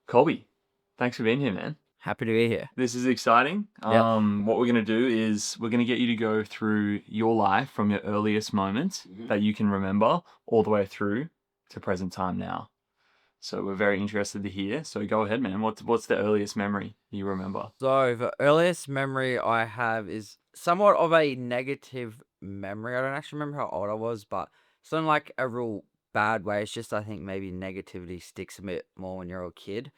Colby, thanks for being here, man. Happy to be here. This is exciting. Yep. What we're gonna do is we're gonna get you to go through your life from your earliest moments that you can remember all the way through to present time now. So we're very interested to hear. So go ahead, man. What's the earliest memory you remember? So the earliest memory I have is somewhat of a negative memory. I don't actually remember how old I was, but it's not in like a real bad way. It's just I think maybe negativity sticks a bit more when you're a kid.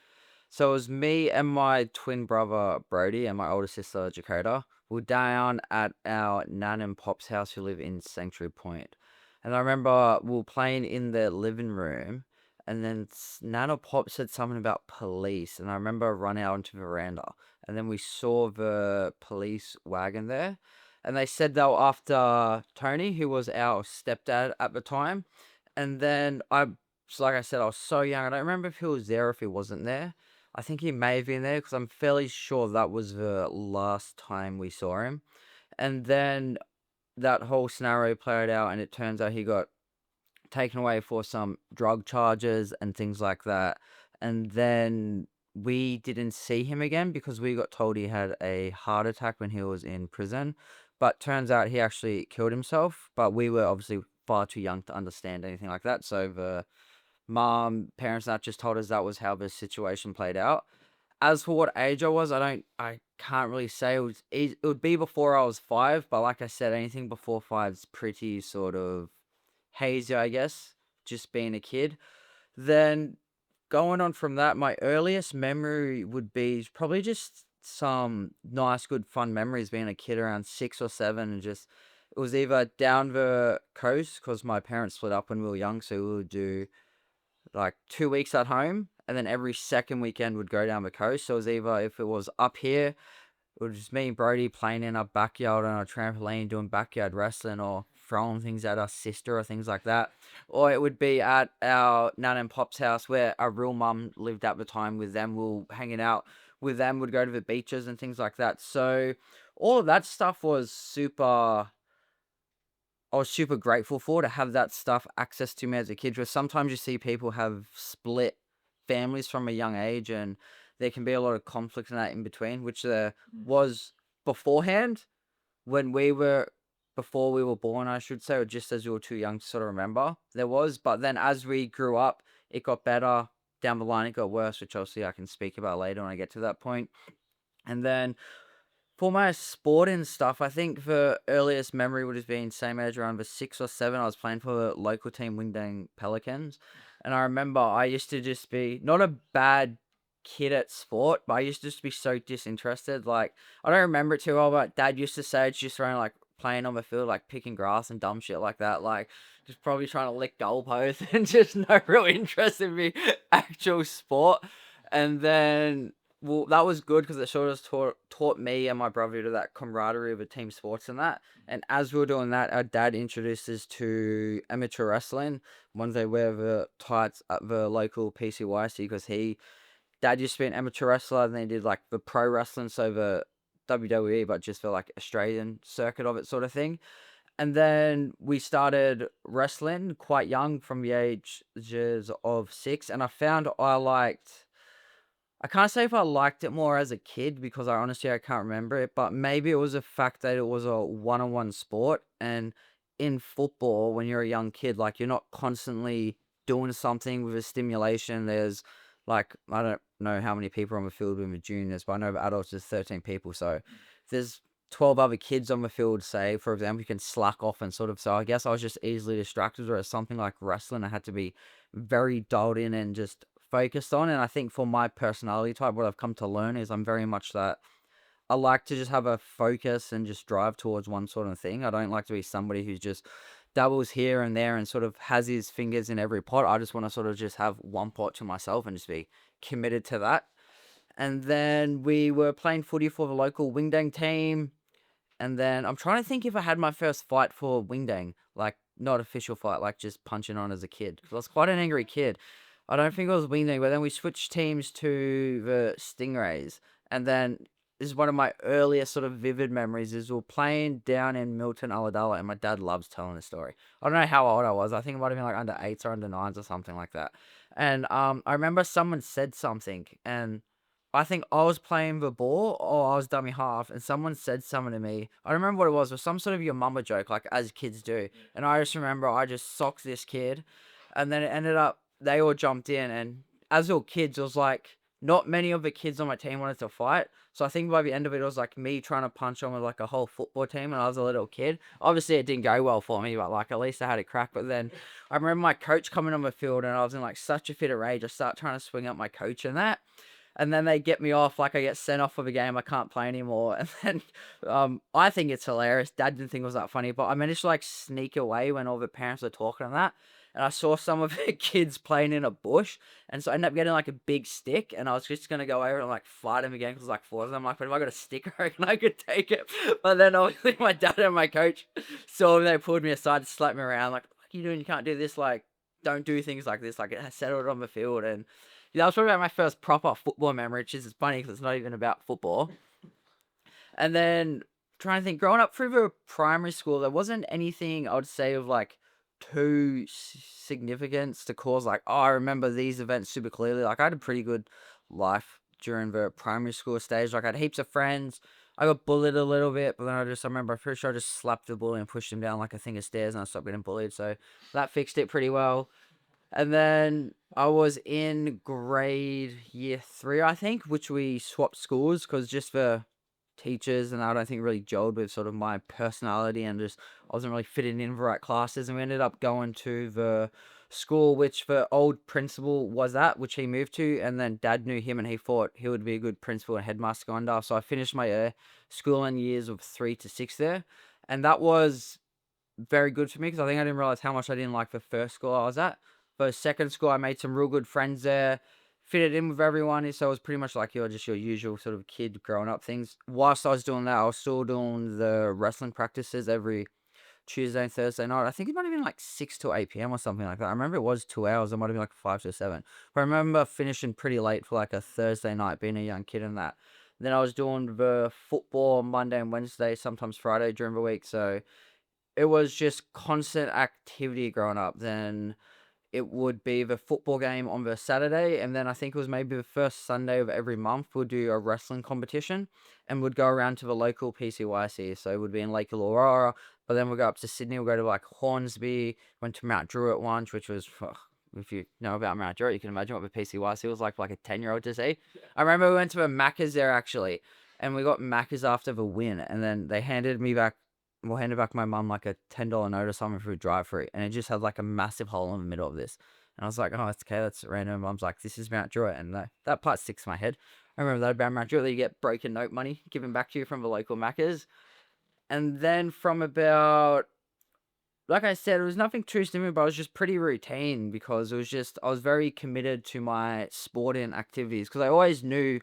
So it was me and my twin brother Brody and my older sister Jakota. We were down at our nan and pop's house who live in Sanctuary Point. And I remember we were playing in the living room and then nan or pop said something about police. And I remember running out onto the veranda and then we saw the police wagon there. And they said they were after Tony, who was our stepdad at the time. And then so like I said, I was so young. I don't remember if he was there or if he wasn't there. I think he may have been there because I'm fairly sure that was the last time we saw him. And then that whole scenario played out, and it turns out he got taken away for some drug charges and things like that. And then we didn't see him again because we got told he had a heart attack when he was in prison. But turns out he actually killed himself. But we were obviously far too young to understand anything like that. So the parents that just told us that was how the situation played out. As for what age I can't really say. It would be before I was 5, but like I said, anything before 5 is pretty sort of hazy, I guess, just being a kid. Then going on from that, my earliest memory would be probably just some nice, good, fun memories being a kid around 6 or 7 and just it was either down the coast because my parents split up when we were young, so we would do like 2 weeks at home, and then every second weekend would go down the coast. So it was either if it was up here, it was just me and Brody playing in our backyard on a trampoline, doing backyard wrestling or throwing things at our sister or things like that. Or it would be at our nan and pop's house where our real mum lived at the time with them. We were hanging out with them, would go to the beaches and things like that. So all of that stuff was I was super grateful for to have that stuff access to me as a kid. Because sometimes you see people have split families from a young age, and there can be a lot of conflict in that in between, which there was beforehand when before we were born, I should say, or just as we were too young to sort of remember. There was, but then as we grew up, it got better. Down the line, it got worse, which obviously I can speak about later when I get to that point. And then for my sport and stuff, I think the earliest memory would have been same age around the 6 or 7. I was playing for the local team, Wingdang Pelicans, and I remember I used to just be not a bad kid at sport, but I used to just be so disinterested. Like I don't remember it too well, but Dad used to say it's just around like playing on the field, like picking grass and dumb shit like that. Like just probably trying to lick goalposts and just no real interest in the actual sport. And then well, that was good because it sort of taught me and my brother to that camaraderie of a team sports and that. And as we were doing that, our dad introduced us to amateur wrestling. Once they wear the tights at the local PCYC because dad used to be an amateur wrestler and then he did like the pro wrestling, so the WWE, but just for like Australian circuit of it sort of thing. And then we started wrestling quite young from the ages of 6. And I found I can't say if I liked it more as a kid because I can't remember it, but maybe it was the fact that it was a one-on-one sport. And in football, when you're a young kid, like you're not constantly doing something with a stimulation. There's like, I don't know how many people are on the field with the juniors, but I know the adults is 13 people. So there's 12 other kids on the field, say, for example, you can slack off and sort of. So I guess I was just easily distracted, whereas something like wrestling, I had to be very dialed in and just focused on. And I think for my personality type, what I've come to learn is I'm very much that I like to just have a focus and just drive towards one sort of thing. I don't like to be somebody who's just dabbles here and there and sort of has his fingers in every pot. I just want to sort of just have one pot to myself and just be committed to that. And then we were playing footy for the local Wingdang team. And then I'm trying to think if I had my first fight for Wingdang, like not official fight, like just punching on as a kid. 'Cause I was quite an angry kid. I don't think it was Wingdang, but then we switched teams to the Stingrays. And then this is one of my earliest sort of vivid memories is we were playing down in Milton, Ulladulla, and my dad loves telling the story. I don't know how old I was. I think it might have been like under 8s or under 9s or something like that. And I remember someone said something, and I think I was playing the ball or I was dummy half, and someone said something to me. I don't remember what it was some sort of your mama joke, like as kids do. And I just remember I just socked this kid, and then it ended up they all jumped in, and as all kids, it was like not many of the kids on my team wanted to fight. So I think by the end of it, it was like me trying to punch on with like a whole football team, and I was a little kid. Obviously, it didn't go well for me, but like at least I had a crack. But then I remember my coach coming on the field, and I was in like such a fit of rage. I start trying to swing up my coach and that. And then they get me off, like I get sent off for the game. I can't play anymore. And then I think it's hilarious. Dad didn't think it was that funny, but I managed to like sneak away when all the parents were talking and that. And I saw some of the kids playing in a bush. And so I ended up getting like a big stick. And I was just going to go over and like fight them again because like four of them. I'm like, but if I got a stick, I reckon I could take it. But then obviously my dad and my coach saw me. They pulled me aside to slap me around. Like, what are you doing? You can't do this. Like, don't do things like this. Like, it settled on the field. And yeah, that was probably my first proper football memory, which is funny because it's not even about football. And then trying to think, growing up through the primary school, there wasn't anything I would say of like too significance to cause like, oh, I remember these events super clearly. Like I had a pretty good life during the primary school stage. Like I had heaps of friends. I got bullied a little bit, but then I remember, I'm pretty sure I just slapped the bully and pushed him down like a thing of stairs and I stopped getting bullied. So that fixed it pretty well. And then I was in grade year 3, I think, which we swapped schools because just the teachers and I don't think really gelled with sort of my personality and just I wasn't really fitting in the right classes. And we ended up going to the school which the old principal was at, which he moved to. And then dad knew him and he thought he would be a good principal and headmaster going under. So I finished my schooling years of 3 to 6 there. And that was very good for me because I think I didn't realize how much I didn't like the first school I was at. But second school, I made some real good friends there, fitted in with everyone. So it was pretty much like just your usual sort of kid growing up things. Whilst I was doing that, I was still doing the wrestling practices every Tuesday and Thursday night. I think it might have been like 6 to 8 p.m. or something like that. I remember it was 2 hours. It might have been like 5 to 7. But I remember finishing pretty late for like a Thursday night, being a young kid and that. Then I was doing the football Monday and Wednesday, sometimes Friday during the week. So it was just constant activity growing up. Then it would be the football game on the Saturday, and then I think it was maybe the first Sunday of every month we'll do a wrestling competition, and we'd go around to the local PCYC. So it would be in Lake Aurora, but then we'll go up to Sydney. We'll go to like Hornsby. Went to Mount Druitt once, which was if you know about Mount Druitt, you can imagine what the PCYC was like for like a 10-year-old to see. I remember we went to a Macca's there actually, and we got Macca's after the win, and then they handed back my mum like a $10 note or something for a drive through, and it just had like a massive hole in the middle of this. And I was like, oh, that's okay, that's random. Mum's like, this is Mount Druitt, and that part sticks in my head. I remember that about Mount Druitt, that you get broken note money given back to you from the local Macca's. And then from about, like I said, it was nothing too similar, but it was just pretty routine because it was just, I was very committed to my sporting activities because I always knew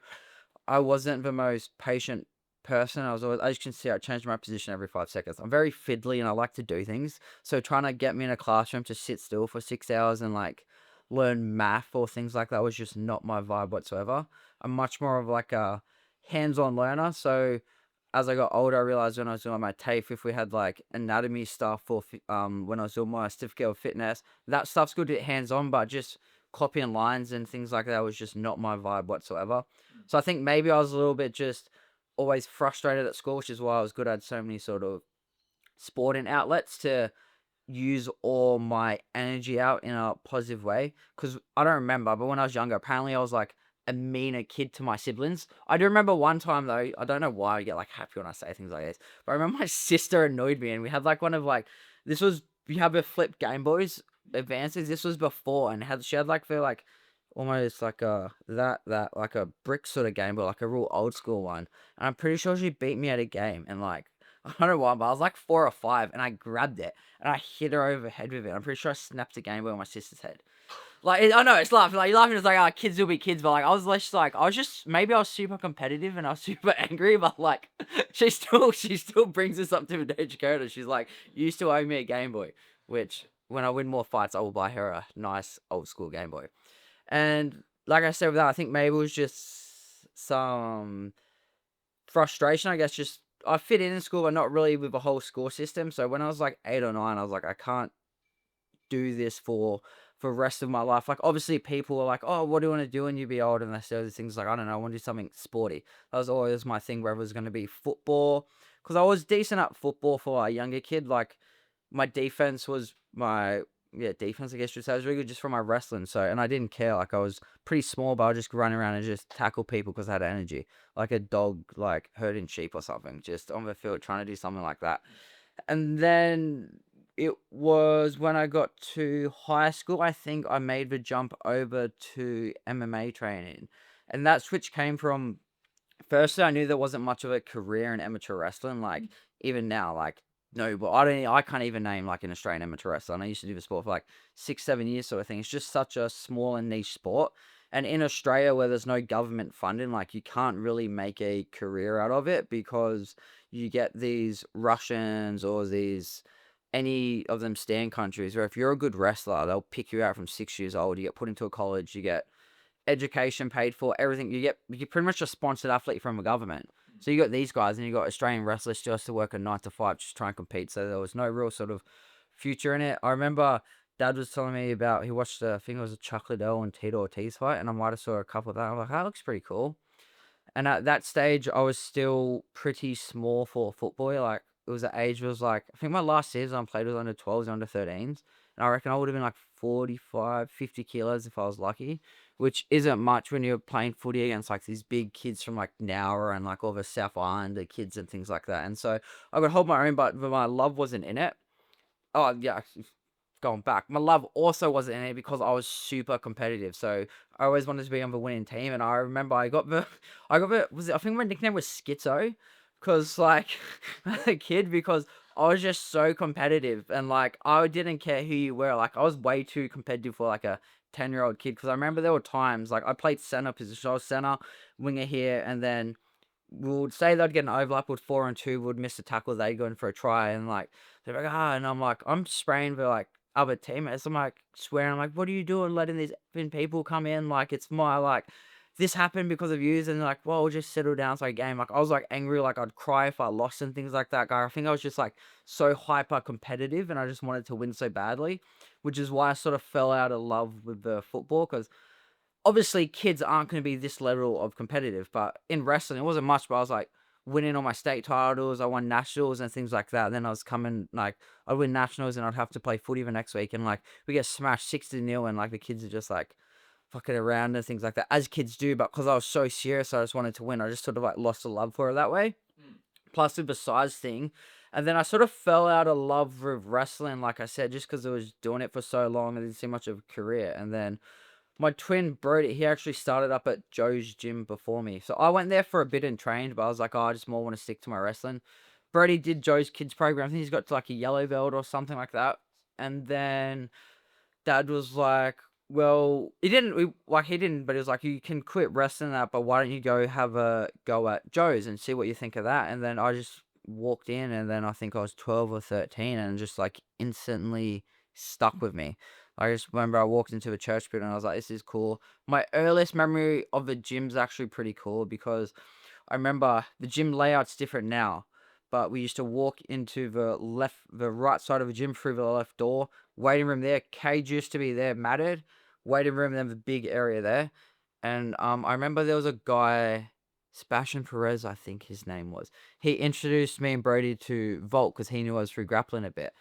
I wasn't the most patient person. I was always, as you can see, I changed my position every 5 seconds. I'm very fiddly and I like to do things. So trying to get me in a classroom to sit still for 6 hours and like learn math or things like that was just not my vibe whatsoever. I'm much more of like a hands-on learner. So as I got older, I realized when I was doing my TAFE, if we had like anatomy stuff or when I was doing my certificate of fitness, that stuff's good to get hands-on, but just copying lines and things like that was just not my vibe whatsoever. So I think maybe I was a little bit just always frustrated at school, which is why I was good. I had so many sort of sporting outlets to use all my energy out in a positive way. Because I don't remember, but when I was younger, apparently I was like a meaner kid to my siblings. I do remember one time though, I don't know why I get like happy when I say things like this, but I remember my sister annoyed me and we had like one of like, this was, you have a flip Game Boys advances. This was before and she had like the like, almost like a like a brick sort of game, but like a real old school one. And I'm pretty sure she beat me at a game, and like I don't know why, but I was like 4 or 5, and I grabbed it and I hit her over the head with it. I'm pretty sure I snapped the Game Boy on my sister's head. Like I know it's laughing, like you're laughing. It's like, kids will be kids, but like I was just maybe I was super competitive and I was super angry, but like she still brings this up to the age character. She's like, you used to owe me a Game Boy, which when I win more fights, I will buy her a nice old school Game Boy. And like I said with that, I think maybe it was just some frustration. I guess just I fit in school, but not really with the whole school system. So when I was like 8 or 9, I was like, I can't do this for for the rest of my life. Like, obviously, people are like, "Oh, what do you want to do when you be old?" And they say these things like, "I don't know, I want to do something sporty." That was always my thing, whether it was going to be football, because I was decent at football for a younger kid. Like, my defense was my defense, I guess you say, was really good just from my wrestling. So, and I didn't care. Like, I was pretty small, but I would just run around and just tackle people because I had energy, like a dog, like herding sheep or something, just on the field trying to do something like that. And then it was when I got to high school, I think I made the jump over to MMA training. And that switch came from, firstly, I knew there wasn't much of a career in amateur wrestling. Like, even now, like, no, but I can't even name like an Australian amateur wrestler. And I used to do the sport for like 6, 7 years, sort of thing. It's just such a small and niche sport. And in Australia, where there's no government funding, like, you can't really make a career out of it, because you get these Russians or these any of them stand countries where if you're a good wrestler, they'll pick you out from 6 years old. You get put into a college, you get education paid for, everything. You're pretty much a sponsored athlete from the government. So you got these guys, and you got Australian wrestlers just to work a 9 to 5, just try and compete. So there was no real sort of future in it. I remember Dad was telling me about, he watched I think it was a Chuck Liddell and Tito Ortiz fight, and I might have saw a couple of that. I'm like, that looks pretty cool. And at that stage, I was still pretty small for football. Like, it was the age was like, I think my last season I played was under 12s, under 13s. And I reckon I would have been like 45, 50 kilos if I was lucky, which isn't much when you're playing footy against like these big kids from like Nowra and like all the South Islander kids and things like that. And so I could hold my own, but my love wasn't in it. Oh, yeah, going back, my love also wasn't in it because I was super competitive. So I always wanted to be on the winning team. And I remember I think my nickname was Schizo, because like as a kid, because I was just so competitive, and like I didn't care who you were. Like, I was way too competitive for like a 10-year-old kid. Because I remember there were times like I played center position. I was center, winger here, and then we would say they'd get an overlap with 4 and 2, would miss a tackle, they'd go in for a try, and like they're like, and I'm like, I'm spraying for like other teammates. I'm like swearing, I'm like, what are you doing letting these effing people come in? Like, it's my like this happened because of you. And they're like, well, we'll just settle down. It's like a game. Like, I was like angry, like I'd cry if I lost and things like that. Guy, I think I was just like so hyper competitive, and I just wanted to win so badly, which is why I sort of fell out of love with the football. Because obviously kids aren't going to be this level of competitive, but in wrestling it wasn't much. But I was like winning all my state titles, I won nationals and things like that. And then I was coming, like, I'd win nationals and I'd have to play footy the next week, and like we get smashed 60-0, and like the kids are just like fucking around and things like that, as kids do. But because I was so serious, I just wanted to win, I just sort of like lost the love for it that way. Plus with the size thing. And then I sort of fell out of love with wrestling, like I said, just because I was doing it for so long and didn't see much of a career. And then my twin Brody, he actually started up at Joe's gym before me. So I went there for a bit and trained, but I was like, oh, I just more want to stick to my wrestling. Brody did Joe's kids program. I think he's got to like a yellow belt or something like that. And then Dad was like, well, he didn't, but he was like, you can quit wrestling that, but why don't you go have a go at Joe's and see what you think of that? And then I just walked in, and then I think I was 12 or 13, and just like instantly stuck with me. I just remember I walked into the church building and I was like, this is cool. My earliest memory of the gym's actually pretty cool, because I remember the gym layout's different now, but we used to walk into the right side of the gym through the left door. Waiting room there, cage used to be there, matted. Waiting room, then the big area there. And I remember there was a guy, Sebastian Perez, I think his name was. He introduced me and Brody to Volk because he knew I was through grappling a bit.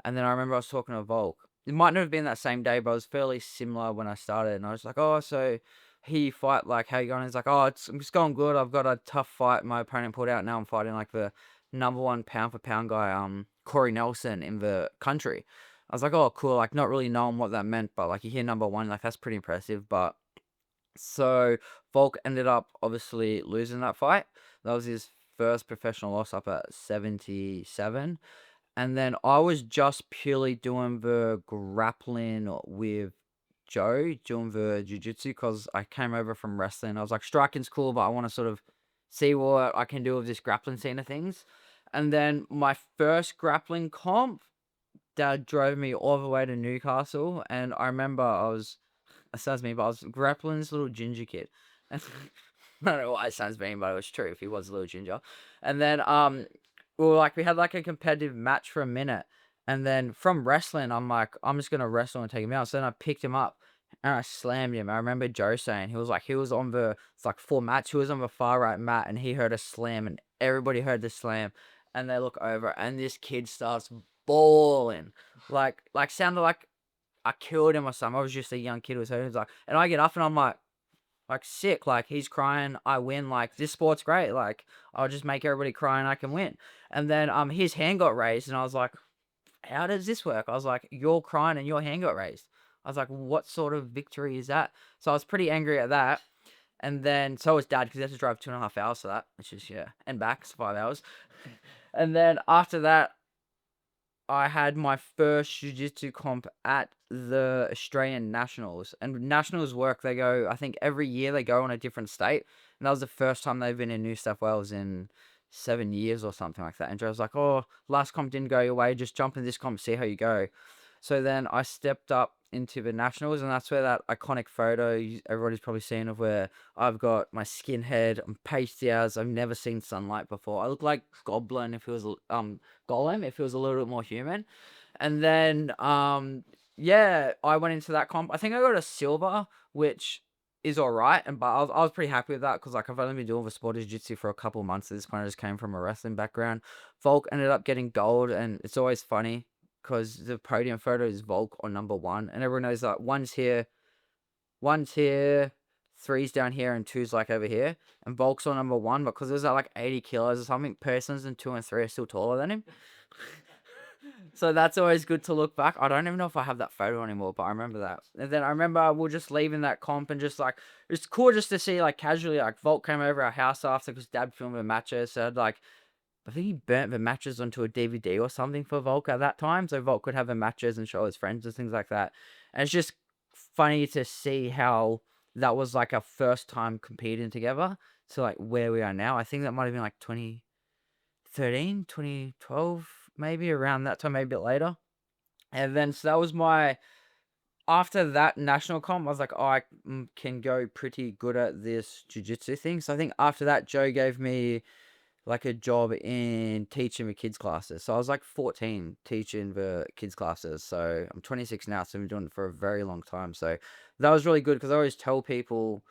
And then I remember I was talking to Volk. It might not have been that same day, but it was fairly similar when I started. And I was like, oh, so he fight, like, how you going? He's like, oh, it's going good. I've got a tough fight my opponent pulled out. Now I'm fighting like the number one pound for pound guy, Corey Nelson, in the country. I was like, oh, cool. Like, not really knowing what that meant, but like, you hear number one, like, that's pretty impressive. But so Volk ended up obviously losing that fight. That was his first professional loss, up at 77. And then I was just purely doing the grappling with Joe, doing the jiu-jitsu, because I came over from wrestling. I was like, striking's cool, but I want to sort of see what I can do with this grappling scene of things. And then my first grappling comp, Dad drove me all the way to Newcastle, and I remember it sounds mean, but I was grappling this little ginger kid. And I don't know why it sounds mean, but it was true if he was a little ginger. And then we had like a competitive match for a minute, And then from wrestling, I'm like, I'm just gonna wrestle and take him out. So then I picked him up and I slammed him. I remember Joe saying he was on the it's like 4 mats. He was on the far right mat and he heard a slam and everybody heard the slam. And they look over and this kid starts bawling, like sounded like I killed him or something. I was just a young kid who was hurt. He was like, and I get up and I'm like sick, like he's crying, I win, like this sport's great, like I'll just make everybody cry and I can win. And then his hand got raised and I was like, how does this work? I was like, you're crying and your hand got raised. I was like, what sort of victory is that? So I was pretty angry at that. And then so was dad because he had to drive 2.5 hours for that, which is yeah, and back, so 5 hours. And then after that, I had my first jiu-jitsu comp at the Australian Nationals. And Nationals work, they go, I think every year they go on a different state. And that was the first time they've been in New South Wales in 7 years or something like that. And Joe's like, oh, last comp didn't go your way, just jump in this comp, see how you go. So then I stepped up into the Nationals, and that's where that iconic photo everybody's probably seen of where I've got my skinhead, I'm pasty as, I've never seen sunlight before. I look like Goblin if he was Golem if he was a little bit more human. And then yeah, I went into that comp. I think I got a silver, which is all right, and but I was pretty happy with that because like I've only been doing the sport of jiu-jitsu for a couple months at this point. I just came from a wrestling background. Volk ended up getting gold, and it's always funny because the podium photo is Volk on number one, and everyone knows that one's here, three's down here, and two's like over here. And Volk's on number one, but because there's like 80 kilos or something, persons and two and three are still taller than him. So that's always good to look back. I don't even know if I have that photo anymore, but I remember that. And then I remember we are just leaving that comp and just like, it's cool just to see like casually, like Volk came over our house after because dad filmed the matches. So I'd like, I think he burnt the matches onto a DVD or something for Volk at that time. So Volk could have the matches and show his friends and things like that. And it's just funny to see how that was like our first time competing together to like where we are now. I think that might have been like 2013, 2012, maybe around that time, maybe a bit later. And then so that was my after that national comp, I was like, oh, I can go pretty good at this jiu-jitsu thing. So I think after that, Joe gave me like a job in teaching the kids classes. So I was like 14 teaching the kids classes. So I'm 26 now, so I've been doing it for a very long time. So that was really good because I always tell people,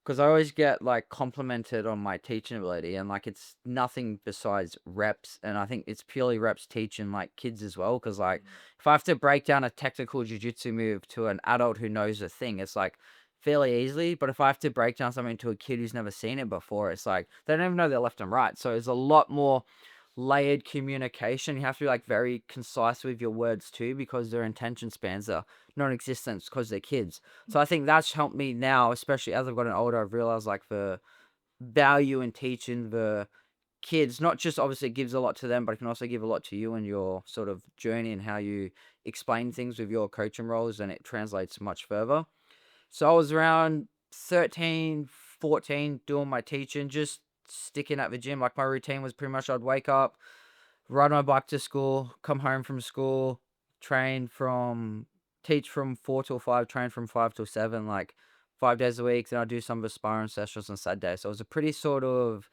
because I always get like complimented on my teaching ability, and like it's nothing besides reps, and I think it's purely reps teaching like kids as well. Because like if I have to break down a technical jiu-jitsu move to an adult who knows the thing, it's like fairly easily. But if I have to break down something to a kid who's never seen it before, it's like they don't even know their left and right. So it's a lot more layered communication. You have to be like very concise with your words too, because their attention spans are non-existent because they're kids. So I think that's helped me now, especially as I've gotten older. I've realized like the value in teaching the kids, not just obviously it gives a lot to them, but it can also give a lot to you and your sort of journey and how you explain things with your coaching roles, and it translates much further. So I was around 13, 14 doing my teaching, just sticking at the gym. Like my routine was pretty much I'd wake up, ride my bike to school, come home from school, train from teach from 4 till 5, train from 5 till 7, like 5 days a week. Then I do some of the sparring sessions on Saturday. So it was a pretty sort of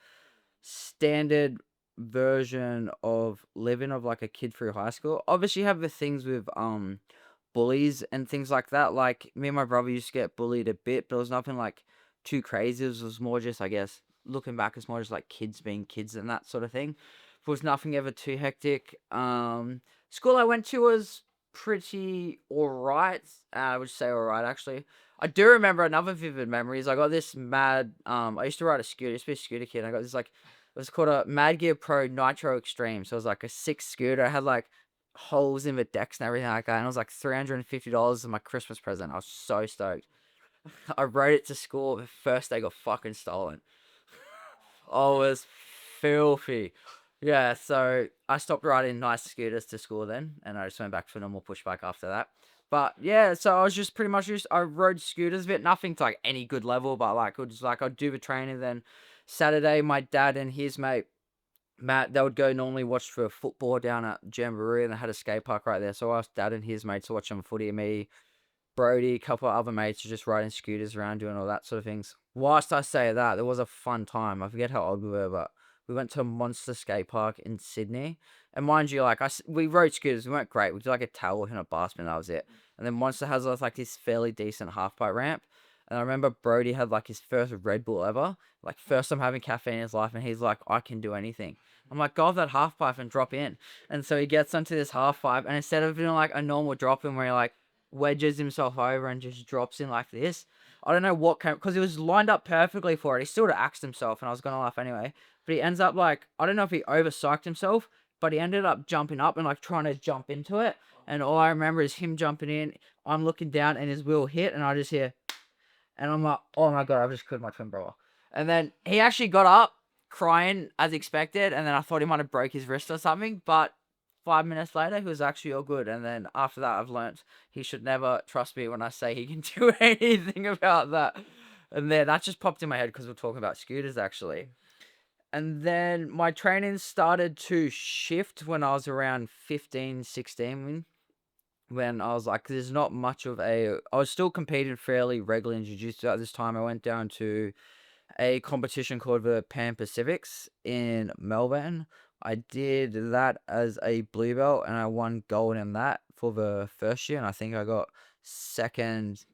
standard version of living of like a kid through high school. Obviously, you have the things with bullies and things like that. Like me and my brother used to get bullied a bit, but it was nothing like too crazy. It was more just, I guess, looking back, it's more just like kids being kids and that sort of thing. It was nothing ever too hectic. School I went to was pretty alright. I would say alright actually. I do remember another vivid memories. I got this mad. I used to ride a scooter. I used to be a scooter kid. I got this like it was called a Mad Gear Pro Nitro Extreme. So it was like a 6 scooter. I had like holes in the decks and everything like that. And it was like $350 as my Christmas present. I was so stoked. I rode it to school. The first day got fucking stolen. I was filthy. Yeah, so I stopped riding nice scooters to school then, and I just went back to normal pushback after that. But yeah, so I was just pretty much I rode scooters a bit, nothing to like any good level, but like it was like I'd do the training. Then Saturday, my dad and his mate Matt, they would go normally watch for football down at Jamboree, and they had a skate park right there. So I asked dad and his mates to watch some footy. Me, Brody, a couple of other mates were just riding scooters around doing all that sort of things. Whilst I say that, there was a fun time. I forget how old we were, but we went to a monster skate park in Sydney. And mind you, like we rode scooters, we weren't great. We did like a towel and a bar spin, that was it. And then Monster has like this fairly decent half pipe ramp. And I remember Brody had like his first Red Bull ever, like first time having caffeine in his life, and he's like, I can do anything. I'm like, go off that half pipe and drop in. And so he gets onto this half pipe, and instead of doing like a normal drop in where he like wedges himself over and just drops in like this, I don't know what came, because he was lined up perfectly for it. He still axed himself, and I was gonna laugh anyway. But he ends up like, I don't know if he over psyched himself, but he ended up jumping up and like trying to jump into it. And all I remember is him jumping in. I'm looking down, and his wheel hit, and I just hear, and I'm like, oh my God, I've just killed my twin brother. And then he actually got up crying as expected. And then I thought he might have broke his wrist or something. But 5 minutes later, he was actually all good. And then after that, I've learnt he should never trust me when I say he can do anything about that. And then that just popped in my head because we're talking about scooters actually. And then my training started to shift when I was around 15, 16, when I was like, there's not much of a. I was still competing fairly regularly in jiu-jitsu at this time. I went down to a competition called the Pan Pacifics in Melbourne. I did that as a blue belt, and I won gold in that for the first year, and I think I got second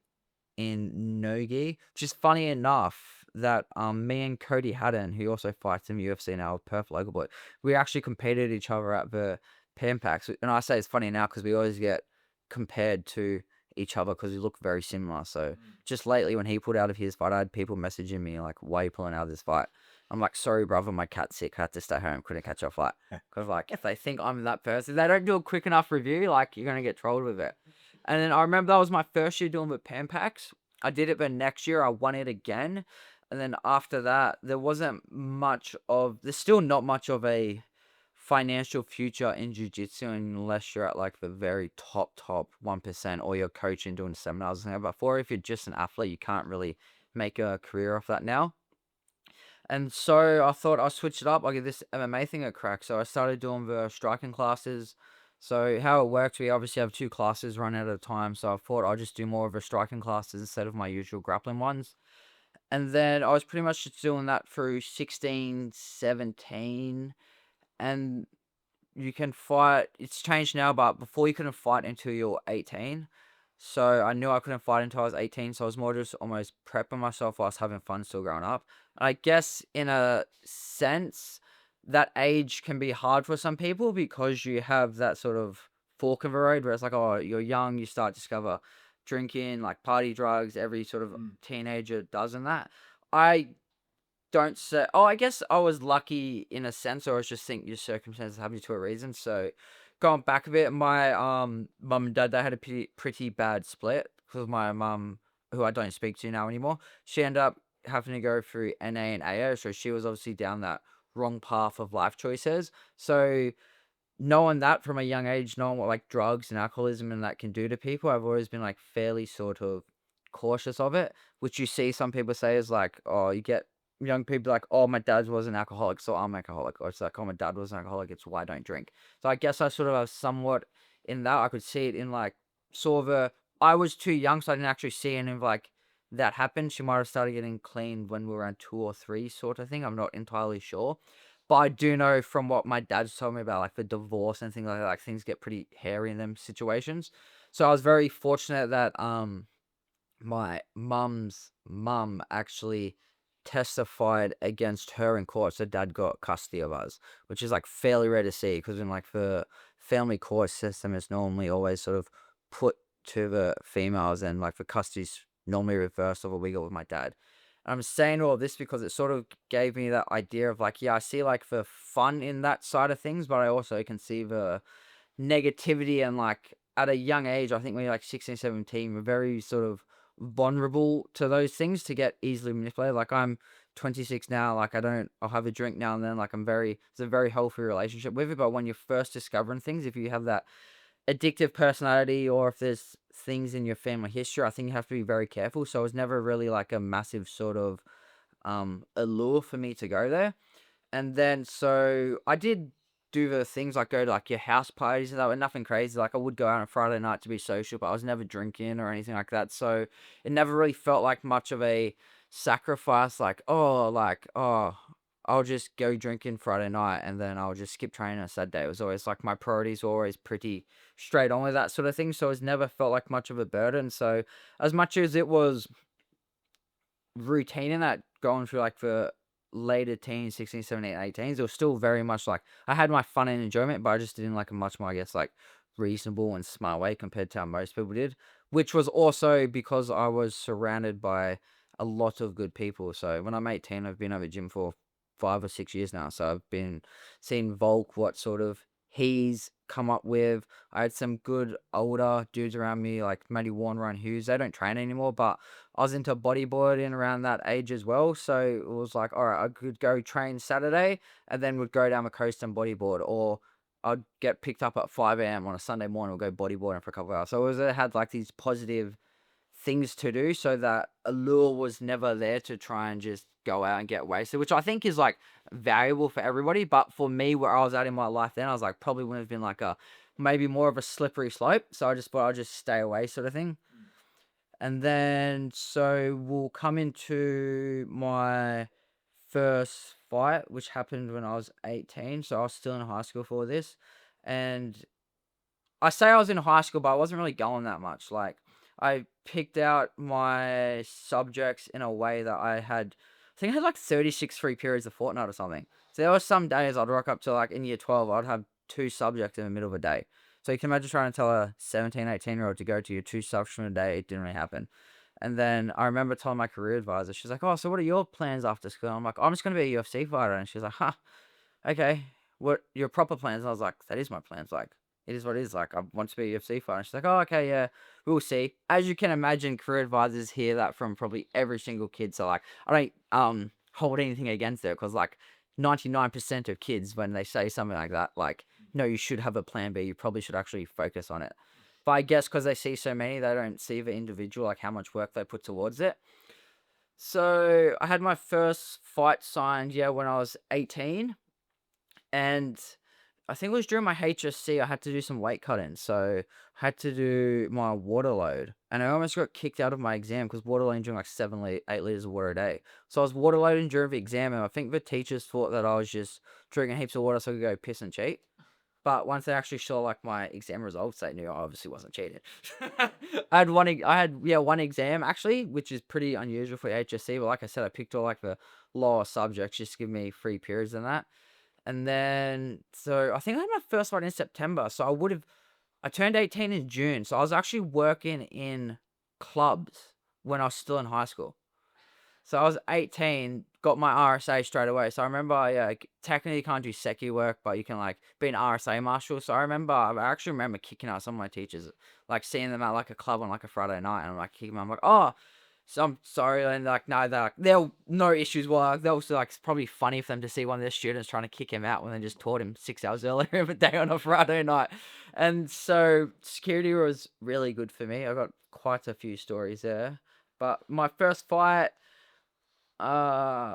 in Nogi, which is funny enough that me and Cody Haddon, who also fights in UFC now, Perth local boy, we actually competed each other at the Pan Packs. And I say it's funny now because we always get compared to each other because we look very similar. So just lately when he pulled out of his fight, I had people messaging me like, why are you pulling out of this fight? I'm like, sorry, brother, my cat's sick. I had to stay home. Couldn't catch a flight. Because, like, if they think I'm that person, they don't do a quick enough review, like, you're going to get trolled with it. And then I remember that was my first year doing the Pan Packs. I did it, but next year I won it again. And then after that, there's still not much of a financial future in jiu-jitsu unless you're at like the very top 1% or you're coaching doing seminars and stuff. But if you're just an athlete, you can't really make a career off that now. And so I thought I'll switch it up. I'll give this MMA thing a crack. So I started doing the striking classes. So how it works, we obviously have 2 classes run at a time. So I thought I'll just do more of the striking classes instead of my usual grappling ones. And then I was pretty much just doing that through 16, 17. And you can fight. It's changed now, but before you couldn't fight until you're 18. So I knew I couldn't fight until I was 18. So I was more just almost prepping myself whilst having fun still growing up. I guess in a sense, that age can be hard for some people because you have that sort of fork in the road where it's like, oh, you're young, you start to discover drinking, like party drugs, every sort of teenager does in that. I don't say. Oh, I guess I was lucky in a sense, or I just think your circumstances happen to a reason. So, going back a bit, my mum and dad, they had a pretty bad split because my mum, who I don't speak to now anymore, she ended up having to go through NA and AO, so she was obviously down that wrong path of life choices. So knowing that from a young age, knowing what like drugs and alcoholism and that can do to people, I've always been like fairly sort of cautious of it, which you see some people say is like, oh, you get young people like, oh, my dad was an alcoholic, so I'm an alcoholic. Or it's like, oh, my dad was an alcoholic, it's why I don't drink. So I guess I sort of have somewhat in that. I could see it in like sort of I was too young, so I didn't actually see any of like that happen. She might have started getting clean when we were around 2 or 3 sort of thing. I'm not entirely sure. But I do know from what my dad's told me about like the divorce and things like things get pretty hairy in them situations. So I was very fortunate that my mum's mum actually testified against her in court. So dad got custody of us, which is like fairly rare to see because in like the family court system, it's normally always sort of put to the females, and like the custody's normally reversed of what we got with my dad. I'm saying all this because it sort of gave me that idea of like, yeah, I see like the fun in that side of things, but I also can see the negativity. And like at a young age, I think when you're like 16, 17, we're very sort of vulnerable to those things to get easily manipulated. Like I'm 26 now, like I'll have a drink now and then, like it's a very healthy relationship with it. But when you're first discovering things, if you have that addictive personality or if there's things in your family history, I think you have to be very careful. So it was never really like a massive sort of allure for me to go there. And then so I did do the things like go to like your house parties and that were nothing crazy. Like I would go out on Friday night to be social, but I was never drinking or anything like that. So it never really felt like much of a sacrifice. Like, oh, I'll just go drinking Friday night and then I'll just skip training on Saturday. It was always like my priorities were always pretty straight on with that sort of thing. So it's never felt like much of a burden. So as much as it was routine in that going through like the later teens, 16, 17, 18s, it was still very much like I had my fun and enjoyment, but I just did in like a much more, I guess, like reasonable and smart way compared to how most people did, which was also because I was surrounded by a lot of good people. So when I'm 18, I've been over gym for 5 or 6 years now. So I've been seeing Volk, what sort of he's come up with. I had some good older dudes around me, like Matty Warren, Ryan Hughes. They don't train anymore, but I was into bodyboarding around that age as well. So it was like, all right, I could go train Saturday and then would go down the coast and bodyboard, or I'd get picked up at 5 a.m. on a Sunday morning, we'll go bodyboarding for a couple of hours. So it had like these positive things to do so that allure was never there to try and just go out and get wasted, which I think is like valuable for everybody. But for me, where I was at in my life then, I was like, probably wouldn't have been like maybe more of a slippery slope. So I just thought I'd just stay away sort of thing. And then, so we'll come into my first fight, which happened when I was 18. So I was still in high school for this. And I say I was in high school, but I wasn't really going that much. Like, I picked out my subjects in a way that I think I had like 36 free periods a fortnight or something. So there were some days I'd rock up to like in year 12, I'd have two subjects in the middle of a day. So you can imagine trying to tell a 17, 18-year-old to go to your two subjects in a day. It didn't really happen. And then I remember telling my career advisor, she's like, oh, so what are your plans after school? I'm like, I'm just going to be a UFC fighter. And she's like, huh, okay, what your proper plans? And I was like, that is my plans. Like, it is what it is. Like, I want to be a UFC fighter. And she's like, oh, okay, yeah, we'll see. As you can imagine, career advisors hear that from probably every single kid. So, like, I don't hold anything against it because, like, 99% of kids, when they say something like that, like, no, you should have a plan B. You probably should actually focus on it. But I guess because they see so many, they don't see the individual, like, how much work they put towards it. So, I had my first fight signed, yeah, when I was 18. And I think it was during my HSC, I had to do some weight cutting. So I had to do my water load. And I almost got kicked out of my exam because water loading during like 8 liters of water a day. So I was water loading during the exam. And I think the teachers thought that I was just drinking heaps of water so I could go piss and cheat. But once they actually saw like my exam results, they knew I obviously wasn't cheating. I had yeah, one exam actually, which is pretty unusual for HSC. But like I said, I picked all like the lower subjects just to give me free periods and that. And then, so I think I had my first fight in September. So I turned 18 in June. So I was actually working in clubs when I was still in high school. So I was 18, got my RSA straight away. So I remember, yeah, technically you can't do secchi work, but you can like be an RSA marshal. So I actually remember kicking out some of my teachers, like seeing them at like a club on like a Friday night, and I'm like kicking them. I'm like, oh, so I'm sorry, and like no, they're no issues. Well, they're also like it's probably funny for them to see one of their students trying to kick him out when they just taught him 6 hours earlier of a day on a Friday night. And so security was really good for me. I got quite a few stories there. But my first fight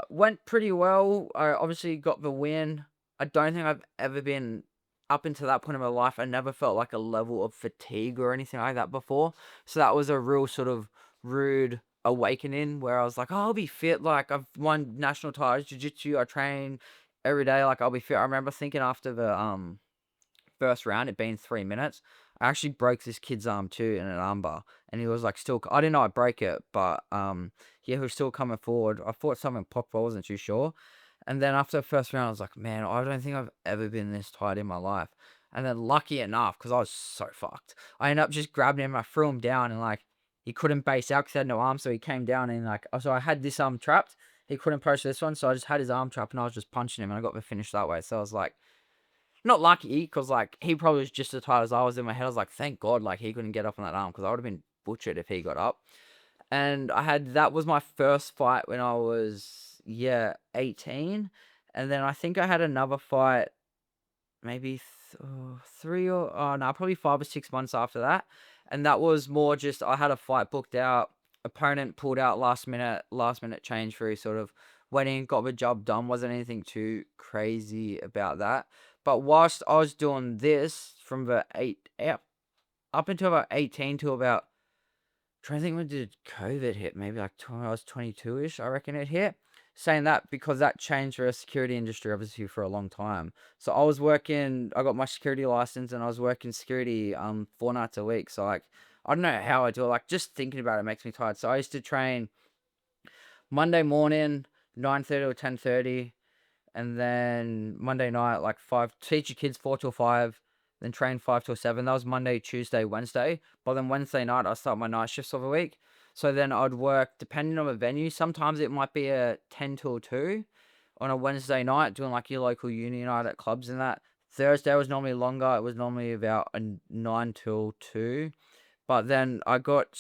went pretty well. I obviously got the win. I don't think I've ever been up until that point in my life. I never felt like a level of fatigue or anything like that before. So that was a real sort of rude awakening where I was like, oh, I'll be fit. Like I've won national titles, jiu-jitsu. I train every day. Like I'll be fit. I remember thinking after the first round, it being 3 minutes, I actually broke this kid's arm too in an armbar, and he was like still. I didn't know I'd break it, but yeah, he was still coming forward. I thought something popped, but I wasn't too sure. And then after the first round, I was like, man, I don't think I've ever been this tight in my life. And then lucky enough, because I was so fucked, I ended up just grabbing him. I threw him down, and like he couldn't base out because he had no arm, so he came down and like so I had this arm trapped. He couldn't push this one, so I just had his arm trapped, and I was just punching him, and I got the finish that way. So I was like. Not lucky, because like he probably was just as tight as I was in my head. I was like, thank God, like he couldn't get up on that arm because I would have been butchered if he got up. And that was my first fight when I was, yeah, 18. And then I think I had another fight maybe three or, oh no, probably 5 or 6 months after that. And that was more just, I had a fight booked out. Opponent pulled out last minute change for sort of went in, got the job done. Wasn't anything too crazy about that. But whilst I was doing this from the up until about 18 to about trying to think when did COVID hit? Maybe like when I was 22-ish, I reckon it hit. saying that because that changed for the security industry obviously for a long time. So I got my security license and I was working security 4 nights a week. So like I don't know how I do it. Like just thinking about it makes me tired. So I used to train Monday morning 9:30 or 10:30, and then Monday night like 5, teach your kids 4 till 5, then train 5 till 7. That was Monday, Tuesday, Wednesday. But then Wednesday night I start my night shifts of the week. So then I'd work depending on the venue. Sometimes it might be a 10 till 2 on a Wednesday night, doing like your local uni night at clubs and that. Thursday was normally longer. It was normally about a 9 till 2. But then I got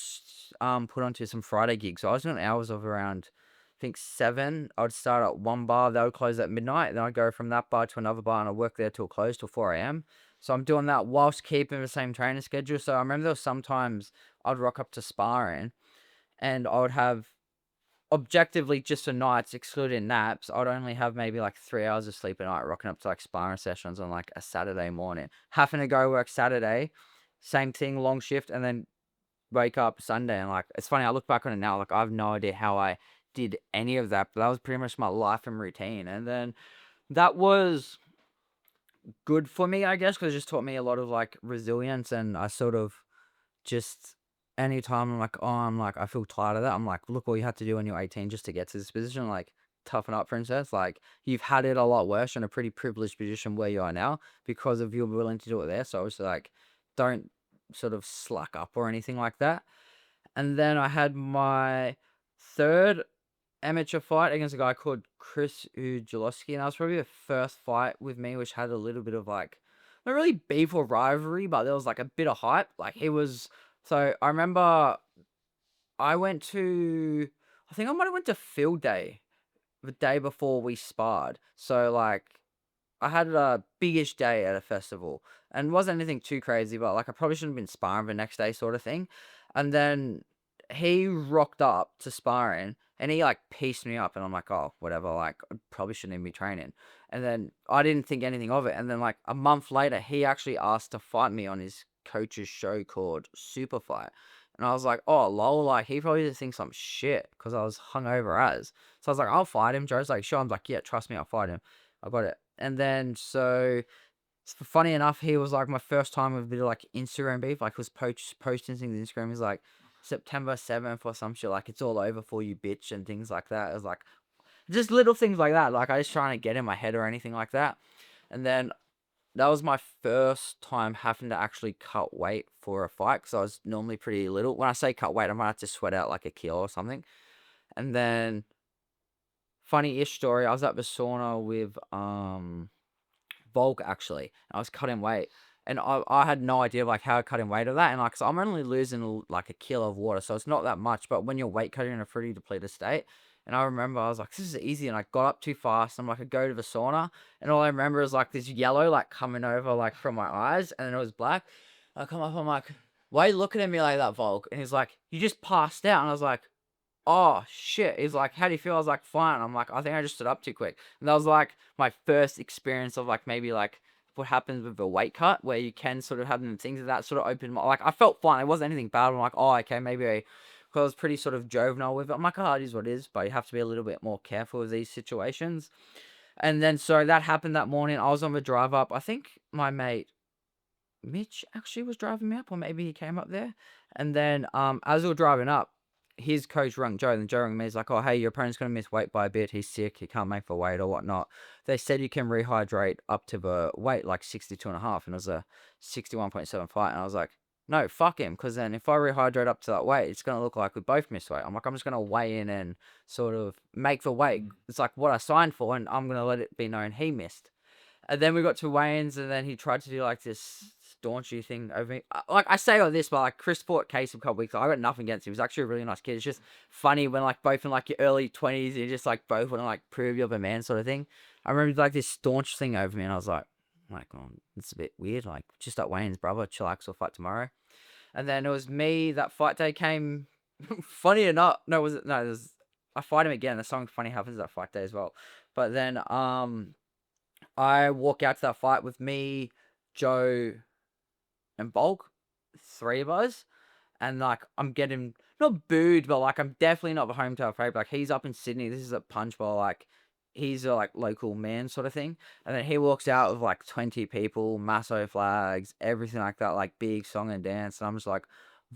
put onto some Friday gigs. So I was doing hours of around, I think 7. I'd start at one bar, they would close at midnight. Then I'd go from that bar to another bar and I'd work there till close till 4 a.m. So I'm doing that whilst keeping the same training schedule. So I remember there was sometimes I'd rock up to sparring and I would have objectively just for nights, excluding naps, I'd only have maybe like 3 hours of sleep a night, rocking up to like sparring sessions on like a Saturday morning, having to go work Saturday, same thing, long shift, and then wake up Sunday. And like, it's funny, I look back on it now, like, I have no idea how I did any of that, but that was pretty much my life and routine. And then that was good for me, I guess, because it just taught me a lot of like resilience. And I sort of just, anytime I'm like, I feel tired of that. I'm like, look, all you had to do when you're 18 just to get to this position, like, toughen up, princess. Like, you've had it a lot worse in a pretty privileged position where you are now because of you're willing to do it there. So it's like, don't sort of slack up or anything like that. And then I had my third amateur fight against a guy called Chris Ujulowski, and that was probably the first fight with me, which had a little bit of like, not really beef or rivalry, but there was like a bit of hype. Like he was, so I remember I went to, I think I might have went to field day the day before we sparred. So like I had a biggish day at a festival and wasn't anything too crazy, but like I probably shouldn't have been sparring the next day sort of thing. And then he rocked up to sparring and he like pieced me up and I'm like, oh, whatever, like I probably shouldn't even be training. And then I didn't think anything of it. And then like a month later, he actually asked to fight me on his coach's show called Super Fight. And I was like, oh, lol, like he probably just thinks I'm shit because I was hungover as. So I was like, I'll fight him. Joe's like, sure. I'm like, yeah, trust me, I'll fight him. I got it. And then so funny enough, he was like my first time with a bit of like Instagram beef. Like he was posting things on Instagram. He's like September 7th or some shit. Like it's all over for you, bitch, and things like that. It was like just little things like that. Like I was trying to get in my head or anything like that. And then that was my first time having to actually cut weight for a fight because I was normally pretty little. When I say cut weight, I might have to sweat out like a kilo or something. And then funny-ish story, I was at the sauna with Volk actually. I was cutting weight, and I had no idea like how cutting weight of that, and like so I'm only losing like a kilo of water, so it's not that much. But when you're weight cutting in a pretty depleted state, and I remember I was like, this is easy, and I got up too fast. I'm like, I go to the sauna, and all I remember is like this yellow like coming over like from my eyes, and then it was black. I come up, I'm like, why are you looking at me like that, Volk? And he's like, you just passed out, and I was like, oh shit. He's like, how do you feel? I was like, fine. I'm like, I think I just stood up too quick. And that was like my first experience of like maybe like what happens with the weight cut where you can sort of have them things that sort of opened my, like I felt fine. It wasn't anything bad. I'm like, oh okay, maybe because I was pretty sort of juvenile with it. I'm like, oh, it is what it is, but you have to be a little bit more careful with these situations. And then so that happened that morning. I was on the drive up. I think my mate Mitch actually was driving me up, or maybe he came up there. And then as we were driving up, his coach rang Joe, and Joe rang me. He's like, oh, hey, your opponent's going to miss weight by a bit. He's sick. He can't make the weight or whatnot. They said you can rehydrate up to the weight, like 62.5, and it was a 61.7 fight. And I was like, no, fuck him, because then if I rehydrate up to that weight, it's going to look like we both missed weight. I'm like, I'm just going to weigh in and sort of make the weight. It's like what I signed for, and I'm going to let it be known he missed. And then we got to weigh-ins, and then he tried to do like this staunchy thing over me. Like I say all this, but like Chris fought Case a couple weeks ago. I got nothing against him. He was actually a really nice kid. It's just funny when like both in like your early 20s, you just like both want to like prove you're the man sort of thing. I remember like this staunch thing over me, and I was like, oh, it's a bit weird. Like just at Wayne's, brother, chillax, we'll fight tomorrow. And then it was me. That fight day came. Funny or not, no, was it? No, it was. I fight him again. The song "Funny" happens that fight day as well. But then I walk out to that fight with me, Joe, and Bulk, 3 of us, and like I'm getting not booed, but like I'm definitely not the hometown favourite. Like he's up in Sydney. This is at Punch Bowl. Like he's a like local man sort of thing. And then he walks out with like 20 people, Masso flags, everything like that, like big song and dance. And I'm just like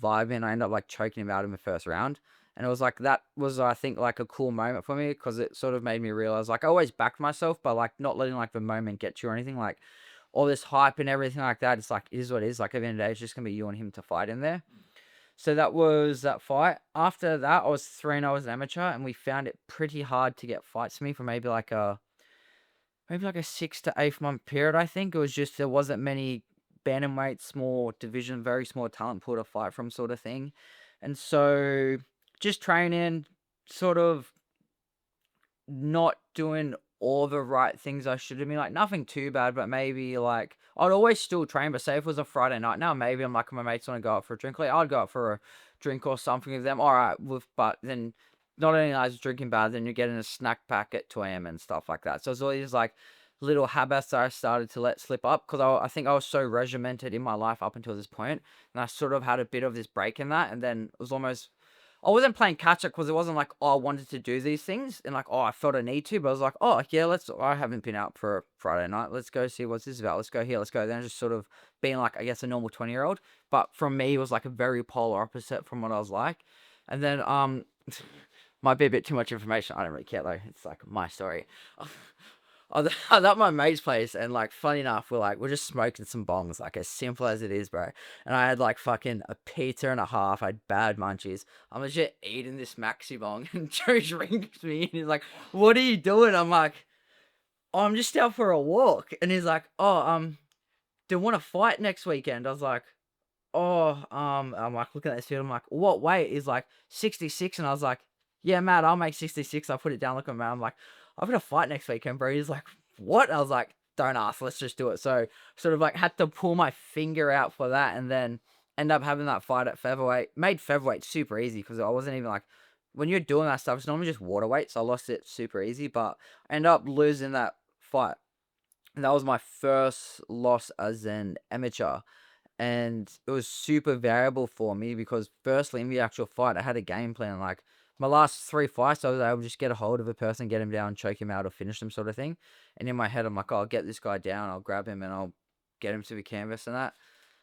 vibing. I end up like choking him out in the first round. And it was like that was I think like a cool moment for me because it sort of made me realize like I always backed myself, but like not letting like the moment get you or anything. Like all this hype and everything like that. It's like it is what it is. Like at the end of the day, it's just gonna be you and him to fight in there. So that was that fight. After that, I was 3-0 as an amateur, and we found it pretty hard to get fights for me for maybe like a 6 to 8 month period. I think it was just there wasn't many bantamweight, small division, very small talent pool to fight from, sort of thing. And so just training, sort of not doing all the right things I should have been. Like nothing too bad, but maybe like I'd always still train. But say if it was a Friday night, now maybe I'm like my mates want to go out for a drink. Like I'd go out for a drink or something with them. All right, but then not only I was drinking bad, then you're getting a snack pack at 2 a.m. and stuff like that. So it's all these like little habits that I started to let slip up because I think I was so regimented in my life up until this point, and I sort of had a bit of this break in that, and then it was almost I wasn't playing catch up because it wasn't like, oh, I wanted to do these things and like, oh, I felt a need to, but I was like, oh, yeah, I haven't been out for a Friday night. Let's go see what's this about. Let's go here. Let's go. Then I just sort of being like, I guess a normal 20-year-old. But from me, it was like a very polar opposite from what I was like. And then, might be a bit too much information. I don't really care though. It's like my story. I was at my mate's place and like funny enough, we're just smoking some bongs, like as simple as it is, bro. And I had like fucking a pizza and a half. I had bad munchies. I'm legit eating this maxi bong and Joe rings me and he's like, "What are you doing?" I'm like, "Oh, I'm just out for a walk." And he's like, "Oh, do you want to fight next weekend?" I was like, "Oh, I'm like looking at this dude. I'm like, what weight?" He's like 66, and I was like, "Yeah, Matt, I'll make 66." I put it down, look at Matt. I'm like, "I'm gonna fight next weekend, bro." He's like, "What?" I was like, "Don't ask. Let's just do it." So sort of like had to pull my finger out for that, and then end up having that fight at featherweight. Made featherweight super easy because I wasn't even like when you're doing that stuff. It's normally just water weight, so I lost it super easy. But I ended up losing that fight, and that was my first loss as an amateur, and it was super variable for me because firstly in the actual fight I had a game plan. Like my last 3 fights I was able to just get a hold of a person, get him down, choke him out or finish them, sort of thing. And in my head I'm like, oh, I'll get this guy down, I'll grab him and I'll get him to the canvas and that.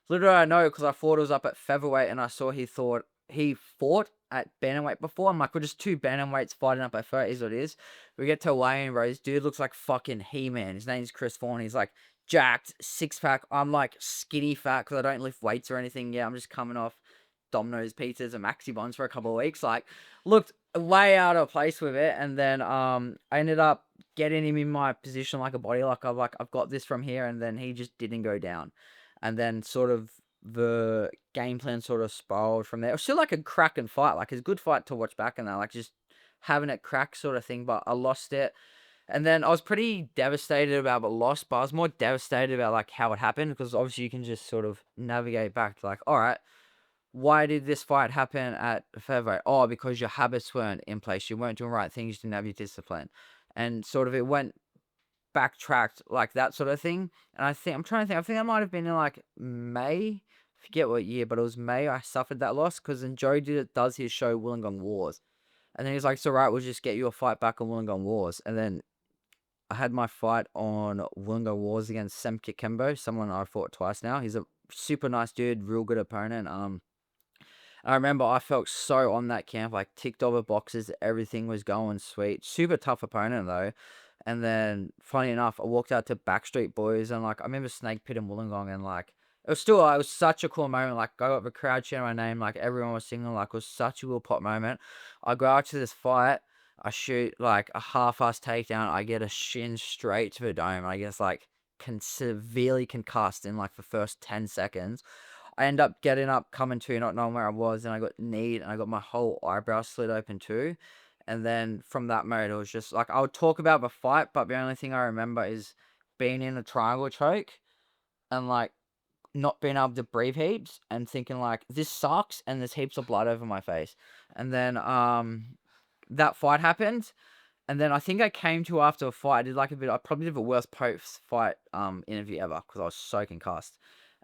Literally I know because I thought it was up at featherweight and I saw he fought at bantamweight before. I'm like, we're just two bantamweights fighting up at featherweight, is what it is. We get to weigh-in, bro. This dude looks like fucking He-Man. His name's Chris Vaughan. He's like jacked, six-pack. I'm like skinny fat because I don't lift weights or anything. Yeah, I'm just coming off Domino's pizzas and Maxi Bonds for a couple of weeks. Like, looked way out of place with it. And then I ended up getting him in my position like a body. I've got this from here, and then he just didn't go down. And then sort of the game plan sort of spiraled from there. It was still like a cracking fight, like it's a good fight to watch back and that, like just having it crack sort of thing. But I lost it. And then I was pretty devastated about the loss, but I was more devastated about like how it happened because obviously you can just sort of navigate back to like, all right, why did this fight happen at featherweight? Oh, because your habits weren't in place. You weren't doing the right things. You didn't have your discipline. And sort of it went backtracked like that sort of thing. And I'm trying to think. I think I might have been in like May. Forget what year, but it was May. I suffered that loss because then Joe does his show Wollongong Wars, and then he's like, "It's alright. We'll just get you a fight back on Wollongong Wars." And then I had my fight on Wollongong Wars against Sem Kikembo, someone I fought twice now. He's a super nice dude, real good opponent. I remember I felt so on that camp, like ticked all the boxes, everything was going sweet. Super tough opponent though. And then, funny enough, I walked out to Backstreet Boys and like I remember Snake Pit and Wollongong and like it was such a cool moment. Like I got the crowd cheering my name, like everyone was singing, like it was such a cool pop moment. I go out to this fight, I shoot like a half-ass takedown, I get a shin straight to the dome. I guess like severely concussed in like the first 10 seconds. I end up getting up, coming to, not knowing where I was, and I got kneed, and I got my whole eyebrow slit open too. And then from that moment, it was just like I would talk about the fight, but the only thing I remember is being in a triangle choke and like not being able to breathe heaps and thinking like this sucks, and there's heaps of blood over my face. And then that fight happened, and then I think I came to after a fight. I probably did the worst post fight interview ever because I was so concussed.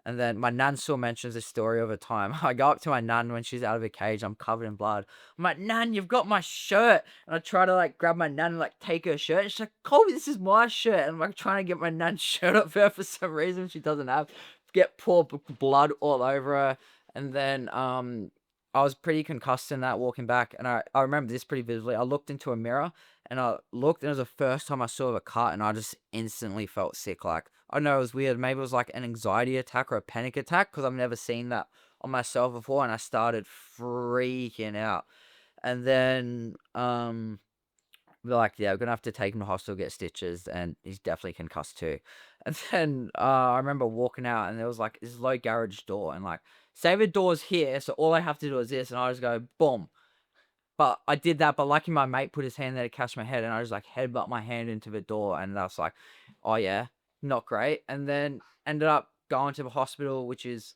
And then my nan still mentions this story of a time. I go up to my nan when she's out of a cage. I'm covered in blood. I'm like, Nan, you've got my shirt. And I try to like grab my nan and like take her shirt. And she's like, Colby, this is my shirt. And I'm like trying to get my nan's shirt up her for some reason she doesn't have. Get poor blood all over her. And then I was pretty concussed in that walking back. And I remember this pretty vividly. I looked into a mirror and I looked, and it was the first time I saw a cut, and I just instantly felt sick. Like, I know it was weird. Maybe it was like an anxiety attack or a panic attack because I've never seen that on myself before, and I started freaking out. And then we're like, yeah, we're gonna have to take him to hospital, get stitches, and he's definitely concussed too. And then I remember walking out, and there was like this low garage door, and like, say the door's here, so all I have to do is this, and I just go boom. But I did that, but lucky my mate put his hand there to catch my head, and I just like headbutt my hand into the door, and I was like, oh yeah, not great. And then ended up going to the hospital, which is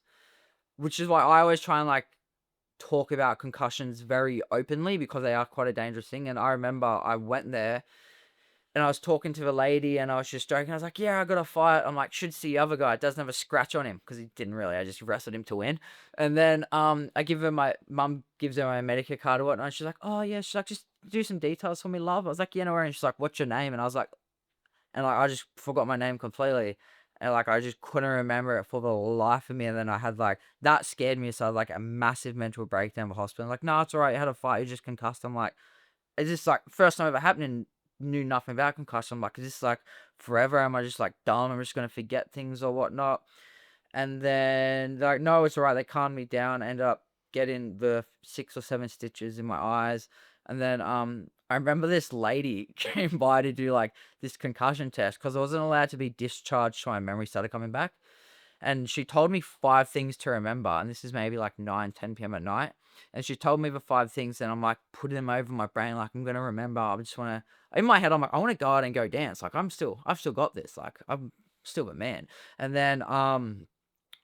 why I always try and like talk about concussions very openly because they are quite a dangerous thing. And I remember I went there and I was talking to the lady and I was just joking. I was like, yeah, I got a fight. I'm like, should see the other guy. It doesn't have a scratch on him because he didn't really. I just wrestled him to win. And then I give her my mum gives her my Medicare card or whatnot. And she's like, oh yeah, she's like, just do some details for me, love. I was like, yeah, no worries. And she's like, what's your name? And I was like, and like I just forgot my name completely. And like I just couldn't remember it for the life of me. And then I had like that scared me, so I had like a massive mental breakdown in the hospital. Like, no, it's alright, you had a fight, you just concussed. I'm like, it's just like first time ever happened and knew nothing about concussion. I'm like, is this like forever? Am I just like dumb? I'm just gonna forget things or whatnot. And then they're like, no, it's alright. They calmed me down. I ended up getting the 6 or 7 stitches in my eyes. And then I remember this lady came by to do like this concussion test because I wasn't allowed to be discharged till my memory started coming back. And she told me 5 things to remember, and this is maybe like 9, 10 p.m. at night. And she told me the 5 things, and I'm like putting them over my brain, like I'm gonna remember. I just wanna in my head, I'm like, I wanna go out and go dance. Like I've still got this. Like I'm still a man. And then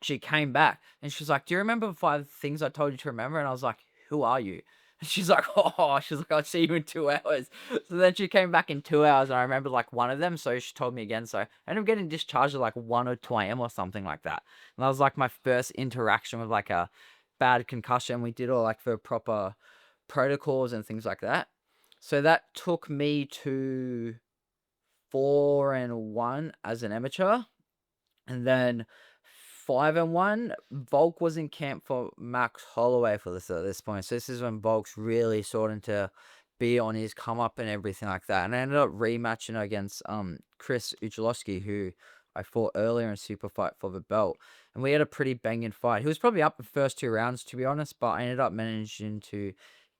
she came back and she's like, do you remember the 5 things I told you to remember? And I was like, who are you? And she's like, oh, she's like, I'll see you in 2 hours. So then she came back in 2 hours and I remember like one of them. So she told me again. So I ended up getting discharged at like 1 or 2 a.m. or something like that. And that was like my first interaction with like a bad concussion. We did all like the proper protocols and things like that. So that took me to 4-1 as an amateur. And then 5-1, Volk was in camp for Max Holloway for this at this point. So this is when Volk's really starting to be on his come up and everything like that. And I ended up rematching against Chris Uchalowski, who I fought earlier in Super Fight for the belt. And we had a pretty banging fight. He was probably up the first 2 rounds, to be honest, but I ended up managing to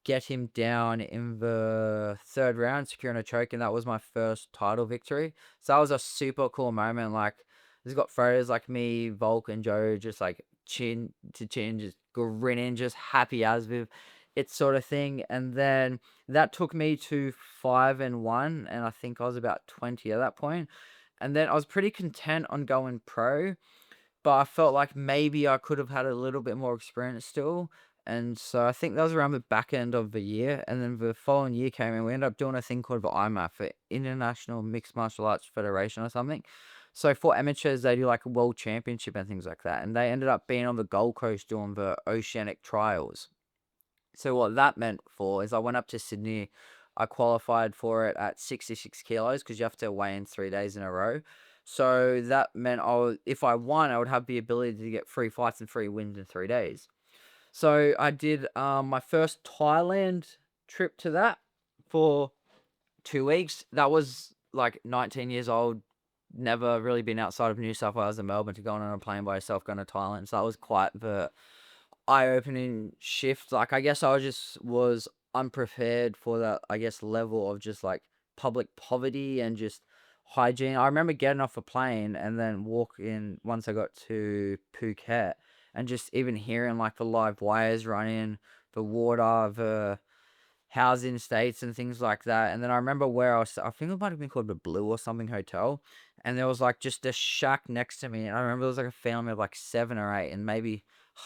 get him down in the 3rd round, securing a choke, and that was my first title victory. So that was a super cool moment. Like, he's got photos like me, Volk, and Joe just like chin to chin, just grinning, just happy as with it sort of thing. And then that took me to 5-1, and I think I was about 20 at that point. And then I was pretty content on going pro, but I felt like maybe I could have had a little bit more experience still. And so I think that was around the back end of the year. And then the following year came and we ended up doing a thing called the IMAF, for International Mixed Martial Arts Federation or something. So for amateurs, they do like a world championship and things like that. And they ended up being on the Gold Coast doing the Oceanic Trials. So what that meant for is I went up to Sydney. I qualified for it at 66 kilos because you have to weigh in 3 days in a row. So that meant if I won, I would have the ability to get 3 fights and 3 wins in 3 days. So I did my first Thailand trip to that for 2 weeks. That was like 19 years old, never really been outside of New South Wales and Melbourne, to go on a plane by yourself going to Thailand. So that was quite the eye-opening shift. Like, I guess I was unprepared for that, I guess, level of just like public poverty and just hygiene. I remember getting off a plane and then walking once I got to Phuket and just even hearing like the live wires running, the water, the housing states and things like that. And then I remember where I think it might have been called the Blue or something hotel. And there was like just a shack next to me. And I remember there was like a family of like 7 or 8 and maybe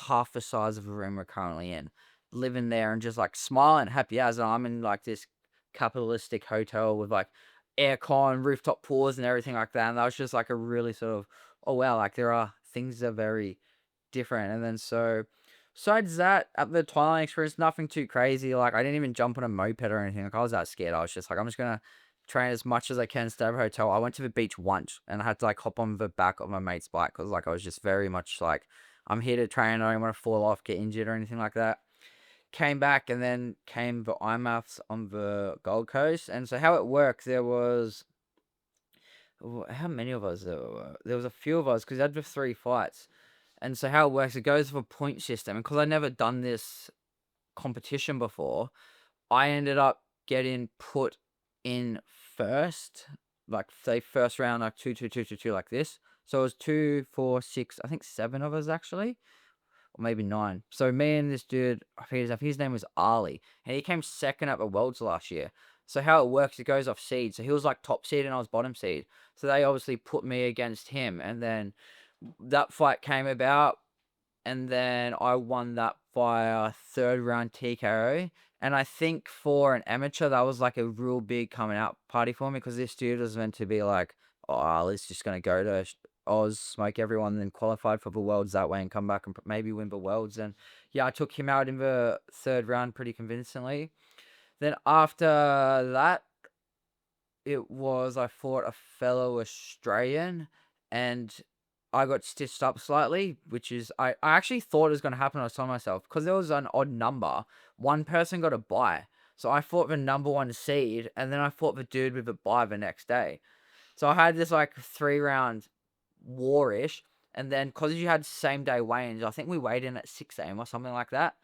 half the size of the room we're currently in, living there and just like smiling, happy as I'm in like this capitalistic hotel with like aircon, rooftop pools and everything like that. And that was just like a really sort of, oh wow, like there are things that are very different. And then so, besides that, at the Thailand experience, nothing too crazy. Like, I didn't even jump on a moped or anything. Like, I was that scared. I was just like, I'm just gonna train as much as I can, stay at a hotel. I went to the beach once, and I had to like hop on the back of my mate's bike because like I was just very much like, I'm here to train. I don't want to fall off, get injured, or anything like that. Came back, and then came the IMAFs on the Gold Coast. And so how it worked, there was how many of us there were? There was a few of us because I had the 3 fights. And so how it works, it goes for a point system. And because I never done this competition before, I ended up getting put in first, like say first round, like two, two, two, two, two, like this. So it was 2, 4, 6, I think 7 of us actually, or maybe 9. So me and this dude, I think his name was Ali, and he came second at the Worlds last year. So how it works, it goes off seed. So he was like top seed and I was bottom seed. So they obviously put me against him, and then that fight came about, and then I won that via third round TKO. And I think for an amateur, that was like a real big coming out party for me because this dude was meant to be like, oh, Ali's just going to go to Oz, smoke everyone, and then qualified for the Worlds that way and come back and maybe win the Worlds. And yeah, I took him out in the third round pretty convincingly. Then after that, I fought a fellow Australian, and I got stitched up slightly, which is, I actually thought it was going to happen. I was telling myself, because there was an odd number, one person got a bye. So I fought the number 1 seed, and then I fought the dude with a bye the next day. So I had this like 3 round war-ish, and then because you had same day weigh-ins, I think we weighed in at 6 a.m. or something like that.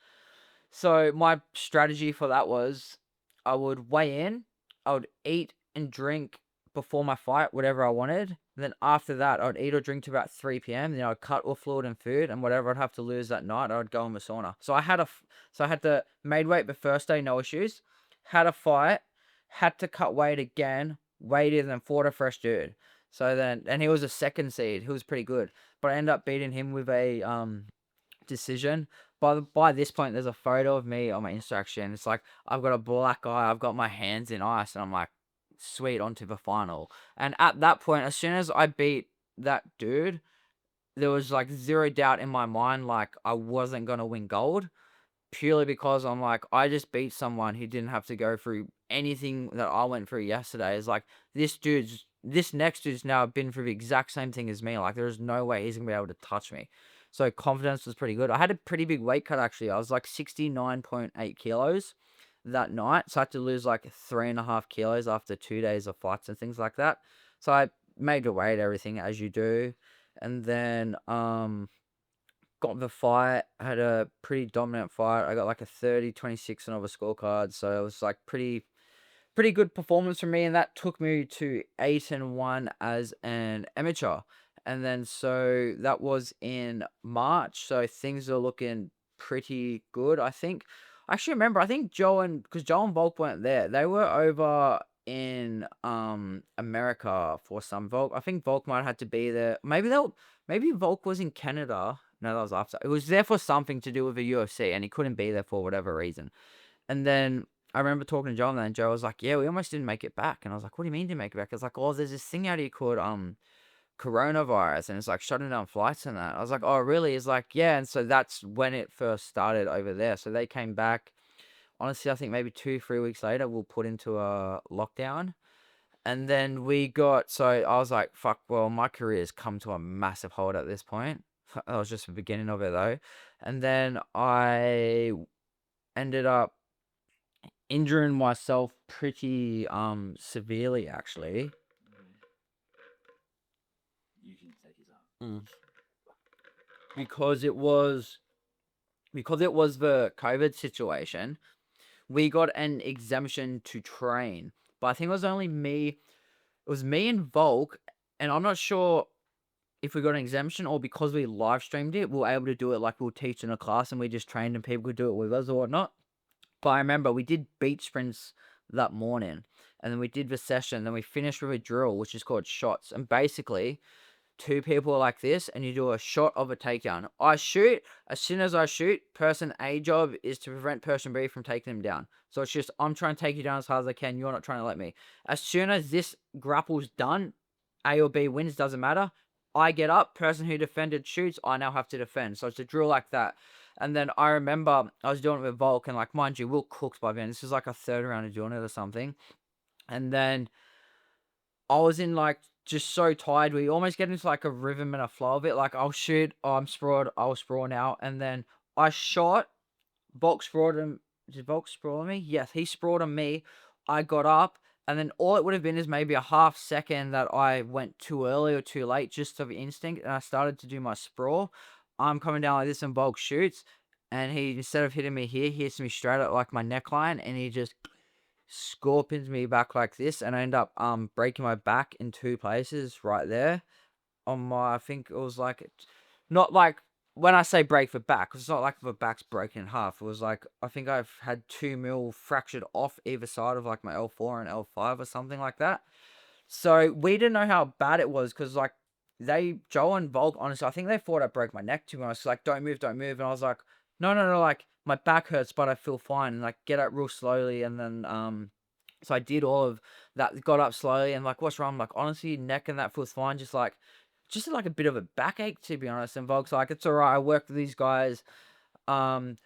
So my strategy for that was I would weigh in, I would eat and drink before my fight, whatever I wanted. Then after that, I'd eat or drink to about 3 p.m. Then I'd cut all fluid and food, and whatever I'd have to lose that night, I'd go in the sauna. So I had to made weight the first day, no issues. Had a fight, had to cut weight again, weighed and fought a fresh dude. So then, and he was a second seed. He was pretty good, but I ended up beating him with a decision. By this point, there's a photo of me on my Instagram. It's like I've got a black eye, I've got my hands in ice, and I'm like, sweet, on to the final. And at that point, as soon as I beat that dude, there was like zero doubt in my mind, like I wasn't gonna win gold, purely because I'm like, I just beat someone who didn't have to go through anything that I went through yesterday. It's like this next dude's now been through the exact same thing as me. Like there's no way he's gonna be able to touch me. So confidence was pretty good. I had a pretty big weight cut actually. I was like 69.8 kilos that night. So I had to lose like 3.5 kilos after 2 days of fights and things like that. So I made the weight, everything as you do. And then got the fight, had a pretty dominant fight. I got like a 30-26 on all the scorecards. So it was like pretty good performance from me, and that took me to 8-1 as an amateur. And then so that was in March, so things are looking pretty good. I actually remember, I think because Joe and Volk weren't there, they were over in America for some. Volk, I think Volk might have had to be there. Maybe Volk was in Canada. No, that was after. It was there for something to do with the UFC, and he couldn't be there for whatever reason. And then I remember talking to Joe, and then Joe was like, yeah, we almost didn't make it back. And I was like, what do you mean didn't make it back? I was like, oh, there's this thing out here called coronavirus, and it's like shutting down flights and that. I was like, oh, really? He's like, yeah. And so that's when it first started over there. So they came back. Honestly, I think maybe 2-3 weeks later, we'll put into a lockdown. And then so I was like, fuck, well, my career's come to a massive halt at this point. That was just the beginning of it though. And then I ended up injuring myself pretty severely actually. You can take his arm. Because it was the COVID situation. We got an exemption to train, but I think it was only me. It was me and Volk, and I'm not sure if we got an exemption or because we live streamed it, we were able to do it like we were teaching a class and we just trained and people could do it with us or whatnot. But I remember we did beach sprints that morning, and then we did the session, then we finished with a drill, which is called shots. And basically, 2 people are like this, and you do a shot of a takedown. I shoot. As soon as I shoot, person A job is to prevent person B from taking them down. So it's just, I'm trying to take you down as hard as I can. You're not trying to let me. As soon as this grapple's done, A or B wins, doesn't matter. I get up, person who defended shoots, I now have to defend. So it's a drill like that. And then I remember I was doing it with Volk, and like, mind you, we we're cooked by then. This is like a third round of doing it or something. And then I was in like just so tired. We almost get into like a rhythm and a flow of it. Like I'll shoot, oh, I'm sprawled, I'll sprawl now. And then I shot, Volk sprawled him. Did Volk sprawl on me? Yes, he sprawled on me. I got up, and then all it would have been is maybe a half second that I went too early or too late just of instinct, and I started to do my sprawl. I'm coming down like this, and Volk shoots, and he, instead of hitting me here, he hits me straight at like my neckline, and he just scorpions me back like this, and I end up breaking my back in two places right there on my, I think it was like, not like, when I say break for back, 'cause it's not like the back's broken in half. It was like, I think I've had 2 mil fractured off either side of like my L4 and L5 or something like that. So we didn't know how bad it was, because like Joe and Volk, honestly, I think they thought I broke my neck, to be honest. Like, don't move, don't move. And I was like, no, no, no, like my back hurts, but I feel fine. And like, get up real slowly. And then, so I did all of that, got up slowly, and like, what's wrong? I'm like, honestly, neck and that feels fine. Just like a bit of a backache, to be honest. And Volk's like, it's all right. I work with these guys. Um,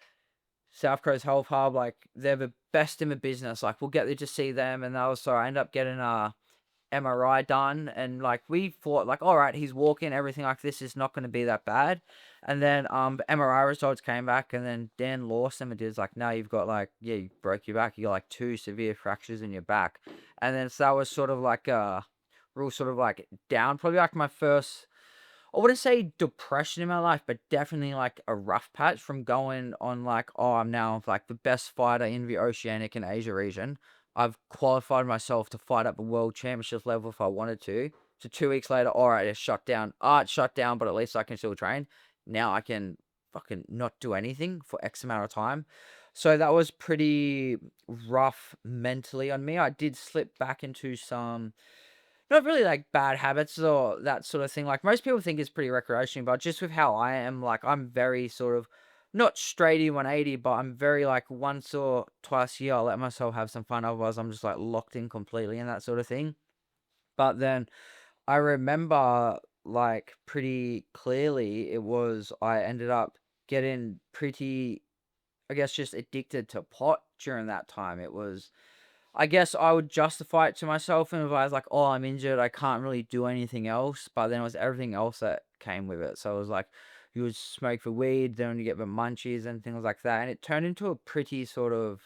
South Coast Health Hub, like they're the best in the business. Like we'll get there to see them. And so I end up getting a MRI done, and like we thought like, all right, he's walking, everything like this is not going to be that bad. And then the MRI results came back, and then Dan Lawson did like, no, you've got like, yeah, you broke your back, you got like 2 severe fractures in your back. And then so that was sort of like a real sort of like down, probably like my first, I wouldn't say depression in my life, but definitely like a rough patch from going on like, oh, I'm now like the best fighter in the Oceanic and Asia region. I've qualified myself to fight at the world championship level if I wanted to. So 2 weeks later, all right, it's shut down. It's shut down, but at least I can still train. Now I can fucking not do anything for X amount of time. So that was pretty rough mentally on me. I did slip back into some, not really like bad habits or that sort of thing. Like most people think it's pretty recreational, but just with how I am, like I'm very sort of not straighty 180, but I'm very like once or twice a year I'll let myself have some fun. Otherwise, I'm just like locked in completely and that sort of thing. But then I remember like pretty clearly it was, I ended up getting pretty, I guess, just addicted to pot during that time. It was, I guess I would justify it to myself, and if I was like, "Oh, I'm injured, I can't really do anything else," but then it was everything else that came with it. So it was like, you would smoke the weed, then you get the munchies and things like that, and it turned into a pretty sort of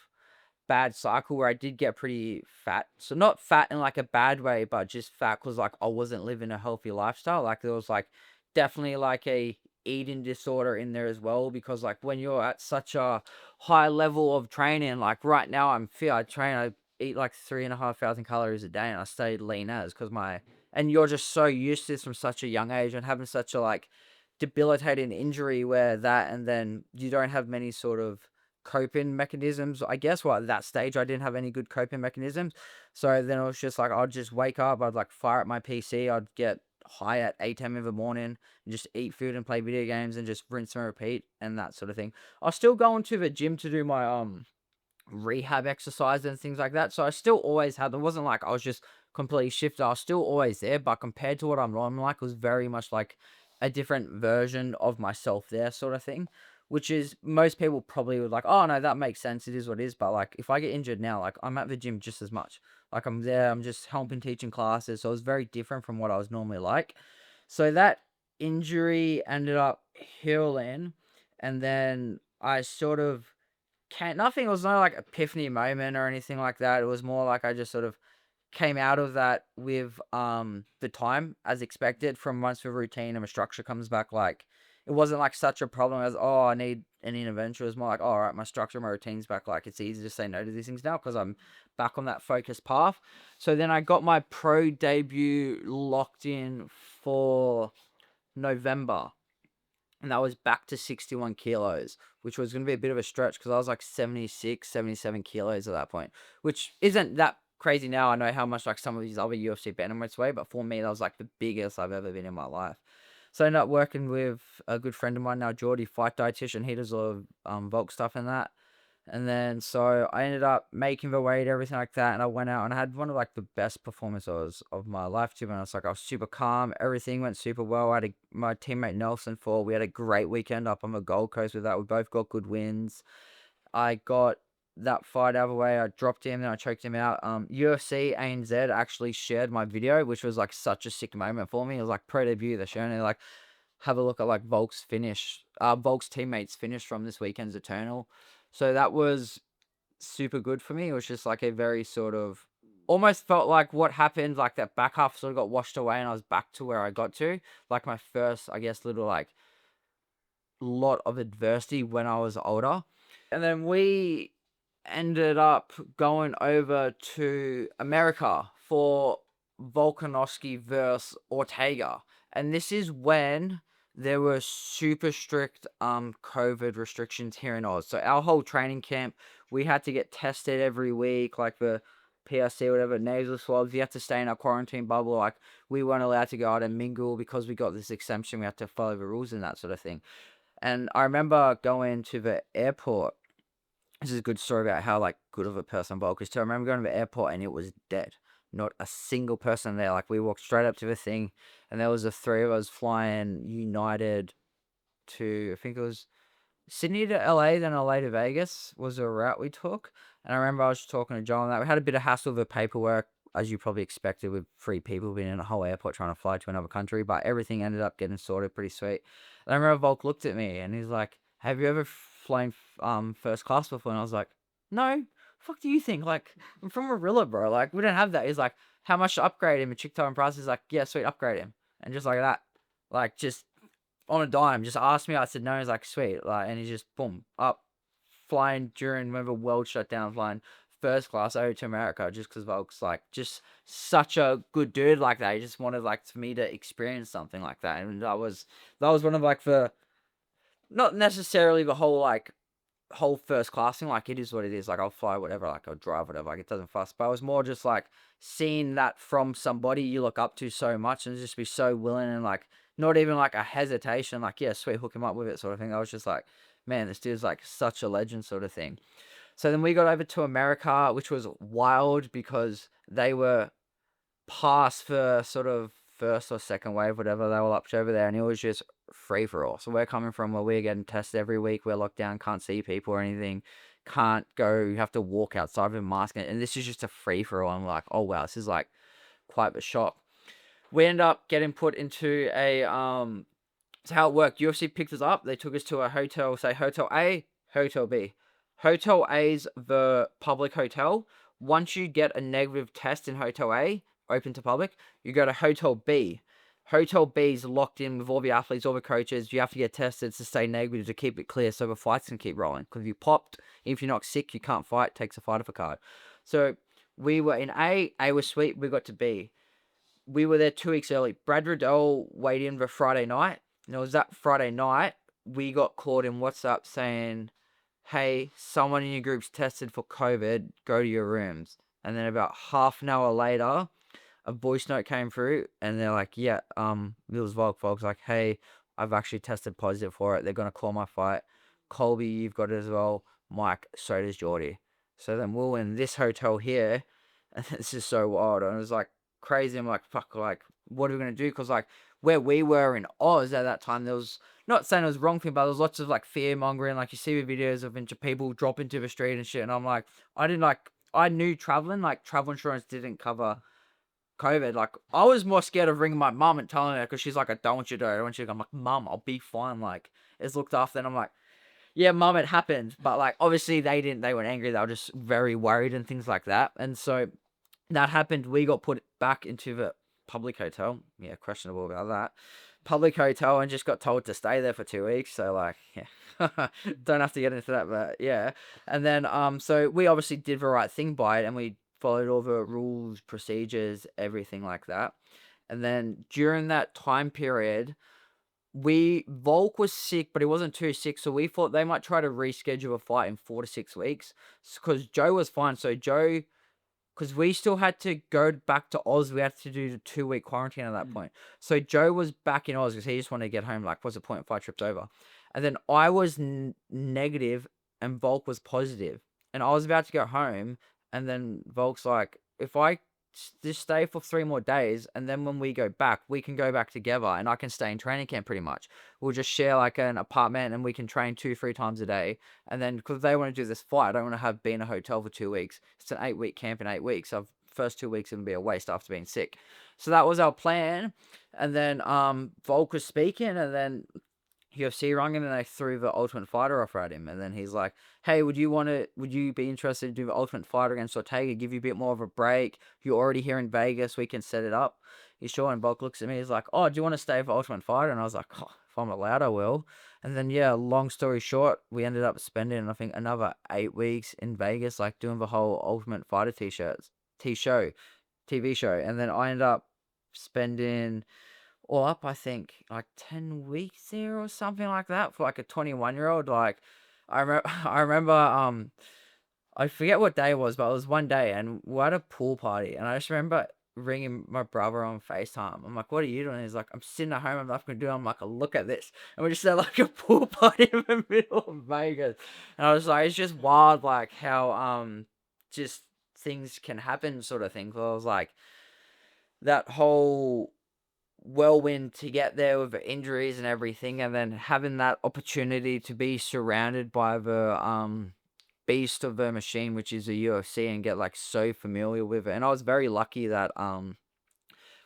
bad cycle where I did get pretty fat. So not fat in like a bad way, but just fat because like I wasn't living a healthy lifestyle. Like there was like definitely like a eating disorder in there as well, because like when you're at such a high level of training, like right now I'm fit, I eat like 3,500 calories a day, and I stayed lean as, because and you're just so used to this from such a young age and having such a like debilitating injury where that, and then you don't have many sort of coping mechanisms, I guess. Well, at that stage I didn't have any good coping mechanisms, so then it was just like I'd just wake up, I'd like fire up my PC, I'd get high at 8 a.m. in the morning and just eat food and play video games and just rinse and repeat and that sort of thing. I was still going to the gym to do my rehab exercise and things like that, so I still always had, it wasn't like I was just completely shifted, I was still always there, but compared to what I'm like, it was very much like a different version of myself there, sort of thing. Which is, most people probably would like, oh no, that makes sense, it is what it is. But like if I get injured now, like I'm at the gym just as much. Like I'm there, I'm just helping teaching classes. So it's very different from what I was normally like. So that injury ended up healing, and then I sort of can't, nothing, it was no like epiphany moment or anything like that. It was more like I just sort of came out of that with the time as expected, from once the routine and the structure comes back. Like it wasn't like such a problem as, oh, I need an intervention. It was more like, oh, all right, my structure, my routine's back, like it's easy to say no to these things now because I'm back on that focused path. So then I got my pro debut locked in for November, and that was back to 61 kilos, which was going to be a bit of a stretch because I was like 76, 77 kilos at that point, which isn't that crazy now. I know how much like some of these other UFC bantamweights weigh, but for me, that was like the biggest I've ever been in my life. So I ended up working with a good friend of mine now, Geordie, fight dietitian. He does a lot of Volk stuff and that. And then so I ended up making the weight, everything like that, and I went out and I had one of like the best performances of my life. To be honest, like I was super calm, everything went super well. I had my teammate Nelson for. We had a great weekend up on the Gold Coast with that. We both got good wins. I got that fight out of the way. I dropped him, then I choked him out. UFC ANZ actually shared my video, which was like such a sick moment for me. It was like pro debut. They're showing it like have a look at like Volk's teammates finish from this weekend's Eternal. So that was super good for me. It was just like a very sort of almost felt like what happened, like that back half sort of got washed away and I was back to where I got to. Like my first, I guess, little like lot of adversity when I was older. And then we ended up going over to America for Volkanovski versus Ortega. And this is when there were super strict COVID restrictions here in Oz. So our whole training camp, we had to get tested every week, like the PRC, whatever, nasal swabs. You have to stay in our quarantine bubble. Like we weren't allowed to go out and mingle because we got this exemption. We had to follow the rules and that sort of thing. And I remember going to the airport. This is a good story about how like good of a person Volk is too. I remember going to the airport and it was dead. Not a single person there. Like we walked straight up to the thing and there was the three of us flying United to, I think it was Sydney to LA, then LA to Vegas was a route we took. And I remember I was talking to John on that. We had a bit of hassle with the paperwork, as you probably expected, with 3 people being in a whole airport trying to fly to another country, but everything ended up getting sorted pretty sweet. And I remember Volk looked at me and he's like, "Have you ever flown first class before?" And I was like, "No. Fuck do you think? Like, I'm from Marilla, bro. Like, we don't have that." He's like, "How much to upgrade him?" And Chick and Price is like, "Yeah, sweet, upgrade him." And just like that, like, just on a dime, just asked me. I said no. He's like, "Sweet," like, and he just boom up, flying during whenever world shut down, flying first class over to America, just because Volk's like just such a good dude like that. He just wanted like for me to experience something like that, and that was one of like the not necessarily the whole first class thing. Like it is what it is. Like I'll fly whatever, like I'll drive whatever. Like it doesn't fuss. But I was more just like seeing that from somebody you look up to so much and just be so willing and like not even like a hesitation. Like yeah, sweet, hook him up with it sort of thing. I was just like, man, this dude's like such a legend sort of thing. So then we got over to America, which was wild because they were past the sort of first or second wave, whatever they were up to over there, and it was just free for all. So we're coming from where we're getting tested every week, we're locked down, can't see people or anything, can't go, you have to walk outside with a mask, and this is just a free for all. I'm like, oh wow, this is like quite the shock. We end up getting put into a it's how it worked. UFC picked us up. They took us to a hotel, say Hotel A, Hotel B. Hotel A's the public hotel. Once you get a negative test in Hotel A, open to public, you go to Hotel B. Hotel B is locked in with all the athletes, all the coaches. You have to get tested to stay negative to keep it clear so the fights can keep rolling. Because if you popped, if you're not sick, you can't fight. It takes a fighter for card. So we were in A. A was sweet. We got to B. We were there 2 weeks early. Brad Riddell weighed in the Friday night. And it was that Friday night we got called in WhatsApp saying, "Hey, someone in your group's tested for COVID. Go to your rooms." And then about half an hour later, a voice note came through, and they're like, "Yeah, it was Volk, folks. Like, hey, I've actually tested positive for it. They're gonna call my fight. Colby, you've got it as well. Mike, so does Geordie." So then we're in this hotel here, and this is so wild. And it was like crazy. I'm like, fuck, like, what are we gonna do? Because like where we were in Oz at that time, there was not saying it was wrong thing, but there was lots of like fear mongering. Like you see the videos of a bunch of people drop into the street and shit. And I'm like, I knew traveling, like travel insurance didn't cover COVID. Like I was more scared of ringing my mum and telling her because she's like, "I don't want you to. I don't want you to." I'm like, "Mum, I'll be fine. Like it's looked after." And I'm like, "Yeah, mum, it happened." But like obviously they didn't. They weren't angry. They were just very worried and things like that. And so that happened. We got put back into the public hotel. Yeah, questionable about that. Public hotel and just got told to stay there for 2 weeks. So like, yeah, don't have to get into that, but yeah. And then so we obviously did the right thing by it, and we followed all the rules, procedures, everything like that. And then during that time period, Volk was sick, but he wasn't too sick, so we thought they might try to reschedule a fight in 4 to 6 weeks because Joe was fine. So Joe, because we still had to go back to Oz. We had to do the 2 week quarantine at that point. So Joe was back in Oz because he just wanted to get home. Like, what's the point? 5 trips over. And then I was negative and Volk was positive. And I was about to go home, and then Volk's like, if I just stay for 3 more days, and then when we go back, we can go back together, and I can stay in training camp pretty much. We'll just share like an apartment, and we can train 2-3 times a day. And then because they want to do this fight, I don't want to have been in a hotel for 2 weeks. It's an 8-week camp in 8 weeks. So first 2 weeks going to be a waste after being sick. So that was our plan. And then Volk was speaking, and then UFC rung in, and they threw the Ultimate Fighter offer at him. And then he's like, hey, would you be interested to do the Ultimate Fighter against Ortega, give you a bit more of a break? You're already here in Vegas, we can set it up. He's sure, and Volk looks at me, he's like, oh, do you want to stay for Ultimate Fighter? And I was like, oh, if I'm allowed, I will. And then, yeah, long story short, we ended up spending, I think, another 8 weeks in Vegas, like doing the whole Ultimate Fighter TV show. And then I ended up spending all up, I think, like 10 weeks there or something like that for like a 21-year-old. Like, I remember, I forget what day it was, but it was one day, and we had a pool party, and I just remember ringing my brother on FaceTime. I'm like, what are you doing? He's like, I'm sitting at home, I'm nothing to do. I'm like, look at this. And we just had like a pool party in the middle of Vegas. And I was like, it's just wild, like how, just things can happen sort of thing. So I was like, that whole whirlwind to get there with the injuries and everything, and then having that opportunity to be surrounded by the beast of the machine, which is the UFC, and get like so familiar with it. And I was very lucky that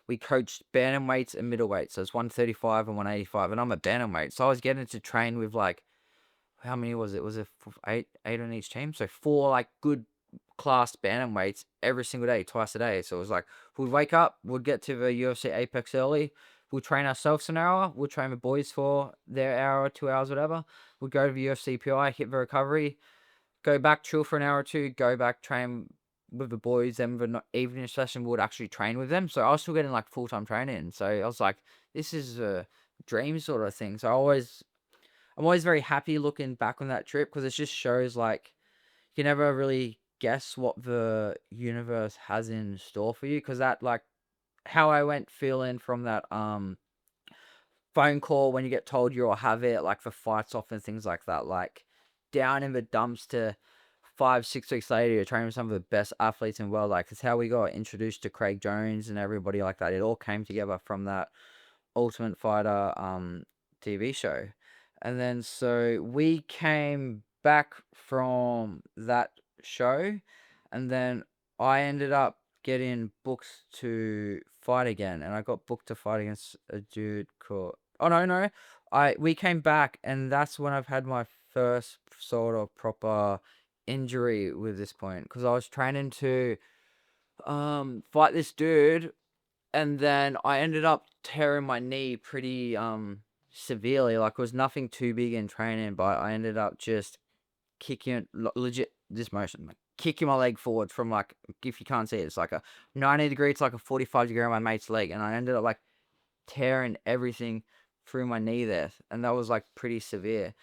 we coached bantamweights and middleweights, so it's 135 and 185, and I'm a bantamweight, so I was getting to train with like, how many was it? Was it eight on each team? So 4 like good class bantamweights every single day, twice a day. So it was like, we'd wake up, we'd get to the UFC Apex early, we'll train ourselves an hour, we'll train the boys for their hour, 2 hours, whatever. We'd go to the UFC PI, hit the recovery, go back, chill for an hour or two, go back, train with the boys. Then the evening session, we would actually train with them. So I was still getting like full-time training. So I was like, this is a dream sort of thing. So I'm always very happy looking back on that trip, because it just shows like you can never really guess what the universe has in store for you. Because that, like, how I went feeling from that phone call when you get told you'll have it, like the fights off and things like that, like down in the dumps to 5-6 weeks later you're training with some of the best athletes in the world. Like, it's how we got introduced to Craig Jones and everybody like that. It all came together from that Ultimate Fighter TV show. And then so we came back from that show, and then I ended up getting booked to fight again, and I got booked to fight against a dude called, oh no, we came back, and that's when I've had my first sort of proper injury with this point, because I was training to fight this dude, and then I ended up tearing my knee pretty severely. Like, it was nothing too big in training, but I ended up just kicking legit this motion, like kicking my leg forward from, like, if you can't see it, it's like a 90 degree, it's like a 45 degree on my mate's leg, and I ended up like tearing everything through my knee there, and that was like pretty severe.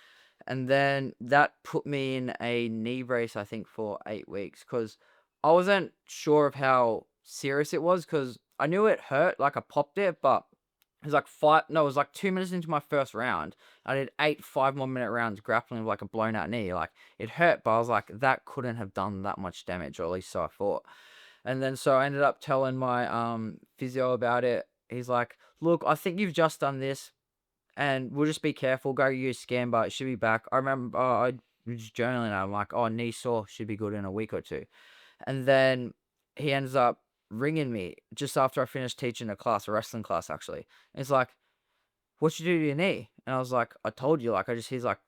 And then that put me in a knee brace, I think, for 8 weeks, because I wasn't sure of how serious it was, because I knew it hurt, like I popped it, but it was like it was like 2 minutes into my first round. I did 8 5 more minute rounds grappling with like a blown out knee. Like, it hurt, but I was like, that couldn't have done that much damage, or at least so I thought. And then so I ended up telling my physio about it. He's like, look, I think you've just done this, and we'll just be careful. Go use scan, but it should be back. I remember I was journaling. I'm like, oh, knee sore, should be good in a week or two. And then he ends up ringing me just after I finished teaching a wrestling class actually. And he's like, what you do to your knee? And I was like, I told you. Like, he's like,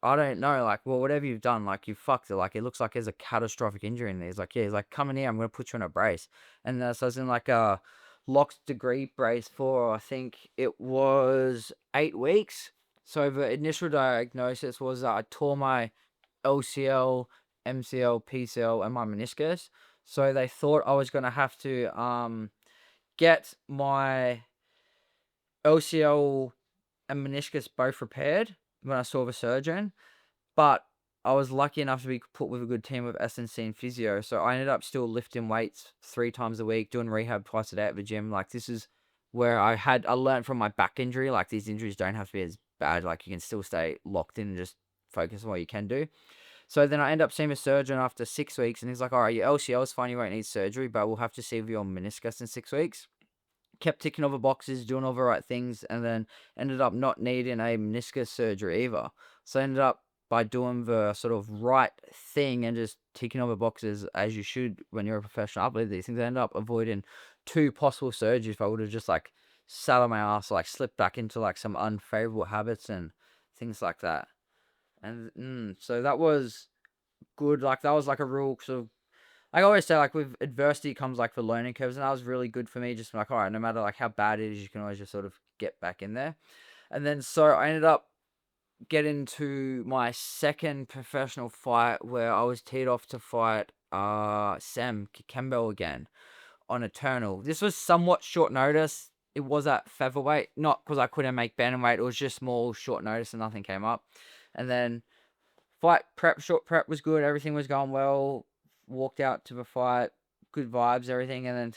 I don't know. Like, well, whatever you've done, like, you fucked it. Like, it looks like there's a catastrophic injury in there. He's like, yeah. He's like, come in here, I'm gonna put you in a brace. And so I was in like a locked degree brace for, I think it was 8 weeks. So the initial diagnosis was that I tore my LCL, MCL, PCL, and my meniscus. So they thought I was gonna have to get my LCL and meniscus both repaired when I saw the surgeon. But I was lucky enough to be put with a good team of S&C and physio. So I ended up still lifting weights 3 times a week, doing rehab twice a day at the gym. Like, this is where I learned from my back injury. Like, these injuries don't have to be as bad. Like, you can still stay locked in and just focus on what you can do. So then I end up seeing a surgeon after 6 weeks, and he's like, all right, your LCL is fine, you won't need surgery, but we'll have to see if your meniscus in 6 weeks. Kept ticking all the boxes, doing all the right things, and then ended up not needing a meniscus surgery either. So I ended up by doing the sort of right thing and just ticking all the boxes as you should when you're a professional athlete. These things, I ended up avoiding 2 possible surgeries if I would have just like sat on my ass, like slipped back into like some unfavorable habits and things like that. And so that was good. Like that was like a real sort of, I always say, like, with adversity comes like the learning curves, and that was really good for me. Just like, all right, no matter like how bad it is, you can always just sort of get back in there. And then so I ended up getting to my second professional fight where I was teed off to fight Sam Kikembo again on Eternal. This was somewhat short notice. It was at featherweight, not because I couldn't make bantamweight. It was just small short notice and nothing came up. And then short prep was good. Everything was going well. Walked out to the fight, good vibes, everything. And then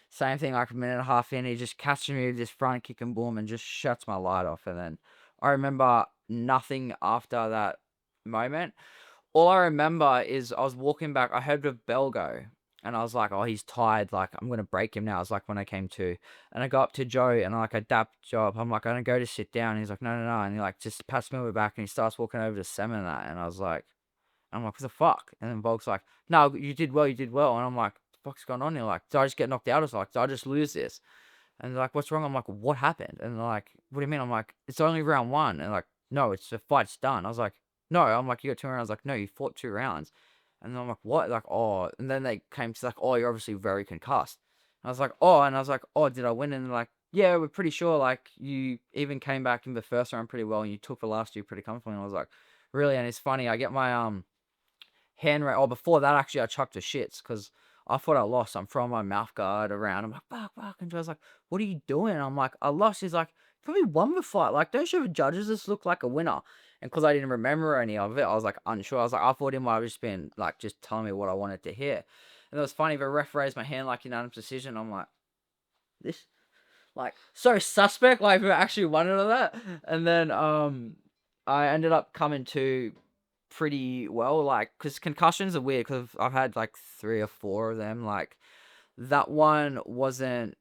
same thing, like a minute and a half in, he just catches me with this front kick and boom and just shuts my light off. And then I remember nothing after that moment. All I remember is I was walking back, I heard the bell go, and I was like, oh, he's tired, like, I'm gonna break him now. It's like when I came to. And I go up to Joe, and I dap Joe up. I'm like, I'm gonna go to sit down. And he's like, no, no, no. And he like just pats me on the back, and he starts walking over to Sam and that. And I was like, I'm like, what the fuck? And then Volk's like, no, you did well, you did well. And I'm like, what the fuck's going on here? Like, did I just get knocked out? I was like, did I just lose this? And they're like, what's wrong? I'm like, what happened? And they're like, what do you mean? I'm like, it's only round one. And like, no, it's the fight's done. I was like, no. I'm like, you got 2 rounds. Like, no, you fought 2 rounds. And then I'm like, what? Like, oh. And then they came to like, oh, you're obviously very concussed. And I was like, oh. And I was like, oh, did I win? And they're like, yeah, we're pretty sure. Like, you even came back in the first round pretty well, and you took the last two pretty comfortably. And I was like, really? And it's funny. I get my hand rate. Oh, before that, actually, I chucked the shits because I thought I lost. I'm throwing my mouth guard around. I'm like, fuck, fuck. And Joe's like, what are you doing? I'm like, I lost. He's like, you probably won the fight. Like, don't show the judges this look like a winner. And because I didn't remember any of it, I was like unsure. I was like, I thought he might have just been like just telling me what I wanted to hear. And it was funny. The ref raised my hand like unanimous decision. I'm like, this, like, so suspect. Like, we actually won it or that. And then I ended up coming to pretty well, like, because concussions are weird because I've had like 3 or 4 of them. Like, that one wasn't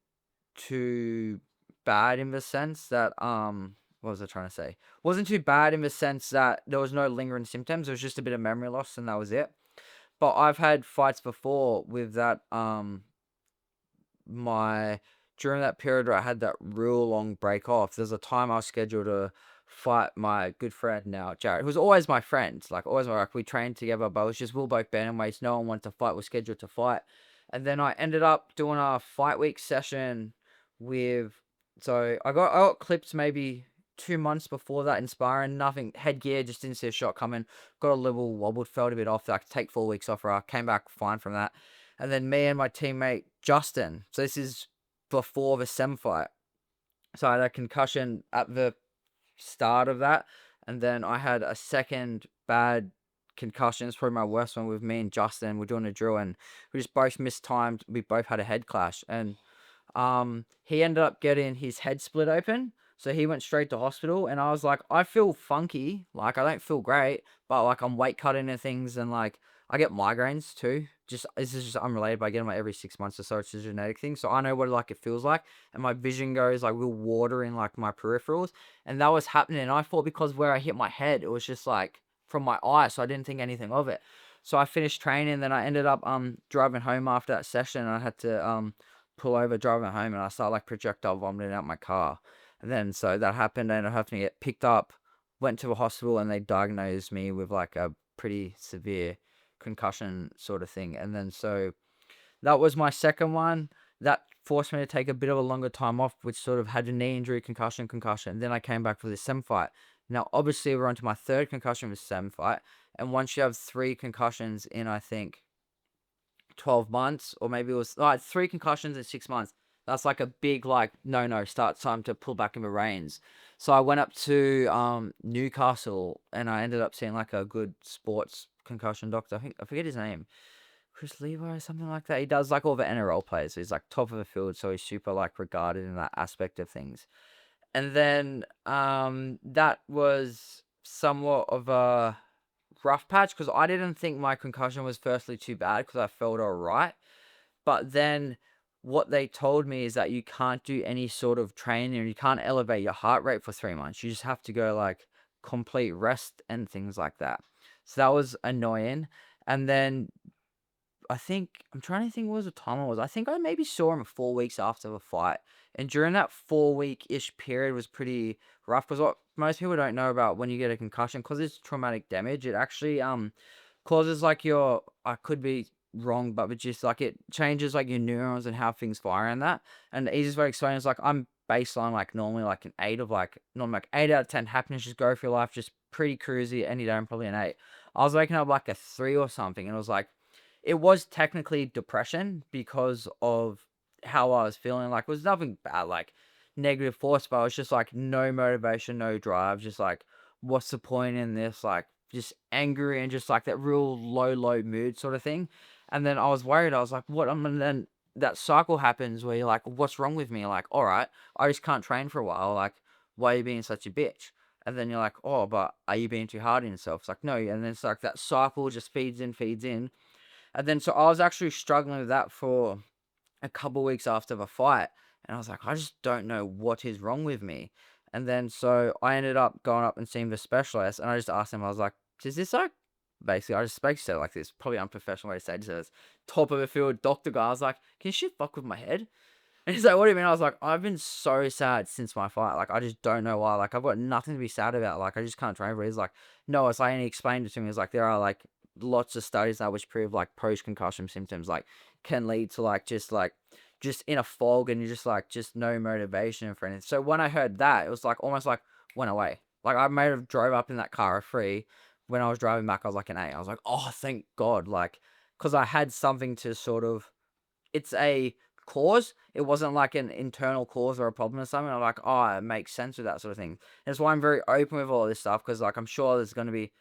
too bad in the sense that what was I trying to say? Wasn't too bad in the sense that there was no lingering symptoms. It was just a bit of memory loss and that was it. But I've had fights before with that my during that period where I had that real long break off, there's a time I was scheduled to fight my good friend now, Jared, who's always my friend, like always like we trained together, but it was just we were both bantamweights, no one wanted to fight, was scheduled to fight. And then I ended up doing a fight week session with so I got clipped maybe 2 months before that in sparring, nothing headgear, just didn't see a shot coming, got a little wobbled, felt a bit off, like take 4 weeks off, I came back fine from that. And then me and my teammate Justin. So this is before the Sem fight. So I had a concussion at the start of that, and then I had a second bad concussion. It's probably my worst one with me and Justin. We're doing a drill, and we just both mistimed. We both had a head clash, and he ended up getting his head split open. So he went straight to hospital, and I was like, I feel funky, like I don't feel great, but like I'm weight cutting and things, and like I get migraines too. Just this is just unrelated, but I get them like every 6 months or so. It's a genetic thing, so I know what like it feels like, and my vision goes like real water in like my peripherals, and that was happening. And I thought because where I hit my head, it was just like from my eye, so I didn't think anything of it. So I finished training, then I ended up driving home after that session, and I had to pull over driving home, and I started like projectile vomiting out my car. And then so that happened, and I had to get picked up, went to a hospital, and they diagnosed me with like a pretty severe concussion sort of thing. And then so that was my second one. That forced me to take a bit of a longer time off, which sort of had a knee injury, concussion, concussion. Then I came back for this Sem fight. Now, obviously, we're on to my third concussion with Sem fight. And once you have 3 concussions in, I think, 12 months, or maybe it was like 3 concussions in 6 months. That's like a big, like, no, start time to pull back in the reins. So I went up to Newcastle, and I ended up seeing like a good sports concussion doctor. I forget his name. Chris Levi or something like that. He does like all the NRL players. He's like top of the field, so he's super like regarded in that aspect of things. And then that was somewhat of a rough patch because I didn't think my concussion was firstly too bad because I felt all right. But then what they told me is that you can't do any sort of training and you can't elevate your heart rate for 3 months. You just have to go like complete rest and things like that. So that was annoying. And then I'm trying to think what was the time it was. I think I maybe saw him 4 weeks after the fight. And during that 4 week-ish period was pretty rough because what most people don't know about when you get a concussion, because it's traumatic damage, it actually causes like your, I could be wrong, but just like it changes like your neurons and how things fire and that. And the easiest way to explain is like I'm baseline like normally like an 8 of like normally like 8 out of 10 happiness, just go for your life, just pretty cruisy any day. I'm probably an 8. I was waking up like a 3 or something, and it was like it was technically depression because of how I was feeling. Like, it was nothing bad, like negative force, but I was just like no motivation, no drive, just like, what's the point in this? Like, just angry and just like that real low mood sort of thing. And then I was worried. I was like, what? And then that cycle happens where you're like, what's wrong with me? Like, all right, I just can't train for a while. Like, why are you being such a bitch? And then you're like, oh, but are you being too hard on yourself? It's like, no. And then it's like that cycle just feeds in, feeds in. And then so I was actually struggling with that for a couple weeks after the fight. And I was like, I just don't know what is wrong with me. And then so I ended up going up and seeing the specialist. And I just asked him, I was like, is this like, basically, I just spoke to her like this, probably unprofessional way to say it. This top of the field doctor guy. I was like, can shit fuck with my head? And he's like, what do you mean? I was like, I've been so sad since my fight. Like, I just don't know why. Like, I've got nothing to be sad about. Like, I just can't train. But he's like, no, it's like, and he explained it to me. He's like, there are like lots of studies now which prove like post concussion symptoms like can lead to just in a fog and you just no motivation for anything. So when I heard that, it was like almost like went away. Like I may have drove up in that car free. When I was driving back, I was like an 8. I was like, oh, thank God. Like, because I had something to sort of, it's a cause. It wasn't like an internal cause or a problem or something. I'm like, oh, it makes sense with that sort of thing. That's why I'm very open with all this stuff because, like, I'm sure there's going to be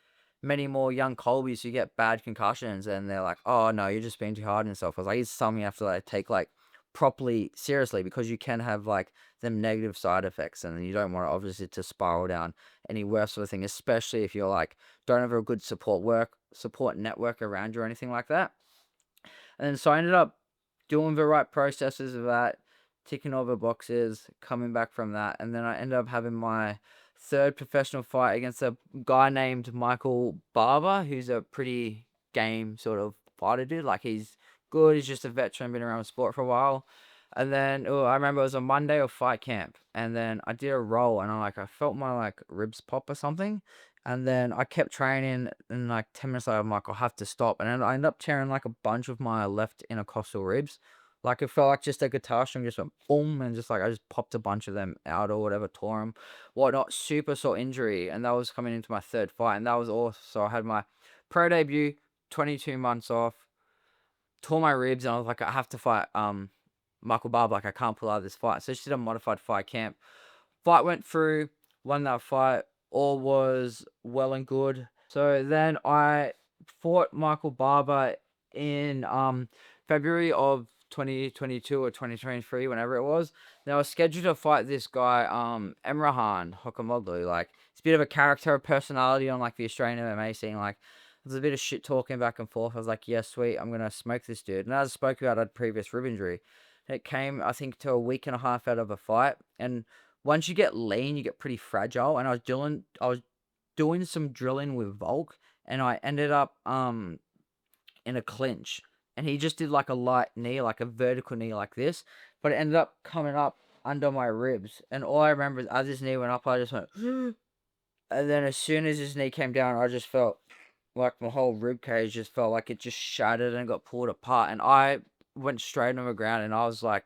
many more young Colbys who get bad concussions and they're like, oh, no, you're just being too hard on yourself. I was like, it's something you have to like, take like properly seriously because you can have like them negative side effects and you don't want to obviously to spiral down any worse sort of thing, especially if you're like don't have a good support network around you or anything like that. And then so I ended up doing the right processes of that, ticking all the boxes, coming back from that, and then I ended up having my third professional fight against a guy named Michael Barber, who's a pretty game sort of fighter dude. Like he's good, he's just a veteran, been around the sport for a while. And then I remember it was a Monday of fight camp, and then I did a roll, and I felt my like ribs pop or something, and then I kept training, and like 10 minutes later, I'm like, I'll have to stop. And then I ended up tearing like a bunch of my left intercostal ribs. Like it felt like just a guitar string just went boom, and just like I just popped a bunch of them out or whatever, tore them, whatnot. Super sore injury, and that was coming into my third fight, and that was awesome. So I had my pro debut, 22 months off, tore my ribs, and I was like, I have to fight Michael Barber. Like I can't pull out of this fight. So I just did a modified fight camp. Fight went through, won that fight, all was well and good. So then I fought Michael Barber in February of 2022 or 2023, whenever it was. Now I was scheduled to fight this guy, Emrahan Hokamoglu. Like it's a bit of a character, a personality on like the Australian MMA scene. Like there's a bit of shit talking back and forth. I was like, yeah, sweet, I'm gonna smoke this dude. And as I spoke about, I had previous rib injury. It came, I think, to a week and a half out of a fight, and once you get lean, you get pretty fragile. And I was doing some drilling with Volk, and I ended up in a clinch, and he just did like a light knee, like a vertical knee, like this, but it ended up coming up under my ribs. And all I remember is as his knee went up, I just went, and then as soon as his knee came down, I just felt like my whole rib cage just felt like it just shattered and got pulled apart, and I went straight on the ground, and I was like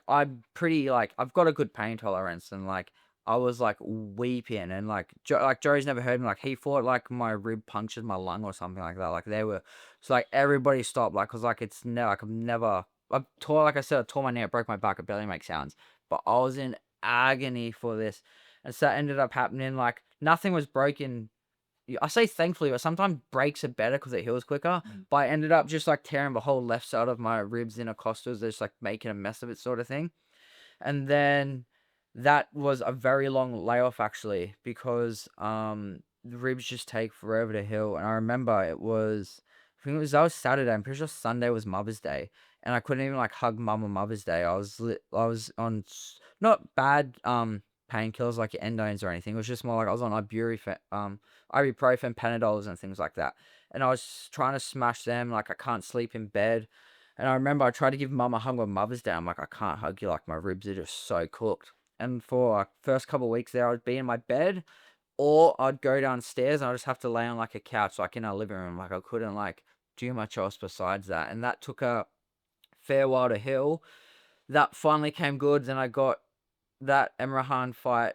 I'm pretty like I've got a good pain tolerance, and like I was like weeping, and like Joey's never heard me like he thought like my rib punctured my lung or something like that. Like they were, so like everybody stopped like cause like it's never like I've tore like I said I tore my knee, I broke my back, it barely makes sounds, but I was in agony for this, and so that ended up happening. Like nothing was broken. I say thankfully, but sometimes breaks are better because it heals quicker. But I ended up just like tearing the whole left side of my ribs intercostals, just like making a mess of it, sort of thing. And then that was a very long layoff actually, because the ribs just take forever to heal. And I remember that was Saturday. I'm pretty sure Sunday was Mother's Day, and I couldn't even like hug mum on Mother's Day. I was on not bad painkillers like endones or anything. It was just more like I was on ibuprofen, Panadols, and things like that. And I was trying to smash them. Like I can't sleep in bed. And I remember I tried to give mum a hug on Mother's Day. I'm like, I can't hug you. Like my ribs are just so cooked. And for like first couple of weeks there, I would be in my bed, or I'd go downstairs and I'd just have to lay on like a couch, like in our living room. Like I couldn't like do much else besides that. And that took a fair while to heal. That finally came good. Then I got that Emrahan fight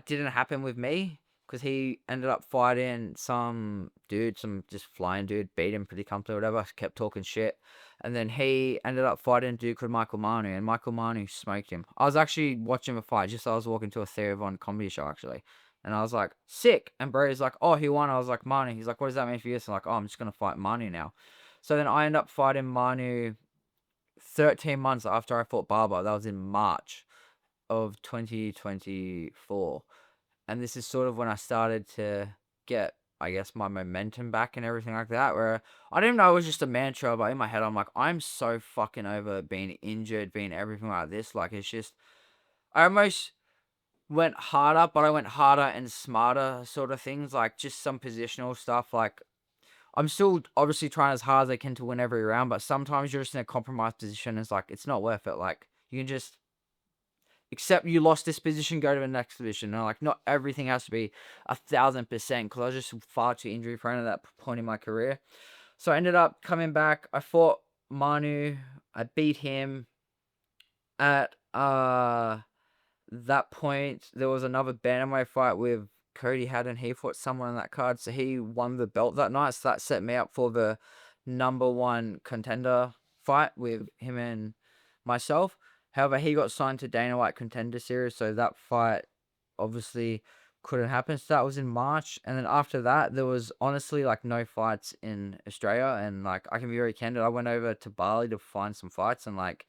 didn't happen with me because he ended up fighting some dude, some just flying dude, beat him pretty comfortably, whatever. Kept talking shit, and then he ended up fighting a dude called Michael Manu, and Michael Manu smoked him. I was actually watching a fight, just I was walking to a Theory Von comedy show actually, and I was like, sick. And Brody's like, oh, he won. I was like, Manu. He's like, what does that mean for you? So I'm like, oh, I'm just gonna fight Manu now. So then I end up fighting Manu 13 months after I fought Barber. That was in March of 2024. And this is sort of when I started to get, I guess, my momentum back and everything like that, where I didn't know it was just a mantra, but in my head, I'm like, I'm so fucking over being injured, being everything like this. Like, it's just, I almost went harder, but I went harder and smarter sort of things, like just some positional stuff. Like, I'm still obviously trying as hard as I can to win every round, but sometimes you're just in a compromised position. It's like, it's not worth it. Like, you can just accept you lost this position, go to the next position. And like, not everything has to be 1,000%, because I was just far too injury prone at that point in my career. So I ended up coming back. I fought Manu. I beat him. At that point, there was another bantamweight fight with Cody Haddon. He fought someone on that card, so he won the belt that night. So that set me up for the number one contender fight with him and myself. However, he got signed to Dana White Contender Series, so that fight obviously couldn't happen. So that was in March, and then after that, there was honestly like no fights in Australia. And like, I can be very candid, I went over to Bali to find some fights, and like,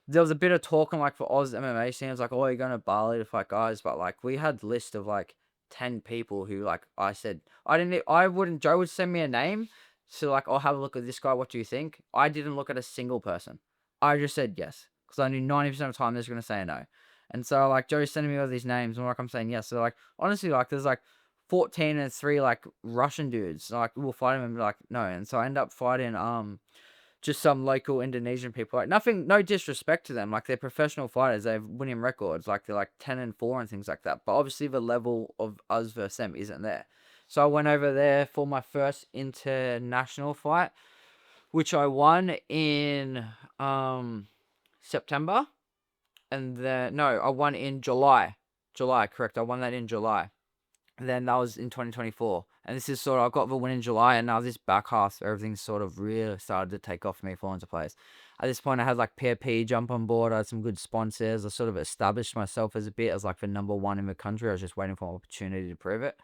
there was a bit of talking like for Oz MMA scenes, like, oh, you're going to Bali to fight guys, but like, we had a list of like 10 people who like I said Joe would send me a name, so like, I'll have a look at this guy, what do you think? I didn't look at a single person. I just said yes, because I knew 90% of the time they're going to say no. And so like, Joe's sending me all these names, and like, I'm saying yes. So like, honestly, like, there's like 14 and 3 like Russian dudes, like, we'll fight him, and be like, no. And so I end up fighting just some local Indonesian people. Like, nothing, no disrespect to them. Like, they're professional fighters. They have winning records. Like, they're like 10-4 and things like that. But obviously, the level of us versus them isn't there. So I went over there for my first international fight, which I won in September. And then, no, I won in July. July, correct. I won that in July. And then that was in 2024. And this is sort of, I got the win in July, and now this back half, everything sort of really started to take off for me, fall into place. At this point, I had like PRP jump on board. I had some good sponsors. I sort of established myself as a bit as like the number one in the country. I was just waiting for an opportunity to prove it.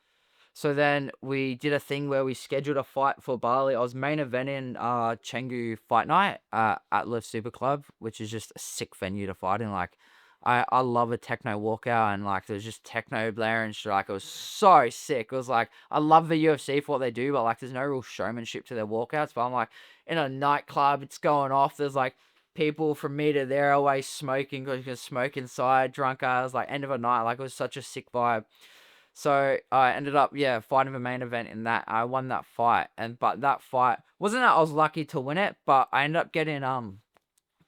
So then we did a thing where we scheduled a fight for Bali. I was main eventing Chengu Fight Night at Live Super Club, which is just a sick venue to fight in. Like, I love a techno walkout, and like, there's just techno blaring shit. Like, it was so sick. It was like, I love the UFC for what they do, but like, there's no real showmanship to their walkouts. But I'm like, in a nightclub, it's going off. There's like people from me to there always smoking, because you can smoke inside, drunk as, like, end of a night. Like, it was such a sick vibe. So I ended up, yeah, fighting the main event in that. I won that fight, but that fight wasn't that I was lucky to win it, but I ended up getting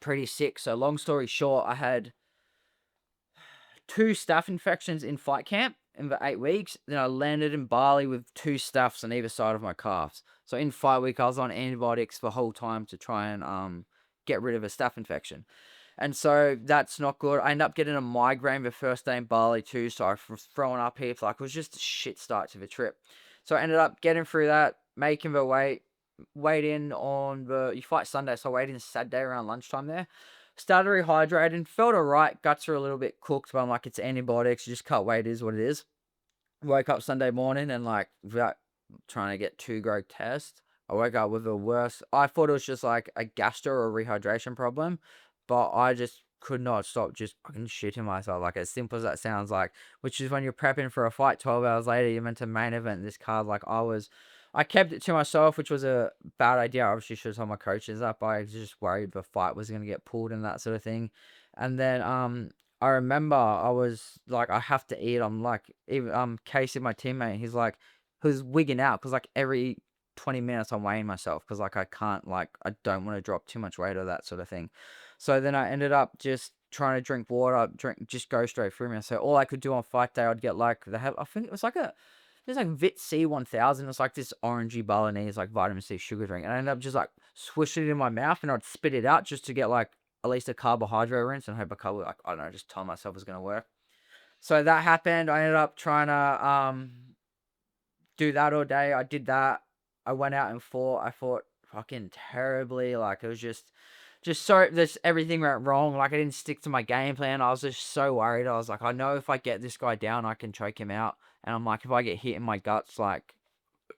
pretty sick. So long story short, I had 2 staph infections in fight camp in the 8 weeks. Then I landed in Bali with 2 staphs on either side of my calves. So in fight week, I was on antibiotics the whole time to try and get rid of a staph infection. And so that's not good. I ended up getting a migraine the first day in Bali too, so I was throwing up heaps. Like, it was just a shit start to the trip. So I ended up getting through that, making the weight in on you fight Sunday, so I weighed in Saturday around lunchtime there. Started rehydrating, felt alright, guts are a little bit cooked, but I'm like, it's antibiotics, you just cut weight, is what it is. Woke up Sunday morning, and like, without trying to get too grog test, I woke up with the worst. I thought it was just like a gastro or rehydration problem, but I just could not stop just fucking shitting myself. Like, as simple as that sounds, like, which is when you're prepping for a fight 12 hours later, you're meant to main event this card. Like, I kept it to myself, which was a bad idea. I obviously should have told my coaches that, but I was just worried the fight was going to get pulled and that sort of thing. And then, I remember I was like, I have to eat. I'm like, even, Casey, my teammate, he's like, who's wigging out because like every 20 minutes I'm weighing myself because like I can't, like, I don't want to drop too much weight or that sort of thing. So then I ended up just trying to drink water, just go straight through me. So all I could do on fight day, I'd get like I think it was like there's like Vit C 1000. It's like this orangey Balinese like vitamin C sugar drink, and I ended up just like swishing it in my mouth, and I'd spit it out just to get like at least a carbohydrate rinse and hope I could, like, I don't know, just tell myself it was gonna work. So that happened. I ended up trying to do that all day. I did that. I went out and fought. I fought fucking terribly. Like, it was just so this everything went wrong. Like, I didn't stick to my game plan. I was just so worried. I was like, I know if I get this guy down, I can choke him out. And I'm like, if I get hit in my guts, like,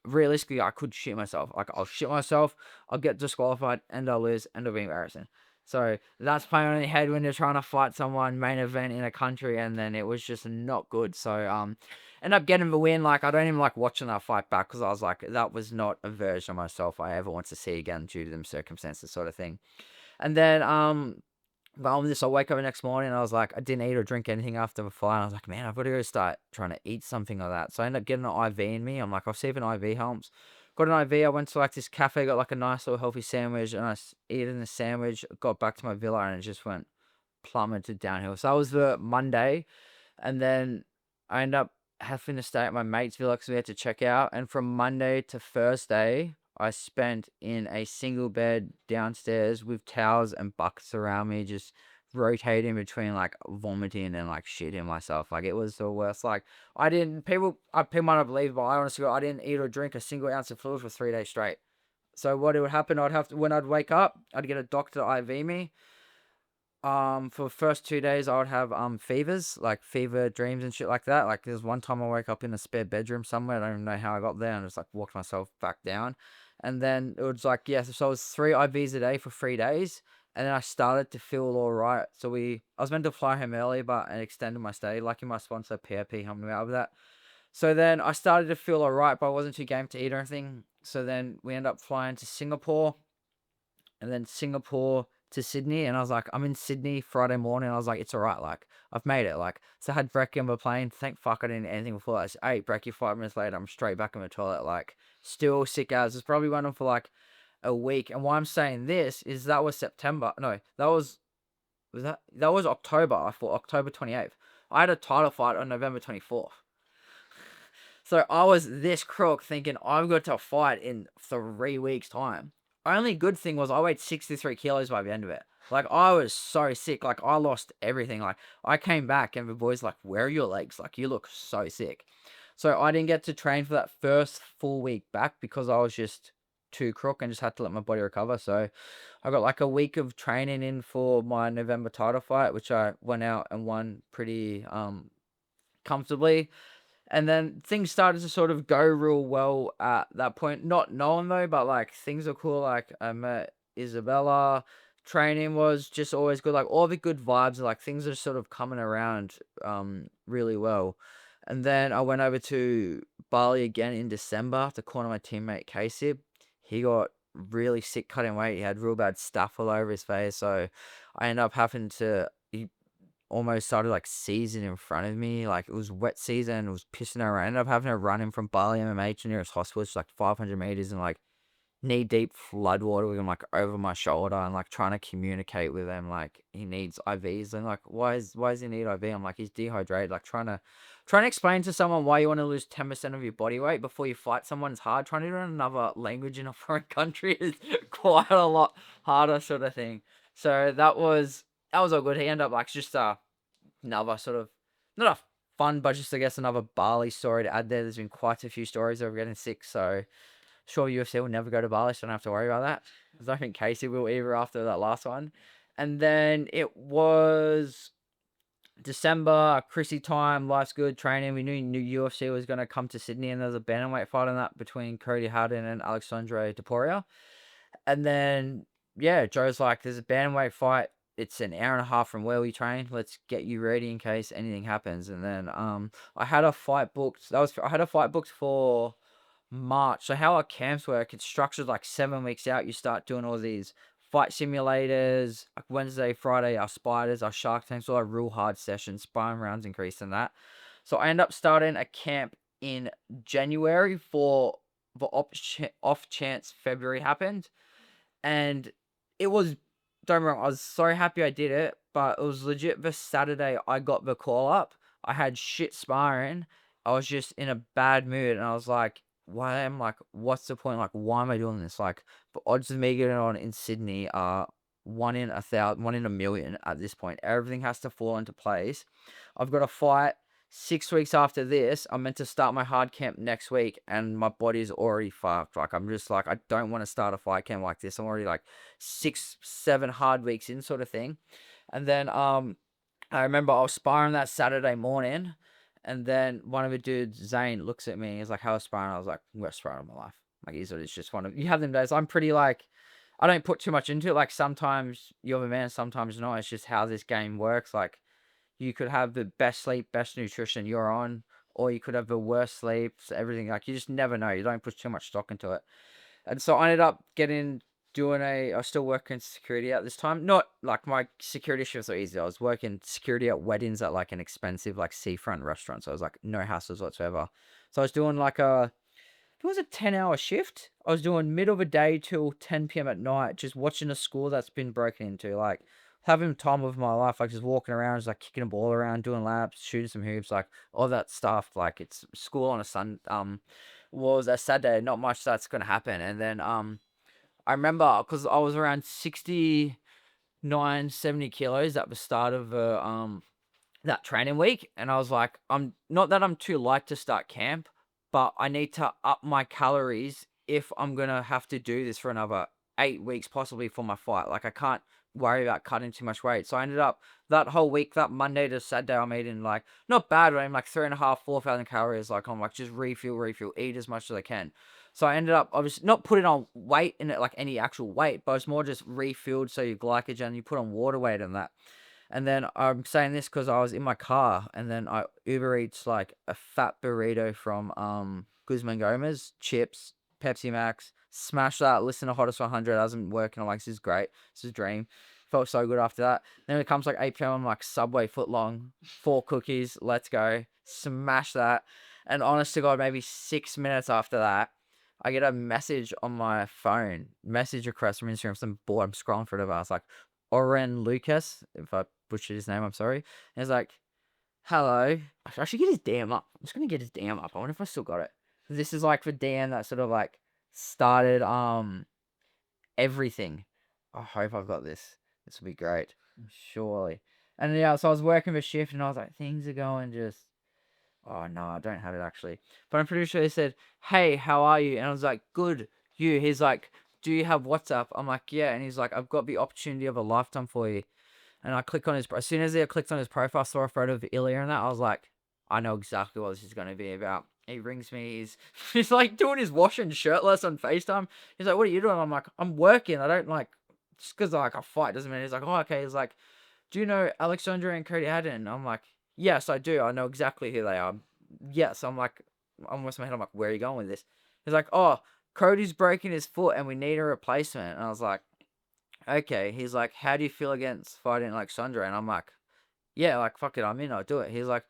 realistically, I could shit myself. Like, I'll shit myself, I'll get disqualified, and I'll lose, and it'll be embarrassing. So that's playing on your head when you're trying to fight someone main event in a country, and then it was just not good. So end up getting the win. Like, I don't even like watching that fight back because I was like, that was not a version of myself I ever want to see again due to them circumstances, sort of thing. And then well, I wake up the next morning and I was like, I didn't eat or drink anything after the fight. And I was like, man, I've got to go start trying to eat something like that. So I ended up getting an IV in me. I'm like, I'll see if an IV helps. Got an IV. I went to like this cafe, got like a nice little healthy sandwich, and eating the sandwich. Got back to my villa and it just went plummeted downhill. So that was the Monday, and then I ended up having to stay at my mate's villa because we had to check out. And from Monday to Thursday, I spent in a single bed downstairs with towels and buckets around me, just rotating between like vomiting and like shitting myself. Like, it was the worst. Like, people might not believe, but I honestly, I didn't eat or drink a single ounce of fluid for 3 days straight. So what would happen? When I'd wake up, I'd get a doctor to IV me. For the first 2 days, I would have fevers, like fever dreams and shit like that. Like, there's one time I woke up in a spare bedroom somewhere. I don't even know how I got there, and just like walked myself back down. And then it was like, yeah, so it was 3 IVs a day for 3 days, and then I started to feel all right. I was meant to fly home early, but I extended my stay. Lucky my sponsor PRP helped me out with that. So then I started to feel all right, but I wasn't too game to eat or anything. So then we ended up flying to Singapore, and then Singapore to Sydney. And I was like, I'm in Sydney Friday morning. I was like, it's all right. Like, I've made it. Like, so I had brekkie on the plane. Thank fuck I didn't eat anything before that. I ate brekkie 5 minutes later. I'm straight back in the toilet. Like, still sick as. It's probably went on for like a week. And why I'm saying this is that was September. No, that was October. I thought October 28th. I had a title fight on November 24th. So I was this crook thinking I've got to fight in 3 weeks' time. Only good thing was I weighed 63 kilos by the end of it. Like, I was so sick. Like, I lost everything. Like, I came back and the boys like, where are your legs? Like, you look so sick. So I didn't get to train for that first full week back because I was just too crook and just had to let my body recover. So I got like a week of training in for my November title fight, which I went out and won pretty comfortably. And then things started to sort of go real well at that point. Not knowing though, but like things are cool. Like, I met Isabella. Training was just always good. Like, all the good vibes, like things are sort of coming around really well. And then I went over to Bali again in December to corner my teammate Casey. He got really sick cutting weight. He had real bad staph all over his face. So I ended up having to almost started like season in front of me. Like, it was wet season, it was pissing around. I ended up having to run him from Bali MMA to nearest hospital, which is like 500 meters in like knee deep flood water with him like over my shoulder, and like trying to communicate with him like he needs IVs. And like, why does he need IV? I'm like, he's dehydrated. Like, trying to explain to someone why you want to lose 10% of your body weight before you fight someone is hard. Trying to do it in another language in a foreign country is quite a lot harder, sort of thing. So that was all good. He ended up like just another sort of, not a fun, but just I guess another Bali story to add there. There's been quite a few stories of getting sick, so sure UFC will never go to Bali, so I don't have to worry about that. Because I think Casey will either after that last one. And then it was December, Chrissy time, life's good, training. We knew UFC was going to come to Sydney, and there was a bantamweight fight on that between Cody Hardin and Alexandre Deporia. And then, yeah, Joe's like, there's a bantamweight fight it's an hour and a half from where we train. Let's get you ready in case anything happens. And then I had a fight booked. I had a fight booked for March. So how our camps work, it's structured like 7 weeks out. You start doing all these fight simulators. Like Wednesday, Friday, our spiders, our shark tanks, all our real hard sessions, sparring rounds increase in that. So I end up starting a camp in January for the off chance February happened. And it was, don't get me wrong, I was so happy I did it, but it was legit the Saturday I got the call up. I had shit sparring. I was just in a bad mood, and I was like, why am like, what's the point? Like, why am I doing this? Like, the odds of me getting on in Sydney are 1 in 1,000, 1 in 1,000,000 at this point. Everything has to fall into place. I've got a fight 6 weeks after this. I'm meant to start my hard camp next week, and my body's already fucked. Like, I'm just like, I don't want to start a fight camp like this. I'm already like 6, 7 hard weeks in, sort of thing. And then I remember I was sparring that Saturday morning, and then one of the dudes, Zane, looks at me. He's like, "How was sparring?" I was like, "Worst sparring of my life." Like, it's just one of, you have them days. I'm pretty like, I don't put too much into it. Like, sometimes you're the man, sometimes not. It's just how this game works. Like, you could have the best sleep, best nutrition you're on, or you could have the worst sleeps, everything. Like, you just never know. You don't put too much stock into it. And so I ended up I was still working security at this time. Not like my security shifts are easy. I was working security at weddings at like an expensive like seafront restaurant. So I was like no hassles whatsoever. So I was doing like it was a 10-hour shift. I was doing middle of the day till 10 p.m. at night, just watching a school that's been broken into, like having time of my life, like just walking around, just like kicking a ball around, doing laps, shooting some hoops, like all that stuff. Like, it's school on was a Saturday, not much that's gonna happen. And then I remember because I was around 69, 70 kilos at the start of that training week, and I was like, I'm not that I'm too light to start camp, but I need to up my calories if I'm gonna have to do this for another 8 weeks, possibly for my fight. Like, I can't worry about cutting too much weight. So I ended up that whole week, that Monday to Saturday, I'm eating like not bad, but I'm like 3.5, 4,000 calories. Like, I'm like just refuel, eat as much as I can. So I ended up obviously not putting on weight in it, like any actual weight, but it's more just refilled. So your glycogen, you put on water weight and that. And then I'm saying this because I was in my car, and then I Uber Eats like a fat burrito from Guzman Gomez, chips, Pepsi Max, smash that, listen to Hottest 100. I wasn't working. I'm like, this is great. This is a dream. Felt so good after that. Then it comes like 8 p.m. I'm like, Subway foot long, 4 cookies, let's go. Smash that. And honest to God, maybe 6 minutes after that, I get a message on my phone, message request from Instagram. I'm bored. I'm scrolling for it. I was like, Oren Lucas, if I butchered his name, I'm sorry. And he's like, hello. I should get his DM up. I'm just gonna get his DM up. I wonder if I still got it. This is like the DM that sort of like started everything. I hope I've got this. This will be great. Surely. And yeah, so I was working the shift, and I was like, things are going just, oh no, I don't have it actually. But I'm pretty sure he said, "Hey, how are you?" And I was like, "Good, you." He's like, "Do you have WhatsApp?" I'm like, "Yeah." And he's like, "I've got the opportunity of a lifetime for you." And I click on as soon as I clicked on his profile, saw a photo of Ilya and that, I was like, I know exactly what this is going to be about. He rings me, he's like doing his washing shirtless on FaceTime. He's like, "What are you doing?" I'm like, "I'm working. I don't like, just because like I fight doesn't mean." He's like, "Oh, okay." He's like, "Do you know Alexandra and Cody Haddon?" I'm like, "Yes, I do. I know exactly who they are." Yes, I'm like, I'm almost in my head. I'm like, "Where are you going with this?" He's like, "Oh, Cody's breaking his foot and we need a replacement." And I was like, "Okay." He's like, "How do you feel against fighting Alexandra?" And I'm like, "Yeah, like fuck it, I'm in. I'll do it." He's like,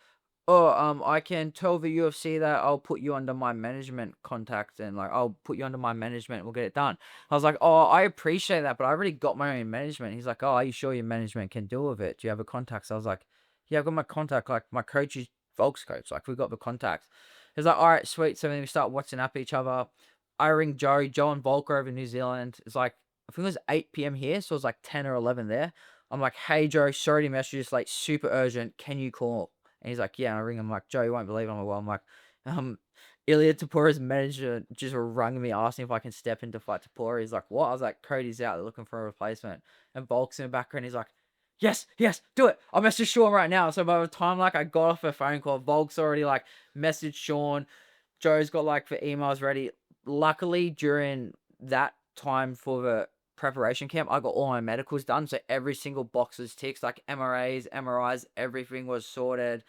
"Oh, I can tell the UFC that I'll put you under my management contact, and like I'll put you under my management. We'll get it done." I was like, "Oh, I appreciate that, but I already got my own management." He's like, "Oh, are you sure your management can deal with it? Do you have a contact?" So I was like, "Yeah, I've got my contact. Like, my coach is Volk's coach. Like, we've got the contacts." He's like, "All right, sweet." So then we start watching up each other. I ring Joe. Joe and Volk are over in New Zealand. It's like, I think it was 8 p.m. here, so it was like 10 or 11 there. I'm like, "Hey Joe, sorry to message you. It's like super urgent. Can you call?" And he's like, "Yeah." And I ring him, like, "Joe, you won't believe I'm well." I'm like, Ilya Tapura's manager just rung me asking if I can step in to fight Tapura. He's like, "What?" I was like, "Cody's out. They're looking for a replacement." And Volk's in the background. He's like, "Yes, yes, do it. I'll message Sean right now." So by the time like I got off a phone call, Volk's already like messaged Sean. Joe's got like the emails ready. Luckily, during that time for the preparation camp, I got all my medicals done. So every single box was ticked, like MRAs, MRIs, everything was sorted.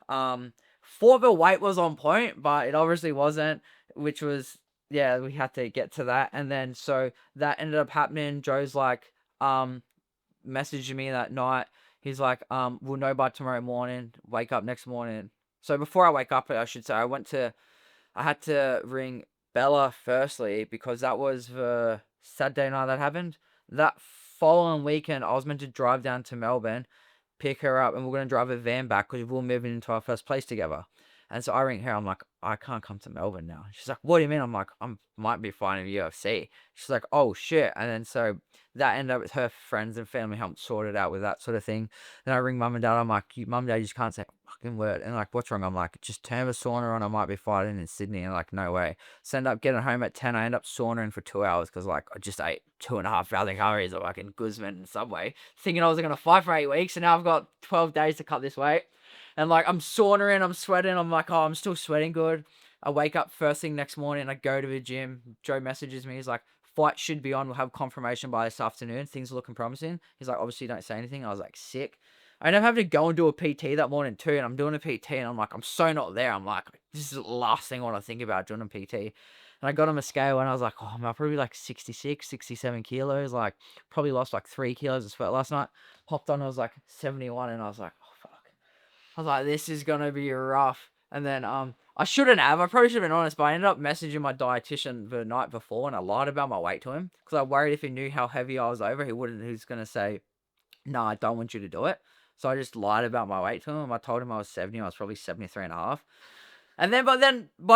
For the weight was on point, but it obviously wasn't, which was, yeah, we had to get to that. And then, so that ended up happening. Joe's like, messaged me that night. He's like, we'll know by tomorrow morning, wake up next morning. So before I wake up, I should say, I had to ring Bella firstly, because that was the Saturday night that happened. That following weekend, I was meant to drive down to Melbourne, pick her up, and we're going to drive a van back because we're moving into our first place together. And so I ring her. I'm like, I can't come to Melbourne now. She's like, what do you mean? I'm like, I might be fighting UFC. She's like, oh shit. And then so that ended up with her friends and family helped sort it out with that sort of thing. Then I ring mum and dad. I'm like, mum and dad, you just can't say a fucking word. And like, what's wrong? I'm like, just turn the sauna on. I might be fighting in Sydney. And like, no way. So I end up getting home at 10. I end up saunaing for 2 hours because like I just ate 2,500 calories of like in Guzman and Subway, thinking I was going to fight for 8 weeks. And now I've got 12 days to cut this weight. And like, I'm sauntering, I'm sweating. I'm like, oh, I'm still sweating good. I wake up first thing next morning. I go to the gym. Joe messages me. He's like, fight should be on. We'll have confirmation by this afternoon. Things are looking promising. He's like, obviously don't say anything. I was like, sick. I ended up having to go and do a PT that morning too. And I'm doing a PT and I'm like, I'm so not there. I'm like, this is the last thing I want to think about, doing a PT. And I got on a scale and I was like, oh, I'm probably like 66, 67 kilos. Like, probably lost like 3 kilos of sweat last night. Hopped on, I was like 71 and I was like, oh, fuck. I was like, this is gonna be rough. And then I shouldn't have. I probably should have been honest, but I ended up messaging my dietitian the night before and I lied about my weight to him because I worried if he knew how heavy I was over, he wouldn't. He was gonna say, "No, I don't want you to do it." So I just lied about my weight to him. I told him I was 70. I was probably 73 and a half. And then, by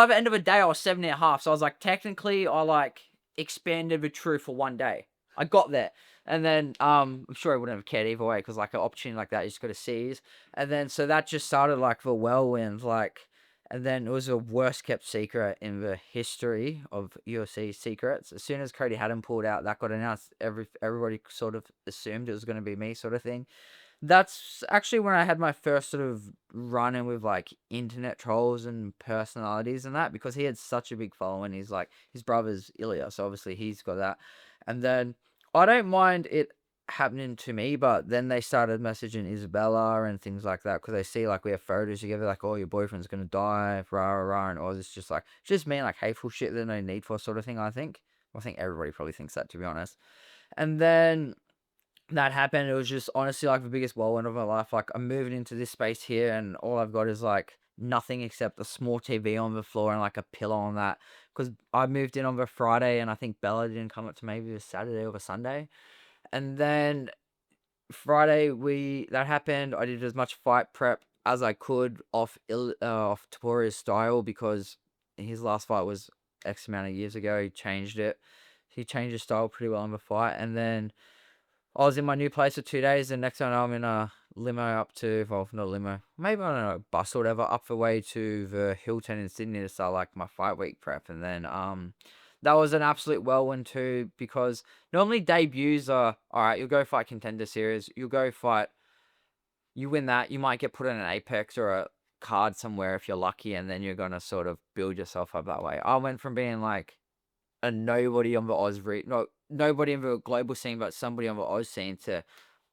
the end of the day, I was 70 and a half. So I was like, technically, I like expanded the truth for 1 day. I got there. And then, I'm sure I wouldn't have cared either way because like an opportunity like that, you just got to seize. And then, so that just started like the whirlwind, like, and then it was the worst kept secret in the history of UFC secrets. As soon as Cody Haddon pulled out, that got announced. Everybody sort of assumed it was going to be me, sort of thing. That's actually when I had my first sort of run-in with like internet trolls and personalities and that, because he had such a big following. He's like, his brother's Ilya, so obviously he's got that. And then I don't mind it happening to me, but then they started messaging Isabella and things like that because they see like we have photos together, like, oh, your boyfriend's gonna die, rah rah rah, and all this just like just mean like hateful shit there's no need for, sort of thing. I think everybody probably thinks that, to be honest. And then that happened. It was just honestly like the biggest whirlwind of my life. Like, I'm moving into this space here, and all I've got is like nothing except a small TV on the floor and like a pillow on that. Because I moved in on the Friday, and I think Bella didn't come up to maybe the Saturday or the Sunday. And then Friday that happened. I did as much fight prep as I could off Taporia's style, because his last fight was X amount of years ago. He changed it. He changed his style pretty well in the fight, and then I was in my new place for 2 days, and next time I'm in a limo up to, well, not a limo, maybe, I don't know, bus or whatever, up the way to the Hilton in Sydney to start like my fight week prep. And then that was an absolute whirlwind too, because normally debuts are, all right, you'll go fight Contender Series, you'll go fight, you win that, you might get put in an Apex or a card somewhere if you're lucky, and then you're going to sort of build yourself up that way. I went from being like a nobody on the nobody in the global scene, but somebody on the Oz scene, to,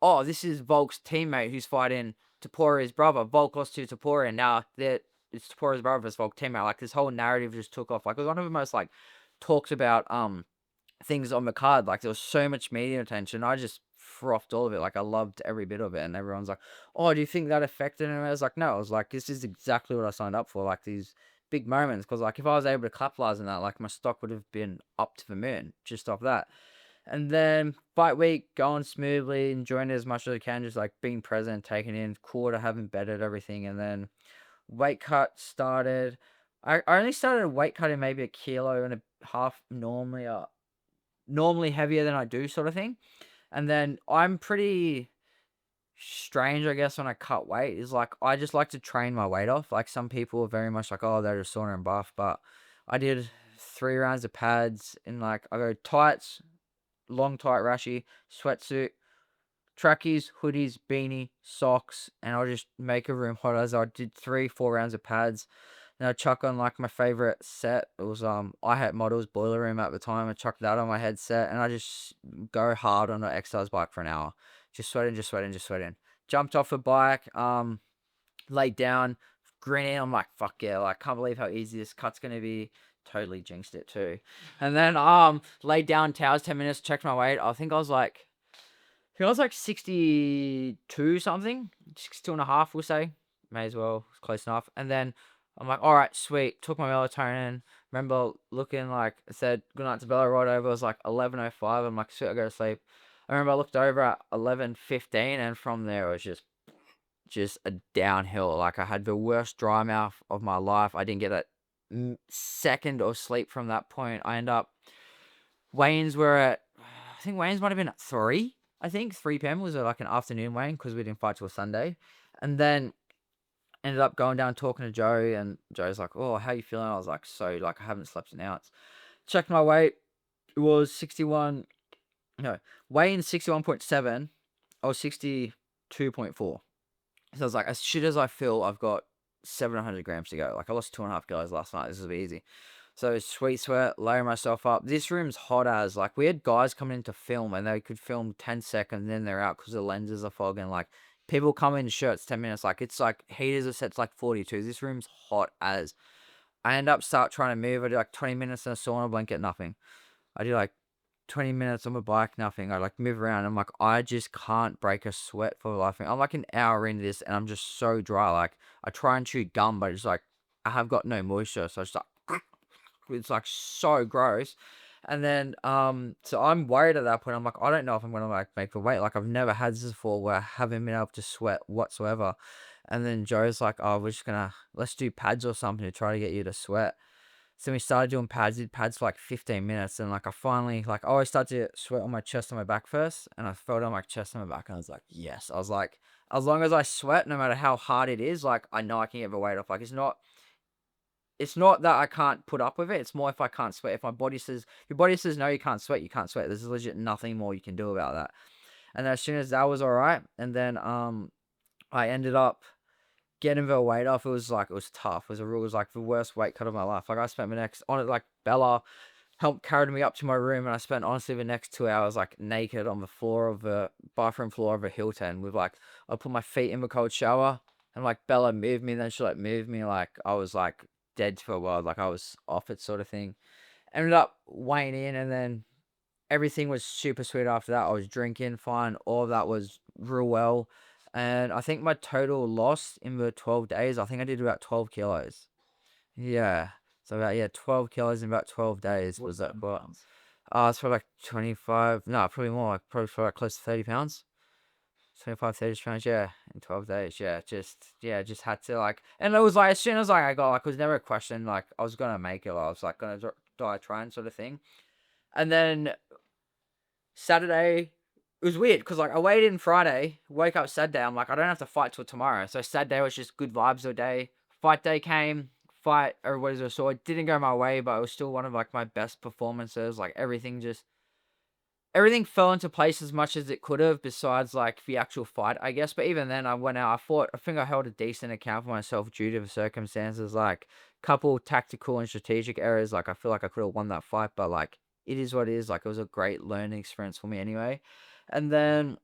oh, this is Volk's teammate who's fighting Taporia's brother. Volk lost to Taporia, and now it's Taporia's brother versus Volk's teammate. Like, this whole narrative just took off. Like, it was one of the most like talked about things on the card. Like, there was so much media attention. I just frothed all of it. Like, I loved every bit of it, and everyone's like, oh, do you think that affected him? I was like, no. I was like, this is exactly what I signed up for. Like, these big moments, because like if I was able to capitalize on that, like my stock would have been up to the moon just off that. And then fight week going smoothly, enjoying it as much as I can, just like being present, taking in, cool to have embedded everything. And then weight cut started. I only started weight cutting maybe 1.5 kg normally heavier than I do, sort of thing. And then I'm pretty strange, I guess, when I cut weight, is like I just like to train my weight off. Like, some people are very much like, oh, they're just sauna and buff, but I did 3 rounds of pads in, like, I go tights, long tight rashi, sweatsuit, trackies, hoodies, beanie, socks, and I'll just make a room hot as I did 3-4 rounds of pads. And I chuck on like my favorite set. It was I Hate Models Boiler Room at the time. I chucked that on my headset and I just go hard on an exercise bike for an hour. Just sweating, just sweating, just sweating. Jumped off the bike, laid down, grinning. I'm like, fuck yeah, like can't believe how easy this cut's gonna be. Totally jinxed it too. And then laid down towers 10 minutes, checked my weight. I think I was like 62 something, 62 and a half, we'll say. May as well, it's close enough. And then I'm like, all right, sweet. Took my melatonin. Remember looking like, I said goodnight to Bella right over. It was like 11:05. I'm like, sweet, I go to sleep. I remember I looked over at 11:15, and from there it was just a downhill. Like I had the worst dry mouth of my life. I didn't get a second of sleep from that point. I end up, Wayne's were at, I think Wayne's might have been at 3. I think 3 p.m. was like an afternoon Wayne because we didn't fight till Sunday. And then ended up going down talking to Joe, and Joe's like, oh, how you feeling? I was like, so like I haven't slept an ounce. Checked my weight. It was 61. No, Wayne 61.7. I was 62.4. So I was like, as shit as I feel, I've got 700 grams to go. Like I lost 2.5 kilos last night. This will be easy. So sweet sweat, layering myself up. This room's hot as, like, we had guys coming in to film and they could film 10 seconds and then they're out because the lenses are fogging. Like, people come in shirts 10 minutes. Like, it's like heaters are set to like 42. This room's hot as. I end up start trying to move. I do like 20 minutes in a sauna blanket, nothing. I do like 20 minutes on my bike, nothing. I like move around. I'm like, I just can't break a sweat for the life of me. I'm like an hour into this and I'm just so dry. Like, I try and chew gum, but it's like, I have got no moisture. So I just like, it's like so gross. And then so I'm worried at that point. I'm like, I don't know if I'm gonna like make the weight. Like I've never had this before where I haven't been able to sweat whatsoever. And then Joe's like, oh, let's do pads or something to try to get you to sweat. So we started doing pads, did pads for like 15 minutes, and like I finally, like I always start to sweat on my chest and my back first, and I felt on my chest and my back and I was like, yes. I was like, as long as I sweat, no matter how hard it is, like I know I can get the weight off. Like it's not that I can't put up with it. It's more if I can't sweat. If my body says, your body says, no, you can't sweat, you can't sweat. There's legit nothing more you can do about that. And as soon as that was all right, and then I ended up getting the weight off. It was tough. It was like the worst weight cut of my life. Like I spent my next on it. Like Bella helped carry me up to my room, and I spent honestly the next 2 hours like naked on the floor of the bathroom floor of a Hilton with like, I put my feet in the cold shower, and like Bella moved me, and then she like moved me, like I was like dead to the world, like I was off it sort of thing. Ended up weighing in, and then everything was super sweet after that. I was drinking fine. All of that was real well. And I think my total loss in the 12 days, I think I did about 12 kilos. Yeah. So about, yeah, 12 kilos in about 12 days was that. But it's probably like 25, no, probably more, like probably for like close to 30 pounds. 25, 30 pounds, yeah, in 12 days. Just had to like, and it was like, as soon as like I got, like, it was never a question, like, I was going to make it, I was like, going to die trying sort of thing. And then Saturday, it was weird because like I weighed in Friday, woke up Saturday. I'm like, I don't have to fight till tomorrow. So Saturday was just good vibes all day. Fight day came, fight or what is it? So it didn't go my way, but it was still one of like my best performances. Like everything fell into place as much as it could have, besides like the actual fight, I guess. But even then, I went out. I fought. I think I held a decent account for myself due to the circumstances. Like couple tactical and strategic errors. Like I feel like I could have won that fight, but like it is what it is. Like it was a great learning experience for me anyway. And then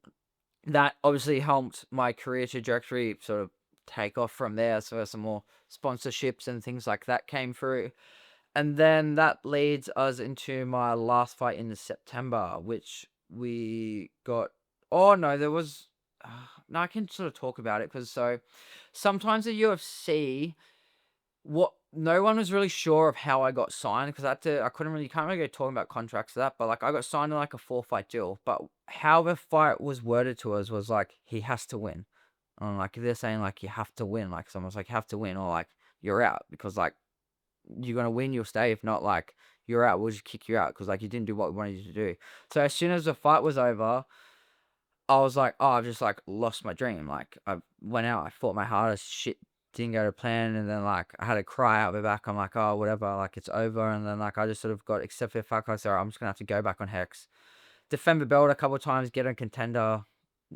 that obviously helped my career trajectory sort of take off from there. So some more sponsorships and things like that came through. And then that leads us into my last fight in September, which we got. Oh no, there was. No, I can sort of talk about it because so sometimes the UFC, no one was really sure of how I got signed because I couldn't really, can't really go talking about contracts for that, but like I got signed in like a 4-fight deal. But how the fight was worded to us was like he has to win. And like if they're saying like you have to win, like someone's like you have to win, or like you're out because like you're gonna win, you'll stay. If not, like you're out, we'll just kick you out because like you didn't do what we wanted you to do. So as soon as the fight was over, I was like, oh, I've just like lost my dream. Like I went out, I fought my hardest, shit didn't go to plan, and then like I had to cry out the back. I'm like, oh, whatever, like it's over. And then like I just sort of got accepted for fact. I said, I'm just gonna have to go back on Hex, defend the belt a couple of times, get a contender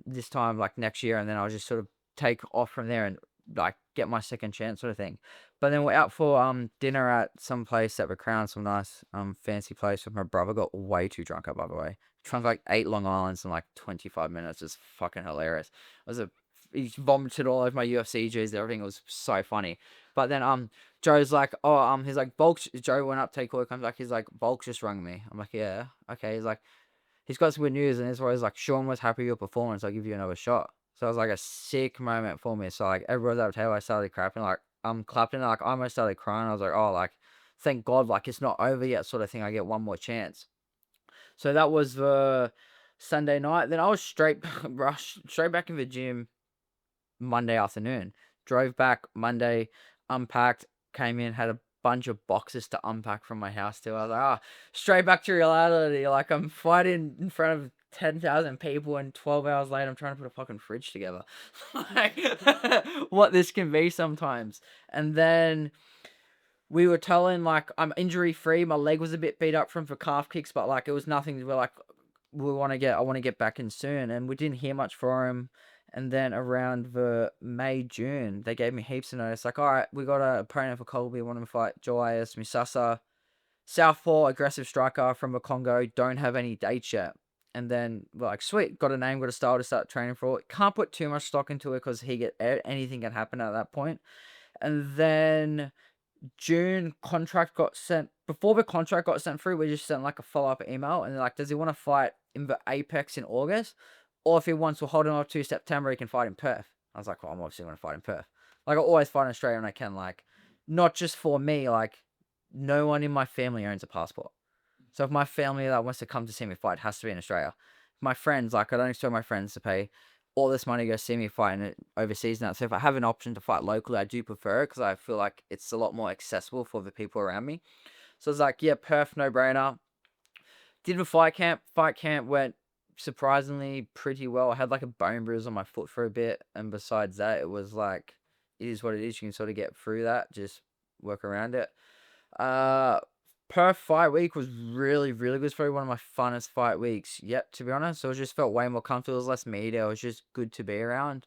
this time like next year, and then I'll just sort of take off from there and like get my second chance sort of thing. But then we're out for dinner at some place at the Crown, some nice fancy place with my brother. Got way too drunk, by the way. Drunk like 8 Long Islands in like 25 minutes. It's fucking hilarious. It was a He vomited all over my UFC jersey. Everything. It was so funny. But then Joe's like, oh he's like, Bulk. Joe went up, take a look, comes back. He's like, Bulk just rang me. I'm like, yeah, okay. He's like, he's got some good news, and it's where he's like, Sean was happy with your performance. I'll give you another shot. So it was like a sick moment for me. So like everyone at the table, I started clapping, clapping, like I almost started crying. I was like, oh, like thank God, like it's not over yet, sort of thing. I get one more chance. So that was the Sunday night. Then I was rushed straight back in the gym Monday afternoon. Drove back Monday, unpacked, came in, had a bunch of boxes to unpack from my house too. I was like, straight back to reality. Like I'm fighting in front of 10,000 people, and 12 hours later, I'm trying to put a fucking fridge together. Like, what this can be sometimes. And then we were telling, like, I'm injury free. My leg was a bit beat up from the calf kicks, but like it was nothing. We're like, I want to get back in soon, and we didn't hear much from him. And then around the May, June, they gave me heaps of notice. Like, all right, we got a opponent for Colby. Want him to fight Joas Misasa, Southpaw, aggressive striker from the Congo. Don't have any dates yet. And then we're like, sweet, got a name, got a style to start training for. Can't put too much stock into it because anything can happen at that point. And then June contract got sent. Before the contract got sent through, we just sent like a follow-up email, and they're like, does he want to fight in the Apex in August? Or if he wants, we'll hold him up to September, he can fight in Perth. I was like, well, I'm obviously going to fight in Perth. Like, I always fight in Australia when I can. Like, not just for me, like, no one in my family owns a passport. So if my family that wants to come to see me fight has to be in Australia. My friends, like, I don't expect my friends to pay all this money to go see me fight overseas now. So if I have an option to fight locally, I do prefer it because I feel like it's a lot more accessible for the people around me. So it's like, yeah, Perth, no brainer. Did the fight camp. Fight camp went surprisingly pretty well. I had like a bone bruise on my foot for a bit, and besides that, it was like, it is what it is. You can sort of get through that, just work around it. Perth fight week was really, really good. It's probably one of my funnest fight weeks yet, to be honest. So it just felt way more comfortable. It was less media. It was just good to be around.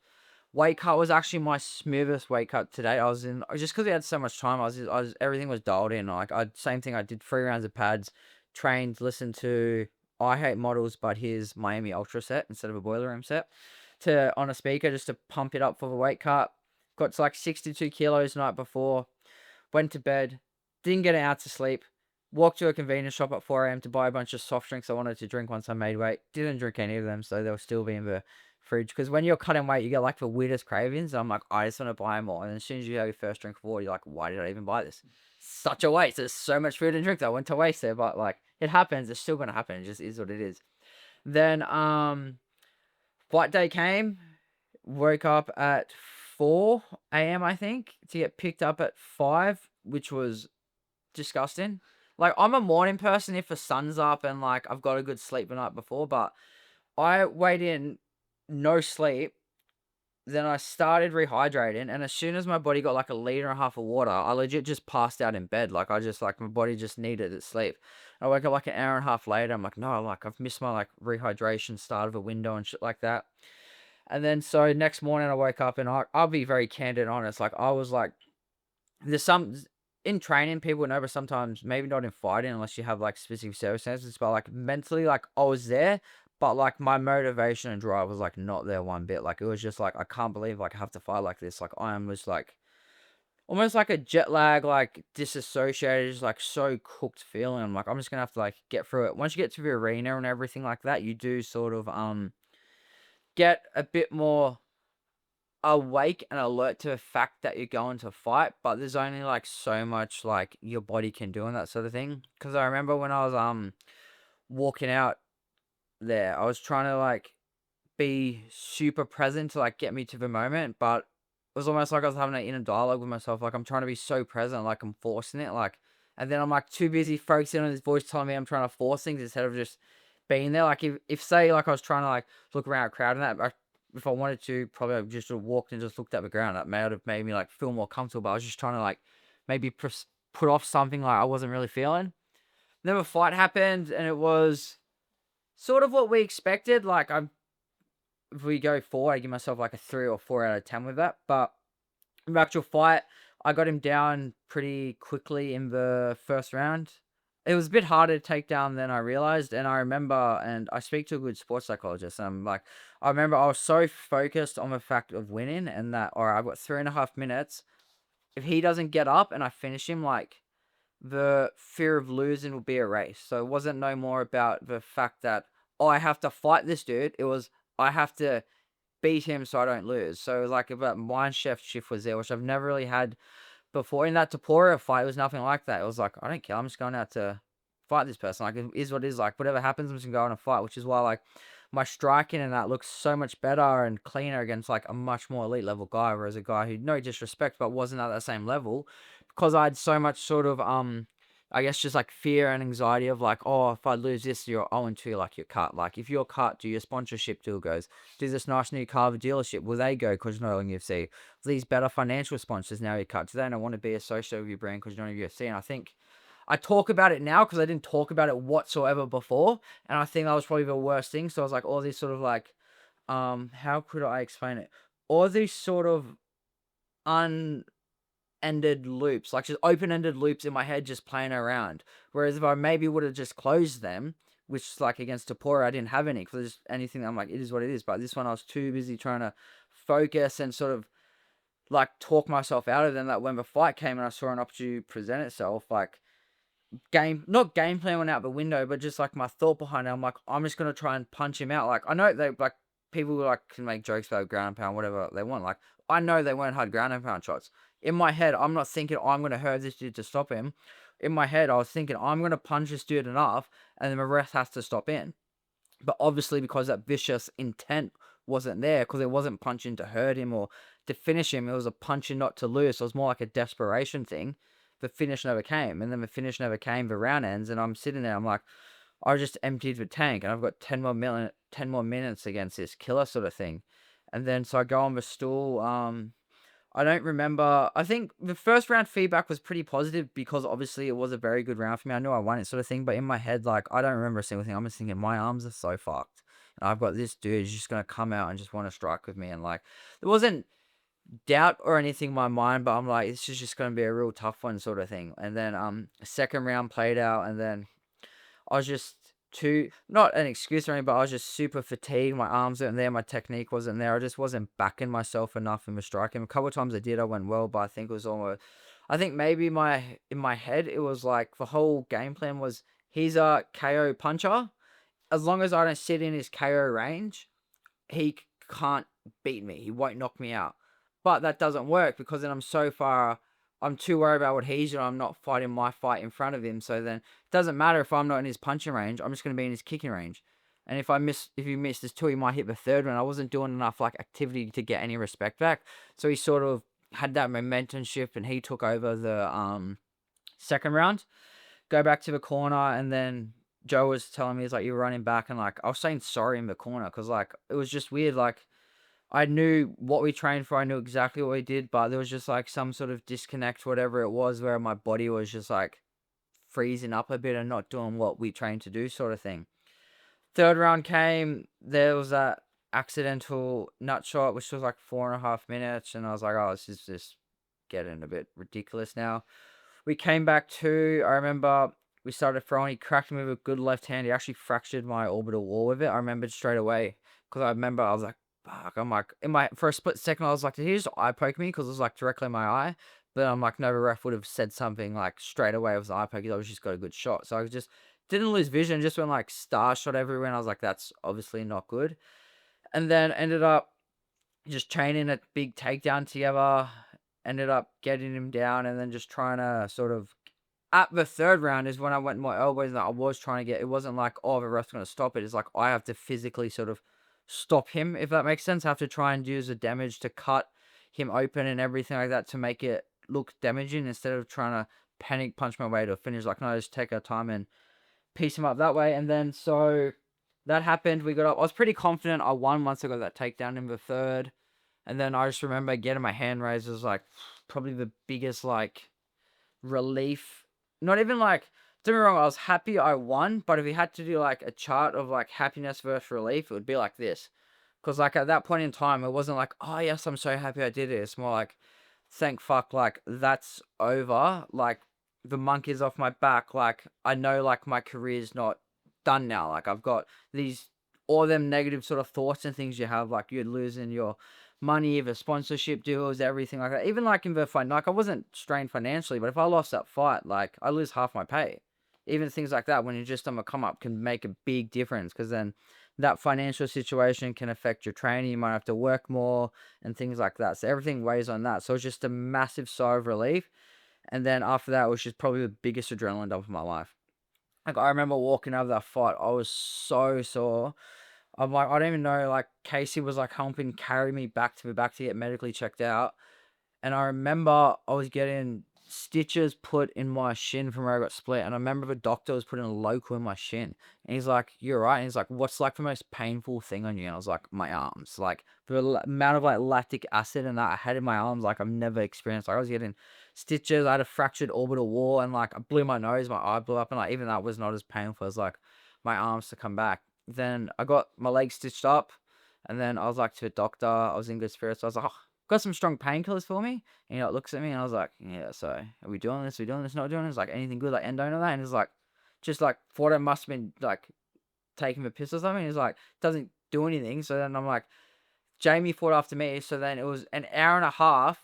Weight cut was actually my smoothest weight cut today. I was in just because we had so much time. Everything was dialed in. Like same thing. I did 3 rounds of pads, trained, listened to I Hate Models, but his Miami Ultra set instead of a boiler room set on a speaker just to pump it up for the weight cut. Got to like 62 kilos the night before. Went to bed. Didn't get out to sleep. Walked to a convenience shop at 4 a.m. to buy a bunch of soft drinks I wanted to drink once I made weight. Didn't drink any of them, so they'll still be in the fridge. Because when you're cutting weight, you get like the weirdest cravings. I'm like, I just want to buy more. And as soon as you have your first drink of water, you're like, why did I even buy this? Such a waste. There's so much food and drink that went to waste there. But like, it happens. It's still going to happen. It just is what it is. Then flight day came. Woke up at 4 a.m. I think to get picked up at 5, which was disgusting. Like, I'm a morning person if the sun's up and, like, I've got a good sleep the night before, but I weighed in no sleep. Then I started rehydrating, and as soon as my body got, like, a liter and a half of water, I legit just passed out in bed. Like, my body just needed its sleep. I woke up, like, an hour and a half later. I'm like, no, like, I've missed my, like, rehydration start of a window and shit like that. And then, so next morning I woke up, and I'll be very candid and honest. Like, I was like, there's some in training, people know, but sometimes maybe not in fighting unless you have like specific circumstances. But like mentally, like I was there, but like my motivation and drive was like not there one bit. Like it was just like I can't believe like I have to fight like this. Like I am just like almost like a jet lag, like disassociated, just like so cooked feeling. I'm like I'm just gonna have to like get through it. Once you get to the arena and everything like that, you do sort of get a bit more awake and alert to the fact that you're going to fight, but there's only like so much like your body can do and that sort of thing. Because I remember when I was walking out there, I was trying to like be super present to like get me to the moment, but it was almost like I was having an inner dialogue with myself. Like I'm trying to be so present, like I'm forcing it, like, and then I'm like too busy focusing on this voice telling me I'm trying to force things instead of just being there. Like if say like I was trying to like look around a crowd and that, if I wanted to, probably I just have walked and just looked at the ground. That may have made me like feel more comfortable. But I was just trying to like maybe put off something like I wasn't really feeling. Then a fight happened, and it was sort of what we expected. Like if we go 4, I give myself like a 3 or 4 out of 10 with that. But In the actual fight, I got him down pretty quickly in the first round. It was a bit harder to take down than I realized, and I remember, and I speak to a good sports psychologist, and I'm like, I remember I was so focused on the fact of winning, and that, all right, I've got 3.5 minutes. If he doesn't get up and I finish him, like, the fear of losing will be erased. So it wasn't no more about the fact that, oh, I have to fight this dude. It was, I have to beat him so I don't lose. So it was like about mind shift was there, which I've never really had before. In that Tapora fight, it was nothing like that. It was like, I don't care. I'm just going out to fight this person. Like, it is what it is. Like, whatever happens, I'm just going to go on a fight, which is why, like, my striking and that looks so much better and cleaner against, like, a much more elite level guy, whereas a guy who, no disrespect, but wasn't at that same level, because I had so much sort of, I guess just like fear and anxiety of like, oh, if I lose this, you're 0-2, like you're cut. Like, if you're cut, do your sponsorship deal goes? Do this nice new car dealership, will they go because you're not on UFC? These better financial sponsors now you're cut. Do they not want to be associated with your brand because you're not on UFC? And I think I talk about it now because I didn't talk about it whatsoever before. And I think that was probably the worst thing. So I was like, all these sort of like, how could I explain it? All these sort of ended loops, like just open-ended loops in my head just playing around. Whereas if I maybe would have just closed them, which like against Tapora, I didn't have any because anything I'm like, it is what it is. But this one, I was too busy trying to focus and sort of like talk myself out of them, that when the fight came and I saw an opportunity present itself, like not game plan went out the window, but just like my thought behind it, I'm like, I'm just gonna try and punch him out. Like, I know they like people like can make jokes about ground and pound, whatever they want. Like, I know they weren't hard ground and pound shots. In my head, I'm not thinking I'm gonna hurt this dude to stop him. In my head, I was thinking I'm gonna punch this dude enough, and then the rest has to stop in. But obviously, because that vicious intent wasn't there, because it wasn't punching to hurt him or to finish him, it was a punching not to lose. So it was more like a desperation thing. The finish never came, and then the finish never came. The round ends, and I'm sitting there. I'm like, I just emptied the tank, and I've got 10 more minutes against this killer sort of thing. And then so I go on the stool. I don't remember. I think the first round feedback was pretty positive because obviously it was a very good round for me. I knew I won it, sort of thing. But in my head, like, I don't remember a single thing. I'm just thinking my arms are so fucked, and I've got this dude who's just gonna come out and just want to strike with me. And like, there wasn't doubt or anything in my mind, but I'm like, this is just gonna be a real tough one, sort of thing. And then second round played out, and then I was just too, not an excuse or anything, but I was just super fatigued. My arms weren't there, my technique wasn't there. I just wasn't backing myself enough in the striking. A couple of times I did, I went well, but I think it was almost, I think maybe in my head it was like the whole game plan was he's a KO puncher. As long as I don't sit in his KO range, he can't beat me. He won't knock me out. But that doesn't work because then I'm too worried about what he's doing. I'm not fighting my fight in front of him. So then it doesn't matter if I'm not in his punching range. I'm just going to be in his kicking range. And if you miss this two, he might hit the third one. I wasn't doing enough like activity to get any respect back. So he sort of had that momentum shift and he took over the second round. Go back to the corner, and then Joe was telling me, he's like, you're running back, and like I was saying sorry in the corner because like it was just weird. Like, I knew what we trained for, I knew exactly what we did, but there was just like some sort of disconnect, whatever it was, where my body was just like freezing up a bit and not doing what we trained to do, sort of thing. Third round came, there was that accidental nut shot, which was like 4.5 minutes, and I was like, oh, this is just getting a bit ridiculous now. We came back to, I remember we started throwing, he cracked me with a good left hand. He actually fractured my orbital wall with it. I remembered straight away because I remember I was like, fuck. I'm like, for a split second, I was like, did he just eye poke me? Because it was like directly in my eye. But I'm like, no, the ref would have said something like straight away. It was an eye poke. I was just got a good shot. So I just didn't lose vision, just went like star shot everywhere. And I was like, that's obviously not good. And then ended up just training a big takedown together. Ended up getting him down and then just trying to sort of, at the third round is when I went my elbows and I was trying to get, it wasn't like, oh, the ref's going to stop it. It's like, I have to physically sort of stop him, if that makes sense. I have to try and use the damage to cut him open and everything like that to make it look damaging instead of trying to panic punch my way to a finish. Like, no, just take our time and piece him up that way. And then so that happened. We got up. I was pretty confident I won once I got that takedown in the third. And then I just remember getting my hand raised was like probably the biggest like relief. Not even like, don't get me wrong, I was happy I won, but if we had to do like a chart of like happiness versus relief, it would be like this. Because like at that point in time, it wasn't like, oh yes, I'm so happy I did it. It's more like thank fuck, like, that's over. Like, the monkey's off my back. Like, I know, like, my career's not done now. Like, I've got these, all them negative sort of thoughts and things you have, like, you're losing your money, the sponsorship deals, everything like that. Even, like, in the fight, like, I wasn't strained financially, but if I lost that fight, like, I lose half my pay. Even things like that, when you're just on the come up, can make a big difference, because then that financial situation can affect your training. You might have to work more and things like that. So everything weighs on that. So it's just a massive sigh of relief. And then after that, it was just probably the biggest adrenaline dump of my life. Like, I remember walking out of that fight, I was so sore. I'm like, I don't even know. Like, Casey was like helping carry me back to the back to get medically checked out. And I remember I was getting stitches put in my shin from where I got split. And I remember the doctor was putting a local in my shin. And he's like, "You're right." And he's like, "What's like the most painful thing on you?" And I was like, "My arms." Like, the amount of like lactic acid and that I had in my arms, like, I've never experienced. Like, I was getting stitches. I had a fractured orbital wall, and like, I blew my nose, my eye blew up. And like, even that was not as painful as like my arms to come back. Then I got my leg stitched up. And then I was like to the doctor, I was in good spirits. I was like, "Oh, got some strong painkillers for me." And he like looks at me and I was like, "Yeah, so are we doing this? Are we doing this? Not doing this? Like, anything good, like endo and that?" And he's like, just like, thought I must have been like taking the piss or something. He's like, "Doesn't do anything." So then I'm like, Jamie fought after me. So then it was an hour and a half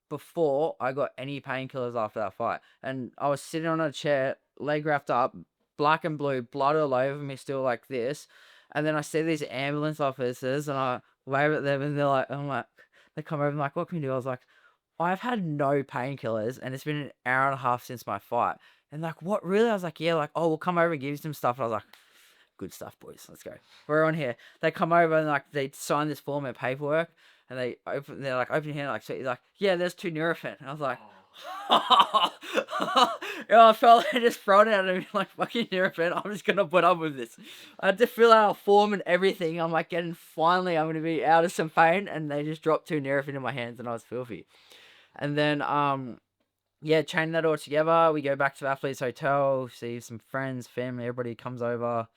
before I got any painkillers after that fight. And I was sitting on a chair, leg wrapped up, black and blue, blood all over me, still like this. And then I see these ambulance officers and I wave at them and they're like, I'm like, they come over and like, "What can we do?" I was like, "I've had no painkillers and it's been an hour and a half since my fight." And like, "What, really?" I was like, "Yeah." Like, "Oh, we'll come over and give you some stuff." And I was like, "Good stuff, boys. Let's go. We're on here." They come over and like they sign this form of paperwork and they're like, "Open your hand," like, so he's like, "Yeah, there's 2 Nurofen." And I was like, yeah, I felt like just thrown it at him like, "Fucking Nurofen, I'm just gonna put up with this." I had to fill out a form and everything. I'm like, getting, finally I'm gonna be out of some pain, and they just dropped 2 Nurofen in my hands and I was filthy. And then yeah, chain that all together. We go back to the athlete's hotel, see some friends, family, everybody comes over.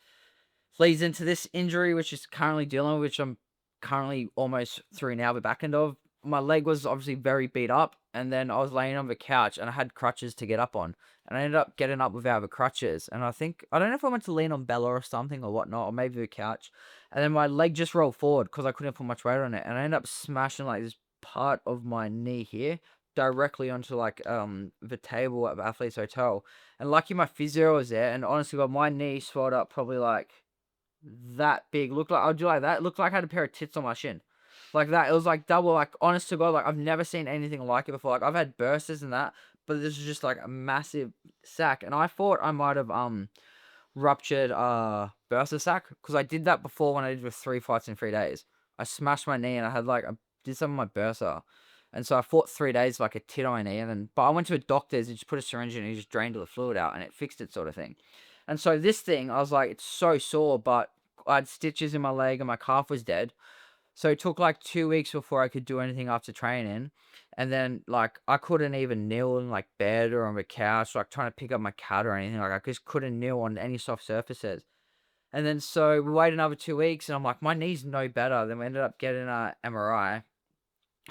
Leads into this injury, which is currently dealing with, which I'm currently almost through now, the back end of. My leg was obviously very beat up, and then I was laying on the couch, and I had crutches to get up on, and I ended up getting up without the crutches. And I think, I don't know if I went to lean on Bella or something or whatnot, or maybe the couch, and then my leg just rolled forward because I couldn't put much weight on it, and I ended up smashing like this part of my knee here directly onto like the table at the athlete's hotel. And lucky my physio was there, and honestly, God, my knee swelled up probably like that big. Looked like, I'll do like that. Looked like I had a pair of tits on my shin. Like that. It was like double, like, honest to God, like, I've never seen anything like it before. Like, I've had bursts and that, but this is just like a massive sack. And I thought I might have ruptured bursa sac, because I did that before when I did with 3 fights in 3 days. I smashed my knee and I had like, I did some of my bursa. And so I fought 3 days with, like, a tit on my knee, and then, but I went to a doctor's, he just put a syringe in and he just drained all the fluid out and it fixed it, sort of thing. And so this thing, I was like, it's so sore, but I had stitches in my leg and my calf was dead. So it took like 2 weeks before I could do anything after training. And then like I couldn't even kneel in like bed or on the couch, like trying to pick up my cat or anything. Like, I just couldn't kneel on any soft surfaces. And then so we waited another 2 weeks and I'm like, my knee's no better. Then we ended up getting a MRI.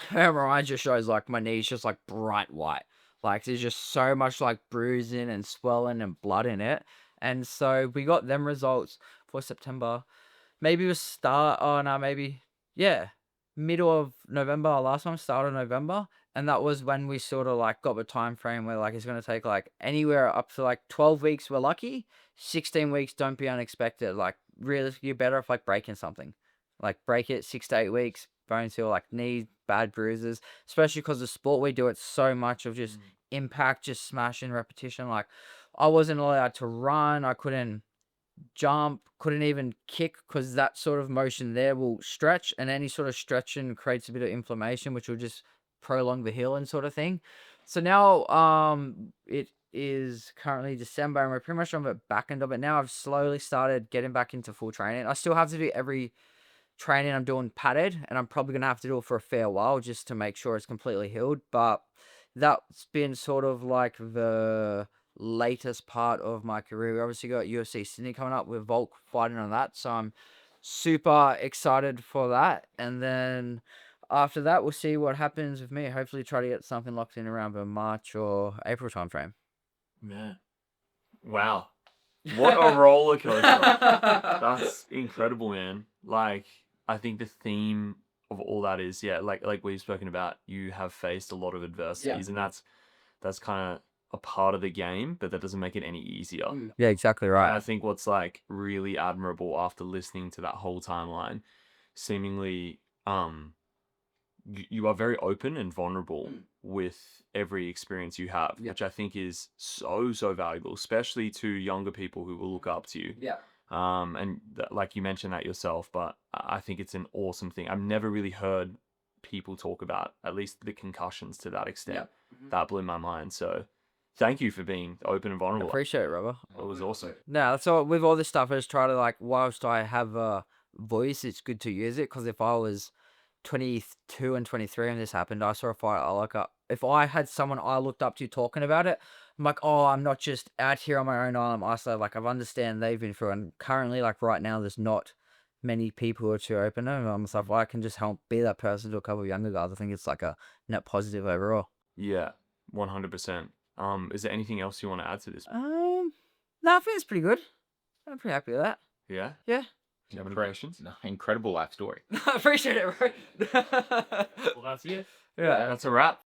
MRI just shows like my knee's just like bright white. Like, there's just so much like bruising and swelling and blood in it. And so we got them results for September. Maybe it was start, oh no, maybe, yeah, middle of November. Our last one, start of November. And that was when we sort of like got the time frame where like it's going to take like anywhere up to like 12 weeks. We're lucky. 16 weeks, don't be unexpected. Like, really, you're better off like breaking something. Like, break it 6 to 8 weeks, bones heal, like knee, bad bruises, especially because the sport we do, it's so much of just impact, just smashing repetition. Like, I wasn't allowed to run. I couldn't jump, couldn't even kick, because that sort of motion there will stretch, and any sort of stretching creates a bit of inflammation, which will just prolong the healing, sort of thing. So now it is currently December and we're pretty much on the back end of it now. I've slowly started getting back into full training. I still have to do every training I'm doing padded, and I'm probably gonna have to do it for a fair while just to make sure it's completely healed. But that's been sort of like the latest part of my career. We obviously got UFC Sydney coming up with Volk fighting on that, so I'm super excited for that. And then after that, we'll see what happens with me. Hopefully, try to get something locked in around the March or April timeframe. Man. Wow. What a roller coaster. That's incredible, man. Like, I think the theme of all that is, yeah, like we've spoken about, you have faced a lot of adversities, and that's kind of a part of the game, but that doesn't make it any easier. Yeah, exactly And I right. think what's like really admirable after listening to that whole timeline, seemingly, you are very open and vulnerable with every experience you have, which I think is so valuable, especially to younger people who will look up to you. Yeah. And like you mentioned that yourself, but I think it's an awesome thing. I've never really heard people talk about at least the concussions to that extent. That blew my mind. So thank you for being open and vulnerable. Appreciate it, Robert. It was awesome. No, that's all. With all this stuff, I just try to like, whilst I have a voice, it's good to use it. Because if I was 22 and 23 and this happened, I saw a fight. If I had someone I looked up to talking about it, I'm like, oh, I'm not just out here on my own island, I'm isolated. Like, I've understand they've been through, and currently, like right now, there's not many people who are too open and stuff. I can just help be that person to a couple of younger guys. I think it's like a net positive overall. Yeah, 100%. Is there anything else you want to add to this? No, I think it's pretty good. I'm pretty happy with that. Yeah? Yeah. Do you have any questions? No, incredible life story. I appreciate it, bro. Well, that's it. Yeah. That's a wrap.